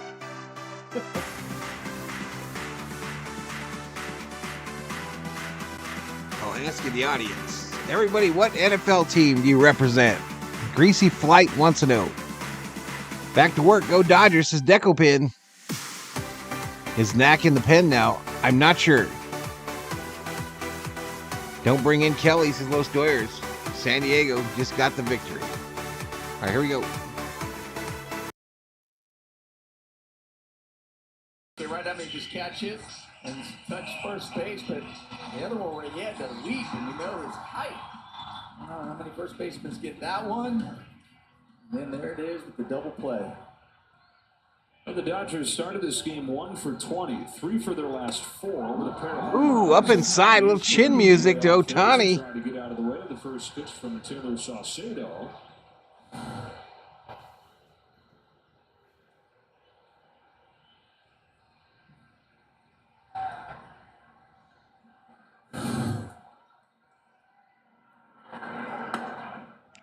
I'll ask you the audience. Everybody, what NFL team do you represent? Greasy Flight wants to know. Back to work. Go Dodgers, says Deco Pin. Is Knack in the pen now? I'm not sure. Don't bring in Kelly, says Los Doyers. San Diego just got the victory. All right, here we go. Okay, right now they just catch it and touch first base, but the other one where he had to leap and you know his height. I don't know how many first basemen get that one. And then there it is with the double play. Well, the Dodgers started this game 1 for 20, 3 for their last 4 with a pair of Ooh, up inside, a little chin music to Ohtani. Trying to get out of the way of the first pitch from Taylor Saucedo.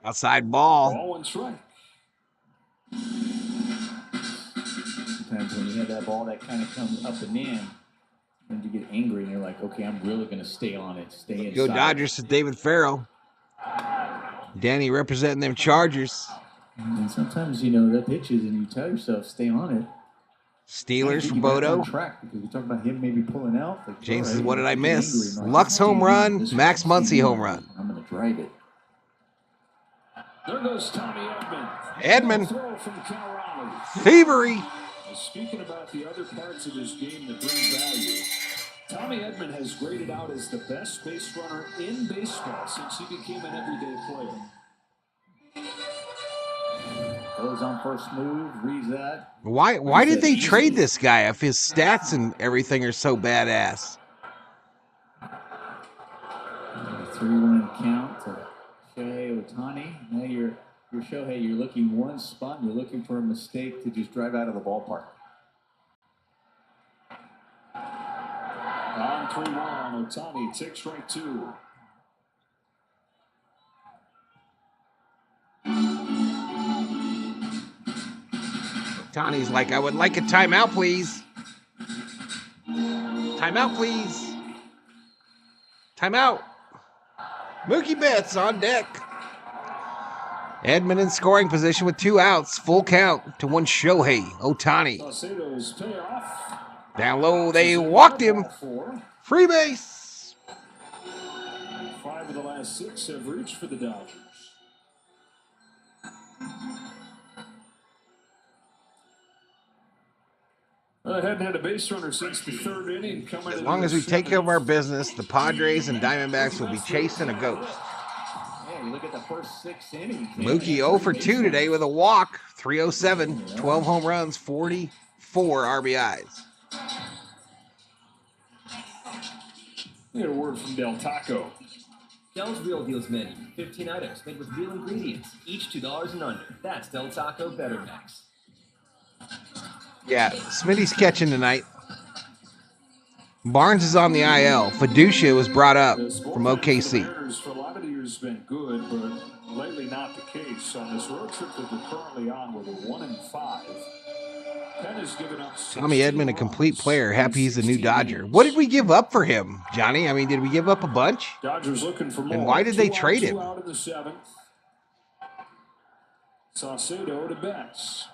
Outside ball. Ball and strike. Sometimes when you have that ball that kind of comes up and in, and you get angry and you're like, okay, I'm really going to stay on it, stay inside. Go Dodgers, says David Farrell. Danny representing them Chargers. And sometimes, that pitches and you tell yourself, stay on it. Steelers for Bodo. Track because we talk about him maybe pulling out. Like, James says, what did I miss? Lux home run, Max Muncy home run. I'm going to drive it. There goes Tommy Edman. Edman. Throw from Colorado. Thievery. Speaking about the other parts of his game that bring value, Tommy Edman has graded out as the best base runner in baseball since he became an everyday player. Goes on first move, reads that. Why did they trade this guy if his stats and everything are so badass? 3-1 count to Shohei Ohtani. Now you're Shohei, you're looking one spot, and you're looking for a mistake to just drive out of the ballpark. On 3-1, Ohtani takes strike 2. Ohtani's like, I would like a timeout, please. Timeout, please. Timeout. Mookie Betts on deck. Edman in scoring position with 2 outs. Full count to one Shohei. Ohtani. Down low, they walked him. Free base. 5 of the last 6 have reached for the Dodgers. Hadn't had a base runner since the 3rd inning. As long as we take care of our business, the Padres and Diamondbacks will be chasing a ghost. Yeah, you look at the first 6 innings. Mookie 0 for 2 today with a walk. 307, 12 home runs, 44 RBIs. We got a word from Del Taco. Del's Real Deals menu. 15 items made with real ingredients. Each $2 and under. That's Del Taco Better Max. Yeah, Smitty's catching tonight. Barnes is on the IL. Fiducia was brought up from OKC. For a lot of the years been good, but lately not the case. On this road trip that they're currently on with a 1-5, Penn has given up. Tommy Edman, a complete player. Happy he's a new Dodger. What did we give up for him, Johnny? I mean, did we give up a bunch? Dodgers looking for more. And why did they trade him? 2 out in the 7th. Saucedo to Betts.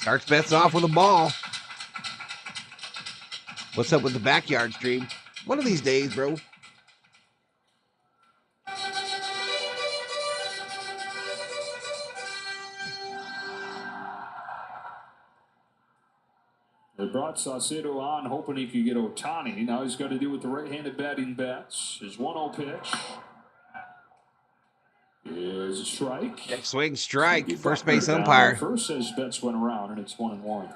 Starts Betts off with a ball. What's up with the backyard stream? One of these days, bro. They brought Saucedo on, hoping he could get Ohtani. Now he's got to do with the right-handed batting Betts. His 1-0 pitch is a strike. Swing, strike. First base umpire. First says Betts went around, and it's 1-1.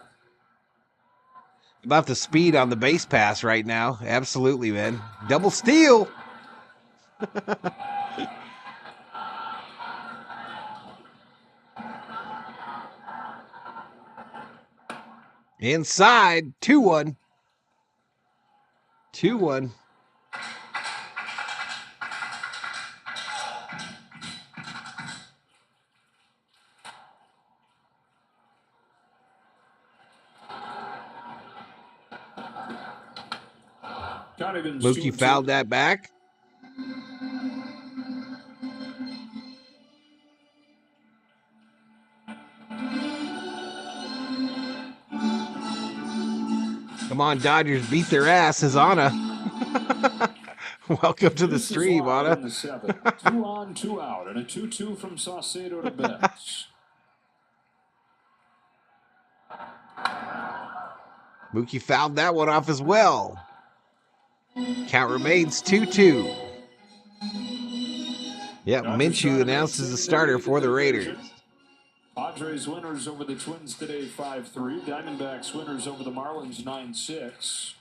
About the speed on the base pass right now. Absolutely, man. Double steal. Inside. 2-1. 2-1. Mookie fouled that back. Come on, Dodgers, beat their ass, says Anna. Welcome to the stream, Anna. 2 on, 2 out, and a 2-2 from Saucedo to Betts. Mookie fouled that one off as well. Count remains 2-2. Yep, Minshew announces the starter for the Raiders. Padres winners over the Twins today 5-3. Diamondbacks winners over the Marlins 9-6.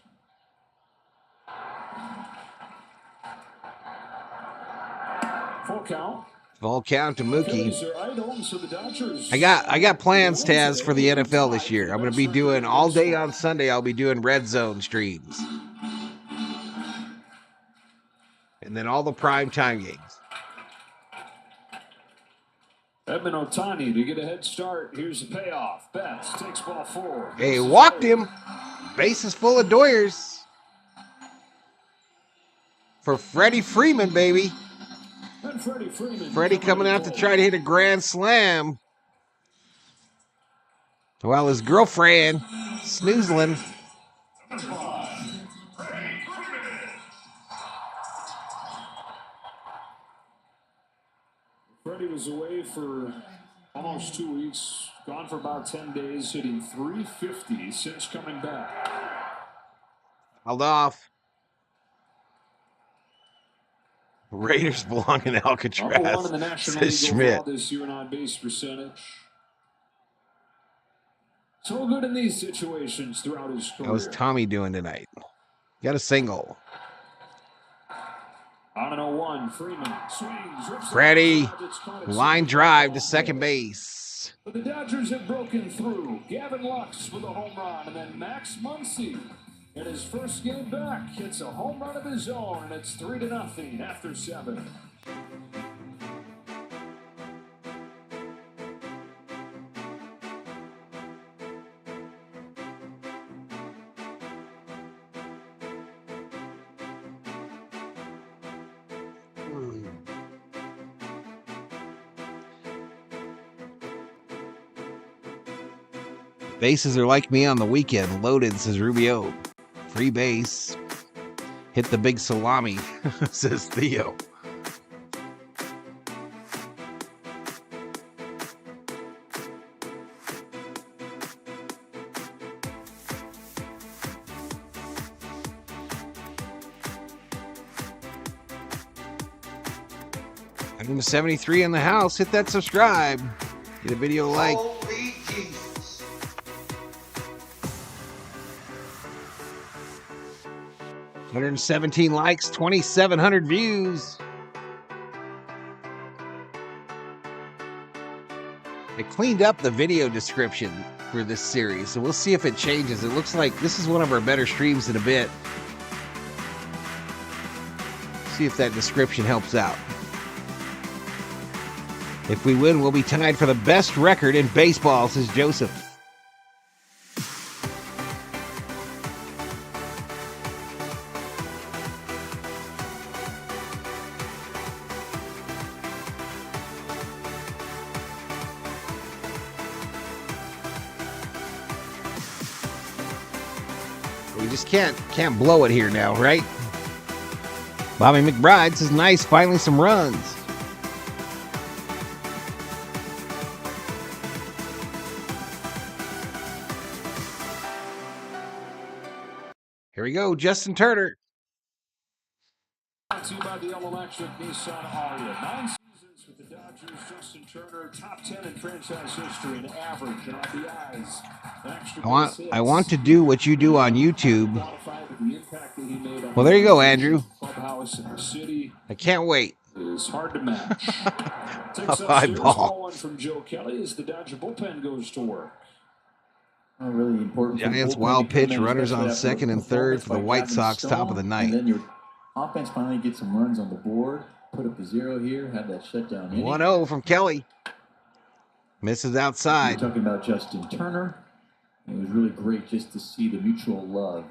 Full count. Full count to Mookie. I got plans, Taz, for the NFL this year. I'm going to be doing all day on Sunday. I'll be doing red zone streams. And then all the prime time games. Edman Ohtani to get a head start. Here's the payoff. Betts takes ball 4. Hey, walked him. Base is full of Doyers. For Freddie Freeman, baby. And Freddie coming out to try to hit a grand slam. While his girlfriend, snoozling. Freddie was away for almost 2 weeks, gone for about 10 days, hitting .350 since coming back. Held off. Raiders belong in Alcatraz, Number 1 in the National League Schmidt. overall this year in on-base percentage. So good in these situations throughout his career. How's Tommy doing tonight? Got a single. On an 0-1, Freeman swings. Freddy, line drive to second base. Lux. But the Dodgers have broken through. Gavin Lux with a home run, and then Max Muncy in his first game back hits a home run of his own, and it's 3-0 after 7. Bases are like me on the weekend. Loaded, says Rubio. Free base. Hit the big salami, says Theo. I'm 73 in the house. Hit that subscribe. Get a video like. Holy Jesus. 117 likes, 2,700 views. I cleaned up the video description for this series, so we'll see if it changes. It looks like this is one of our better streams in a bit. See if that description helps out. If we win, we'll be tied for the best record in baseball, says Joseph. We just can't blow it here now, right? Bobby McBride says, nice, finally some runs. Here we go, Justin Turner. Brought to you by the Electric Nissan Aria. 9 seasons with the Dodgers. Justin Turner, top 10 in franchise history in average and RBIs. I want to do what you do on YouTube. Well, there you go, Andrew. I can't wait. It's hard to match. A 5-ball. One from Joe Kelly as the Dodger bullpen goes to work. Really important. Giants wild pitch, runners on second and third for the White Sox, top of the ninth. And then your offense finally gets some runs on the board. Put up a 0 here, have that shutdown. 1-0 from Kelly. Misses outside. We're talking about Justin Turner. It was really great just to see the mutual love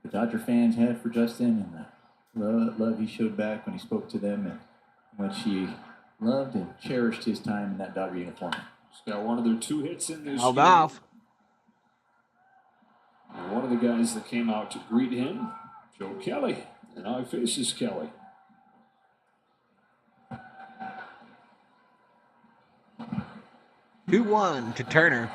the Dodger fans had for Justin and the love he showed back when he spoke to them and how much he loved and cherished his time in that Dodger uniform. He's got one of their 2 hits in this Held year. off. One of the guys that came out to greet him, Joe Kelly. And now he faces Kelly. Two 2-1 to Turner.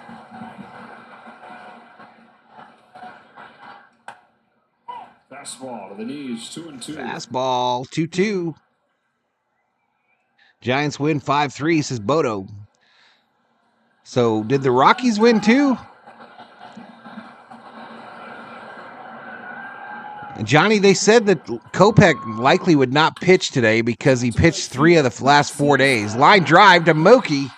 Fastball to the knees, 2-2. Fastball, 2-2. Giants win 5-3, says Bodo. So, did the Rockies win too? Johnny, they said that Kopech likely would not pitch today because he pitched 3 of the last 4 days. Line drive to Mookie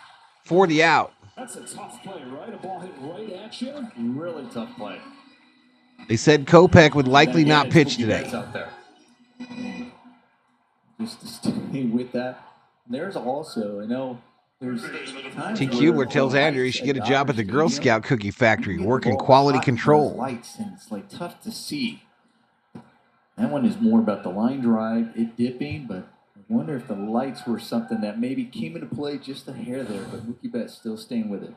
for the out. That's a tough play, right? A ball hit right at you. Really tough play. They said Kopech would likely not pitch today. Out there. Just to stay with that. There's also, I know, there's T. Kubler tells Andrew he should get a job at the Girl Scout cookie factory, working quality control. Lights, and it's like tough to see. That one is more about the line drive, it dipping, but I wonder if the lights were something that maybe came into play just a hair there, but Mookie Betts still staying with it.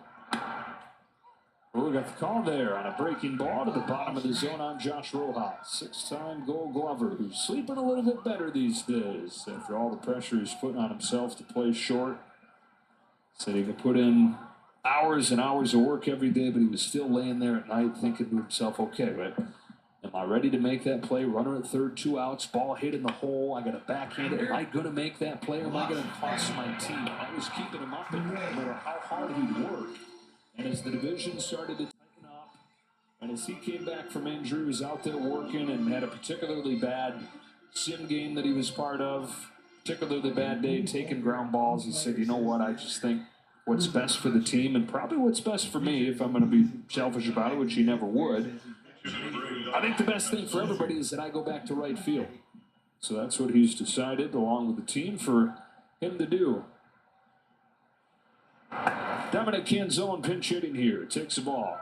Well, we got the call there on a breaking ball to the bottom of the zone on Josh Rojas, 6-time Gold Glover, who's sleeping a little bit better these days after all the pressure he's putting on himself to play short. Said he could put in hours and hours of work every day, but he was still laying there at night thinking to himself, okay, but am I ready to make that play? Runner at third, 2 outs, ball hit in the hole. I got a backhand. Am I going to make that play or am I going to cost my team? I was keeping him up no matter how hard he'd work. And as the division started to tighten up, and as he came back from injury, he was out there working and had a particularly bad sim game that he was part of, particularly bad day, taking ground balls. He said, you know what, I just think what's best for the team and probably what's best for me if I'm going to be selfish about it, which he never would. I think the best thing for everybody is that I go back to right field. So that's what he's decided, along with the team, for him to do. Dominic Canzone pinch hitting here. Takes the ball.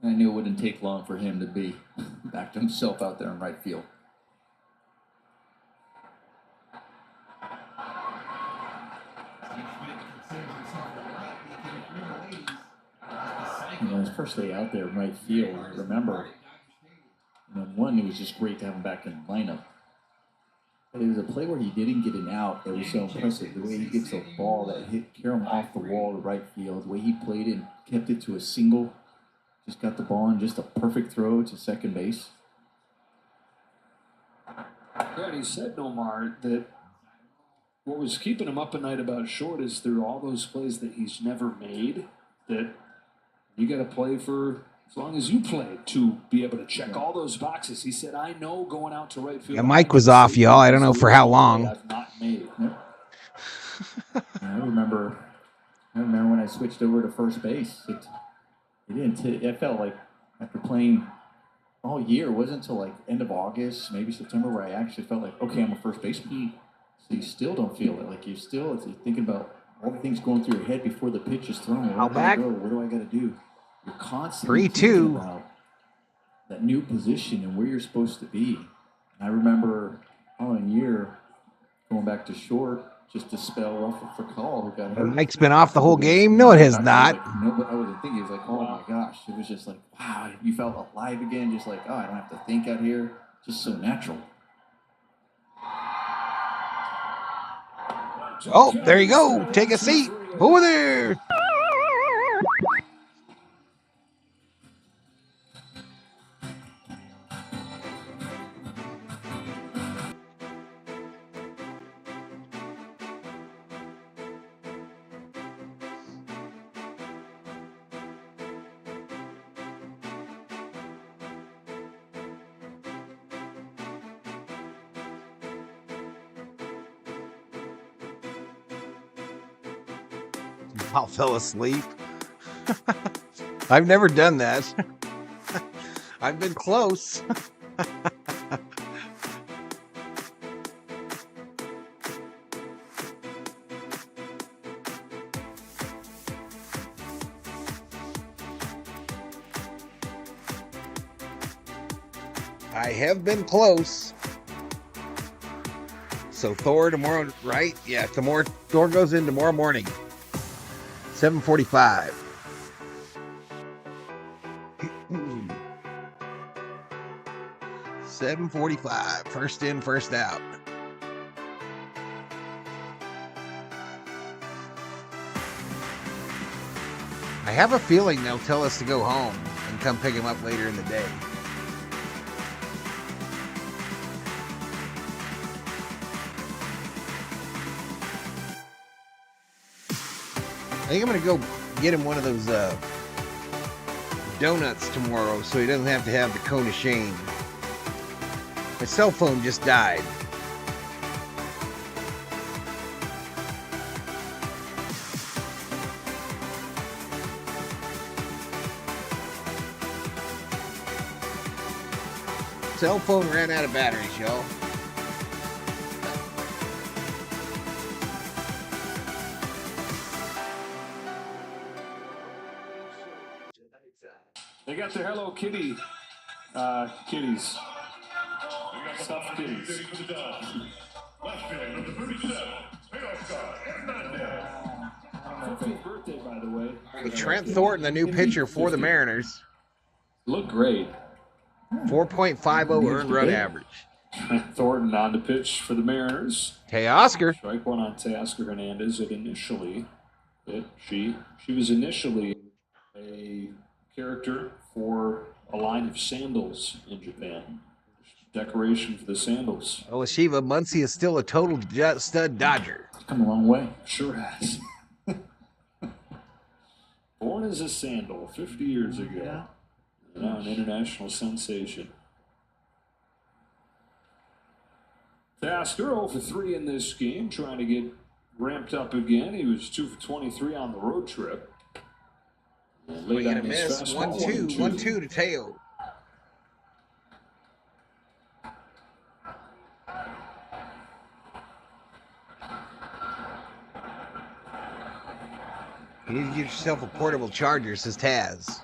I knew it wouldn't take long for him to be back to himself out there in right field. You know, his first day out there in right field, I remember, one, it was just great to have him back in the lineup. But it was a play where he didn't get an out that was so impressive. The way he gets a ball that carried him off the wall to right field, the way he played it and kept it to a single, just got the ball in just a perfect throw to second base. Yeah, he said, Nomar, that what was keeping him up at night about Short is there are all those plays that he's never made that you got to play for as long as you play to be able to check all those boxes. He said, I know going out to right field. Yeah, Mike was off, y'all. I don't know for how long. I've not made. I remember when I switched over to first base. It felt like after playing all year, it wasn't until like end of August, maybe September, where I actually felt like, okay, I'm a first baseman. So you still don't feel it. Like you're thinking about all the things going through your head before the pitch is thrown. Where do I go? What do I got to do? You're constantly thinking about that new position and where you're supposed to be. And I remember following year going back to short just to spell Ruffle for call who got hurt. Mike's been off the whole game. No, it has not. I wasn't thinking. It was like, oh my gosh. It was just like, wow, you felt alive again. Just like, oh, I don't have to think out here. Just so natural. Oh, there you go. Take a seat. Over there. I fell asleep. I've never done that. I've been close. I have been close. So Thor tomorrow, right? Yeah, Thor goes in tomorrow morning. 7:45. $7:45. First in, first out. I have a feeling they'll tell us to go home and come pick him up later in the day. I think I'm going to go get him one of those donuts tomorrow so he doesn't have to have the cone of shame. My cell phone just died. Cell phone ran out of batteries, y'all. They got their Hello Kitty kitties. Stuffed kitties. Birthday, by the way. Trent Thornton, the new pitcher for the Mariners. Look great. 4.50 earned run average. Thornton on the pitch for the Mariners. Teoscar. Strike one on Teoscar Hernandez. She was initially a character for a line of sandals in Japan. Decoration for the sandals. Oh, Shiva, Muncy is still a total stud Dodger. It's come a long way. Sure has. Born as a sandal 50 years ago. Yeah. Now an international sensation. Tasker 0 for 3 in this game, trying to get ramped up again. He was 2 for 23 on the road trip. Swing and a miss. 1-2. 1-2 to Teo. You need to get yourself a portable charger, says Taz.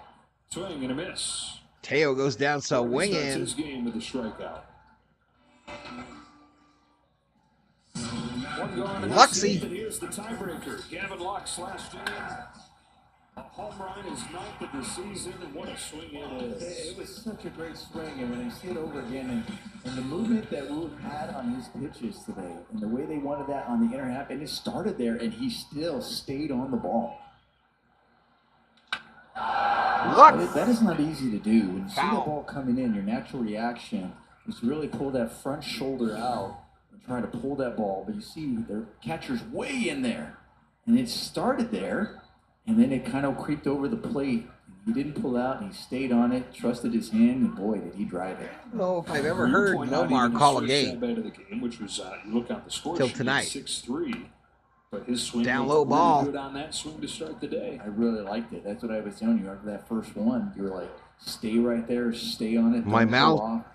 Swing and a miss. Teo goes down, so wing Starts in. his game with a strikeout. One gone in the Luxy. season. Here's the tiebreaker. Gavin Lux last game. A home run is 9th of the season, and what a swing it is. It was such a great swing, and when I see it over again, and the movement that Wood had on his pitches today, and the way they wanted that on the inner half, and it started there, and he still stayed on the ball. That is not easy to do. When you see the ball coming in, your natural reaction is to really pull that front shoulder out and try to pull that ball, but you see the catcher's way in there, and it started there. And then it kind of creeped over the plate. He didn't pull out, and he stayed on it, trusted his hand, and boy, did he drive it. I don't know if I've ever heard Nomar call a game. Which was, you look on the score till sheet, tonight. 6-3. But his swing down looked low ball. really good on that swing to start the day. I really liked it. That's what I was telling you. After that first one, you were like, stay right there, stay on it. My Malibu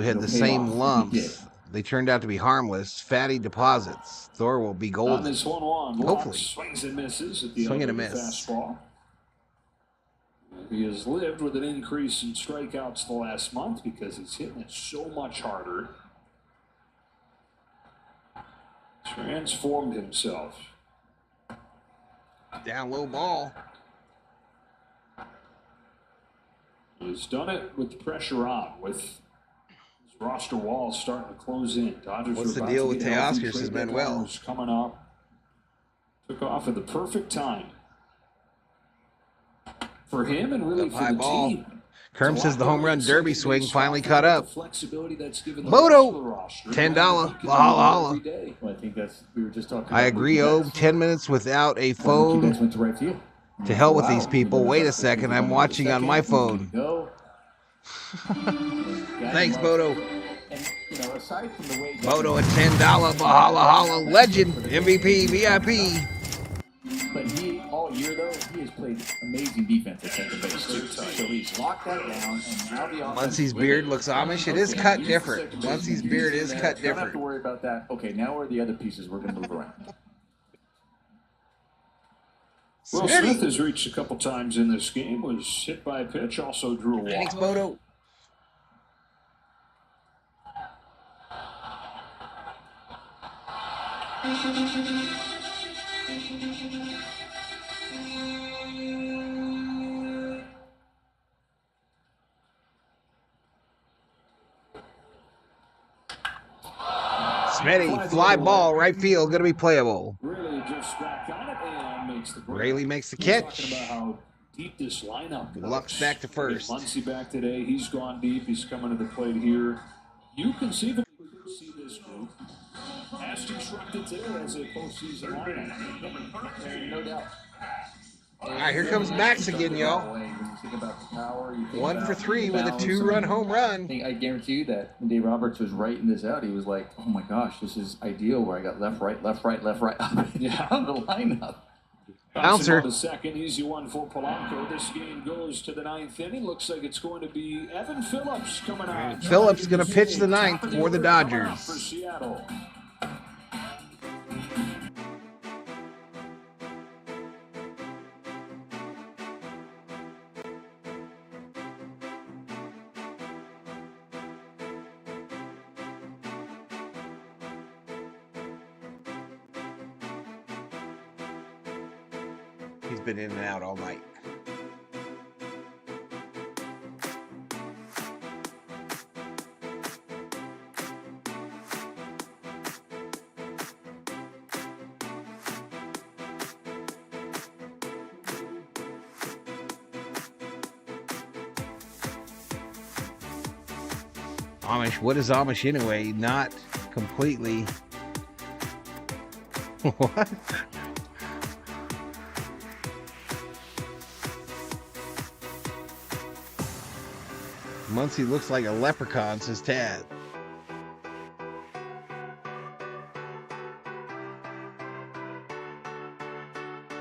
had It'll the pay same off. lumps. They turned out to be harmless, fatty deposits. Thor will be On golden. this 1-1, Hopefully. swings and misses at the Swing end and a of the miss. fastball. He has lived with an increase in strikeouts the last month because he's hitting it so much harder. Transformed himself. Down low ball. He's done it with the pressure on, with his roster walls starting to close in. Dodgers What's are the about deal to with get healthy. Teoscar, says Trade Manuel? deadline was coming up. Took off at the perfect time for him and really for High the ball. team. Kerm says the home run derby swing finally caught caught up. Moto, $10. Valhalla. Well, I think that's, we were just talking I about agree, Mookie oh, Betts. 10 minutes without a You guys phone. went to right field. To hell with Wow. these people. Wait a second, I'm watching on my phone. Go. Thanks, Moto. And, you know, aside from the way Moto, a $10 Valhalla legend, MVP, VIP. But he, all year though, he has played amazing defense at second base too. So he's locked that down, and now the offense. Muncie's beard looks Amish. It is cut different. Muncie's beard is cut Don't have to different. worry about that. Okay, now where are the other pieces we're going to move around? Will Smith has reached a couple times in this game, was hit by a pitch, also drew a walk. Thanks, Moto. Smitty, fly ball, right field, going to be playable. Really just back on it and makes the break. Rayleigh makes the He's catch. talking about how deep this lineup goes. Lux back to first. Muncy back today. He's gone deep. He's coming to the plate here. You conceivably could see this group as constructed today as a postseason lineup. No doubt. All right, here comes Max again, y'all. When you think about the power, you think 1 for about 3 the with a balance. 2-run home run. I guarantee you that when Dave Roberts was writing this out, he was like, "Oh my gosh, this is ideal." Where I got left, right, left, right, left, right, yeah, on the lineup. Bouncer. The second easy one for Polanco. This game goes to the 9th inning. Looks like it's going to be Evan Phillips coming out. Phillips going to pitch the 9th for the For Dodgers. Seattle. He's been in and out all night. Amish, what is Amish anyway? Not completely. What? Muncy looks like a leprechaun, says Tad.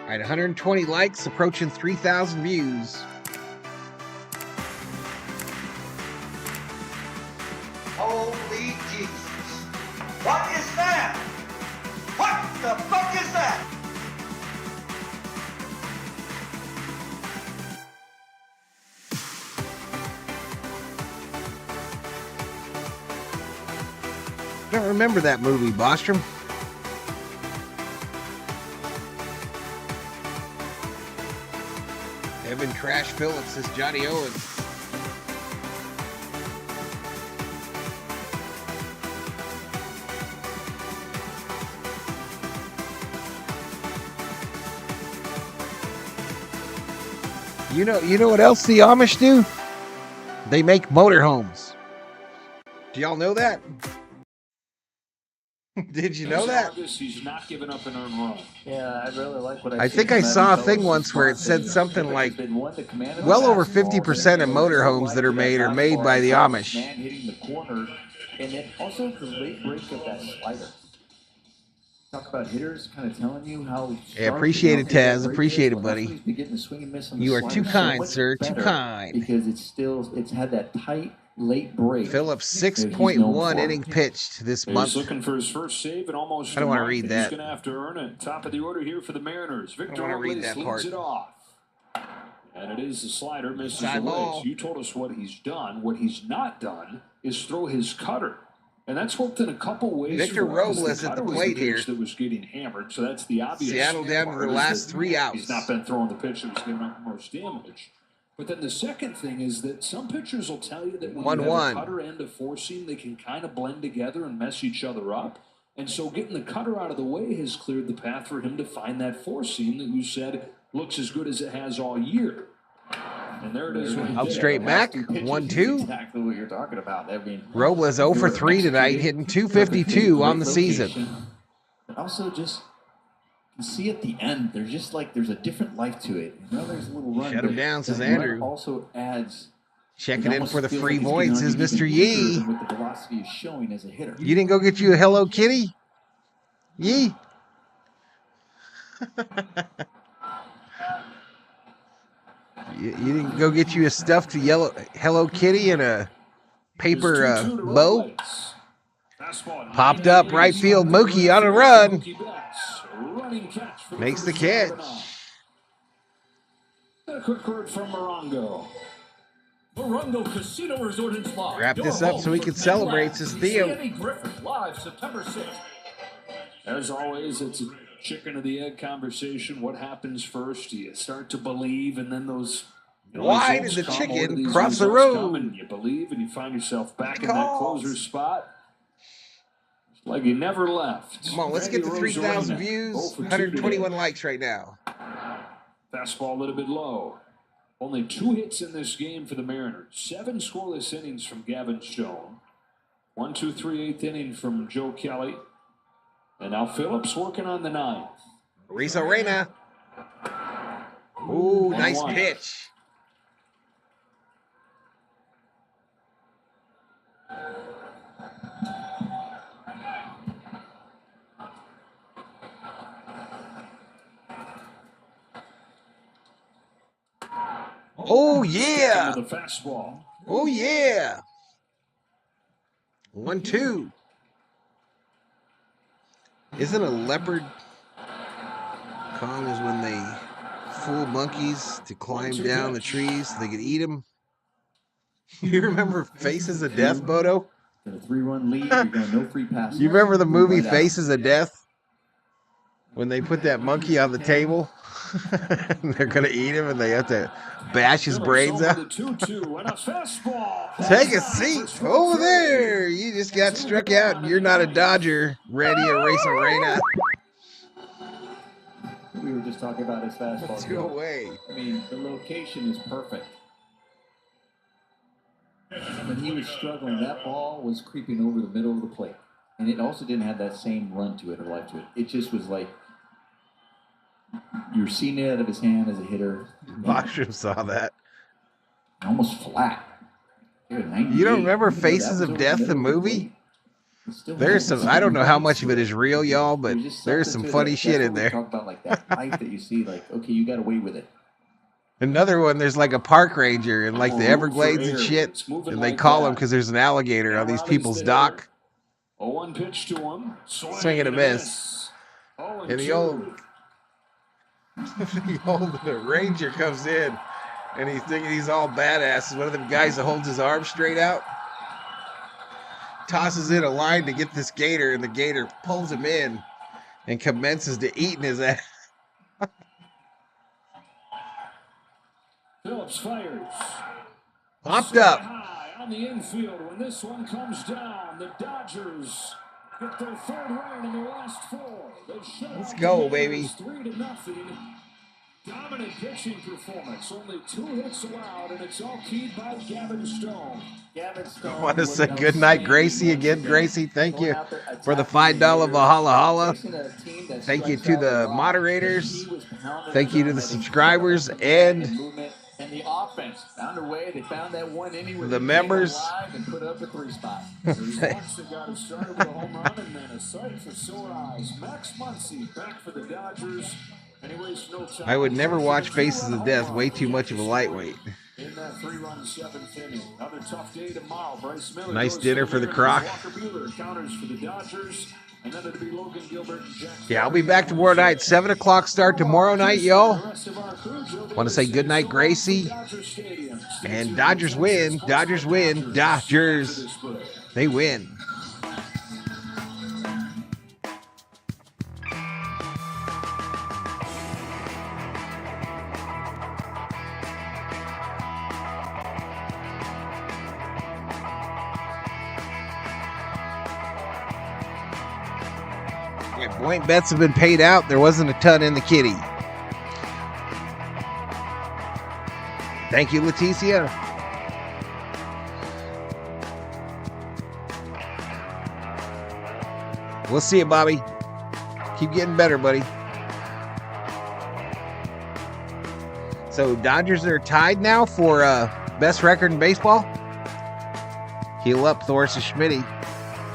All right, 120 likes, approaching 3,000 views. Holy Jesus. What is that? What the fuck is that? I don't remember that movie, Bostrom. Evan Trash Phillips is Johnny Owens. You know what else the Amish do? They make motorhomes. Do y'all know that? Did you know that? He's not giving up an earned run. Yeah, I really like what I think I saw a thing once where it said something like, well over 50% of motorhomes that are made by the Amish. Man hitting the corner, and then also the late break of that slider. Talk about hitters kind of telling you how. Yeah, appreciate it, Taz. Appreciate it, buddy. You are too kind, sir. Too kind. Because it's had that tight late break. Phillips 6.1 inning pitched this month. He's looking for his first save and almost. I don't want to read that. He's going to have to earn it. Top of the order here for the Mariners. Victor read that part. leads it off. And it is the slider misses Side away. ball. So you told us what he's done. What he's not done is throw his cutter. And that's worked in a couple ways. Victor Robles at the plate here. That was getting hammered, so that's the obvious. Seattle down to the last 3 outs. He's not been throwing the pitch that was giving up the most damage. But then the second thing is that some pitchers will tell you that when you have a cutter and a four seam, they can kind of blend together and mess each other up. And so getting the cutter out of the way has cleared the path for him to find that four seam that you said looks as good as it has all year. And there it is. Up straight back, 1-2. Exactly what you're talking about. I mean, Robles 0 for 3 tonight, hitting .252 on the season. But also just you see at the end, there's a different life to it. You know, there's a little run. Shut him down, says Andrew. Also adds. Checking in for the free voids is Mr. Yee. What the velocity is showing as a hitter. You didn't go get you a Hello Kitty? Yee. You didn't go get you a stuffed yellow Hello Kitty and a paper bow? Popped up right field. Mookie on a run. Makes the catch. A quick word from Morongo. Morongo Casino Resort and Spa. Wrap this up so we can celebrate, says Theo. Sandy Griffin, live September 6th. As always, it's a chicken or the egg conversation. What happens first? Do you start to believe, and then those why did the chicken cross the road? And you believe, and you find yourself back in that closer spot. It's like you never left. Come on, let's get to 3,000 views. 121 likes right now. Fastball a little bit low. Only 2 hits in this game for the Mariners. 7 scoreless innings from Gavin Stone. 1, 2, 3, 8th inning from Joe Kelly. And now Phillips working on the 9th. Rizzo Reyna. Ooh, nice pitch. Oh, yeah. The fastball. Oh, yeah. 1-2. Isn't a leopard con is when they fool monkeys to climb down the trees so they could eat them? You remember Faces of Death, Bodo? Got a 3-run lead. You're going no free passes. You remember the movie Faces of Death? When they put that monkey on the table? And they're going to eat him and they have to bash his brains out. Take a seat over there. You just got struck out and you're not a Dodger. Randy Arena. We were just talking about his fastball. Let's go away. I mean, the location is perfect. When he was struggling, that ball was creeping over the middle of the plate. And it also didn't have that same run to it or life to it. It just was like, you're seeing it out of his hand as a hitter. Bostrom saw that. Almost flat. You don't remember Faces of Death, the movie? There's some, I don't know how much of it is real, y'all, but there's some funny shit in there. Talk about like that life that you see, like, okay, you got away with it. Another one, there's like a park ranger in like the Everglades and shit, and they call him because there's an alligator on these people's dock. 0-1 pitch to him. Swing and a miss. And the old ranger comes in, and he's thinking he's all badass. He's one of them guys that holds his arm straight out. Tosses in a line to get this gator, and the gator pulls him in and commences to eating his ass. Phillips fires. Popped up. High on the infield when this one comes down. The Dodgers get their third run in their last 4. Let's go, baby. 3-0. Dominant pitching performance. Only 2 hits allowed, and it's all keyed by Gavin Stone. I want to say good night, Gracie. Again, Gracie, thank you for the $5 Valhalla. Thank you to the moderators. Thank you to the subscribers and the offense found a way. They found that 1 inning where the members. And put up a 3 spot. Got it started with a home run and then a sight for sore eyes. Max Muncy back for the Dodgers. Anyways, no time. I would never watch Faces of Death. Way too much of a lightweight. In that 3-run 7th inning. Another tough day tomorrow. Bryce Miller nice dinner for the croc. Counters for the Dodgers. And then it'll be Logan Gilbert and Jack. Yeah, I'll be back tomorrow night. 7 o'clock start tomorrow night, y'all. Want to say good night, Gracie. And Dodgers win. Dodgers win. Dodgers. They win. Point bets have been paid out. There wasn't a ton in the kitty. Thank you, Leticia. We'll see you, Bobby. Keep getting better, buddy. So Dodgers are tied now for best record in baseball. Heal up, Thorson Schmitty.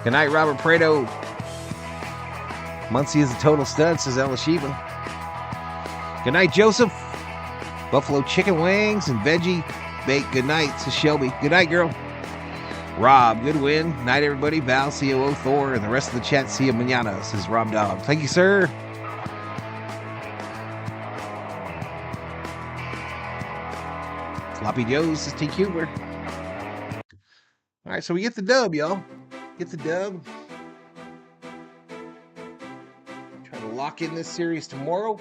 Good night, Robert Prado. Muncy is a total stud, says Elishiva. Good night, Joseph. Buffalo chicken wings and veggie bake. Good night, says Shelby. Good night, girl. Rob, good win. Night, everybody. Val, COO, Thor, and the rest of the chat. See you mañana, says Rob Dog. Thank you, sir. Sloppy Joe's, says T. Cuber. All right, so we get the dub, y'all. Get the dub. Lock in this series tomorrow.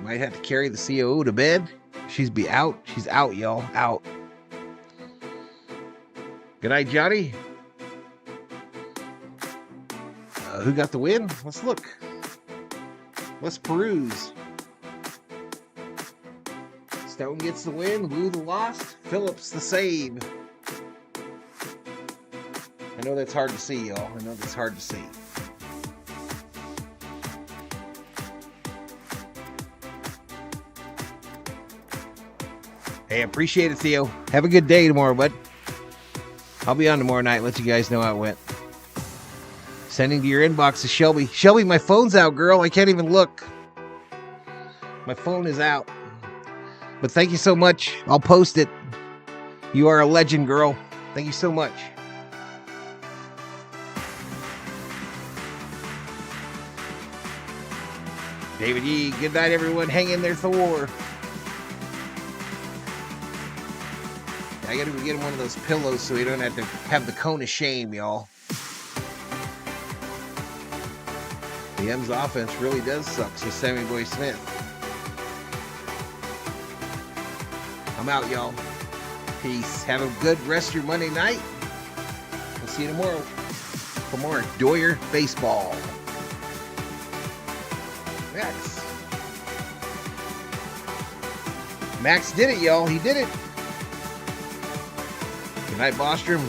Might have to carry the COO to bed. She's out. She's out, y'all. Out. Good night, Johnny. Who got the win? Let's look. Let's peruse. Stone gets the win. Lou the loss. Phillips the save. I know that's hard to see, y'all. I know that's hard to see. Hey, appreciate it, Theo. Have a good day tomorrow, bud. I'll be on tomorrow night. Let you guys know how it went. Sending to your inbox to Shelby. Shelby, my phone's out, girl. I can't even look. My phone is out. But thank you so much. I'll post it. You are a legend, girl. Thank you so much. David Yee, good night, everyone. Hang in there, Thor. I gotta get him one of those pillows so he don't have to have the cone of shame, y'all. The M's offense really does suck, so Sammy Boy Smith. I'm out, y'all. Peace. Have a good rest of your Monday night. We'll see you tomorrow for more Doyer Baseball. Max did it, y'all. He did it. Good night, Bostrom.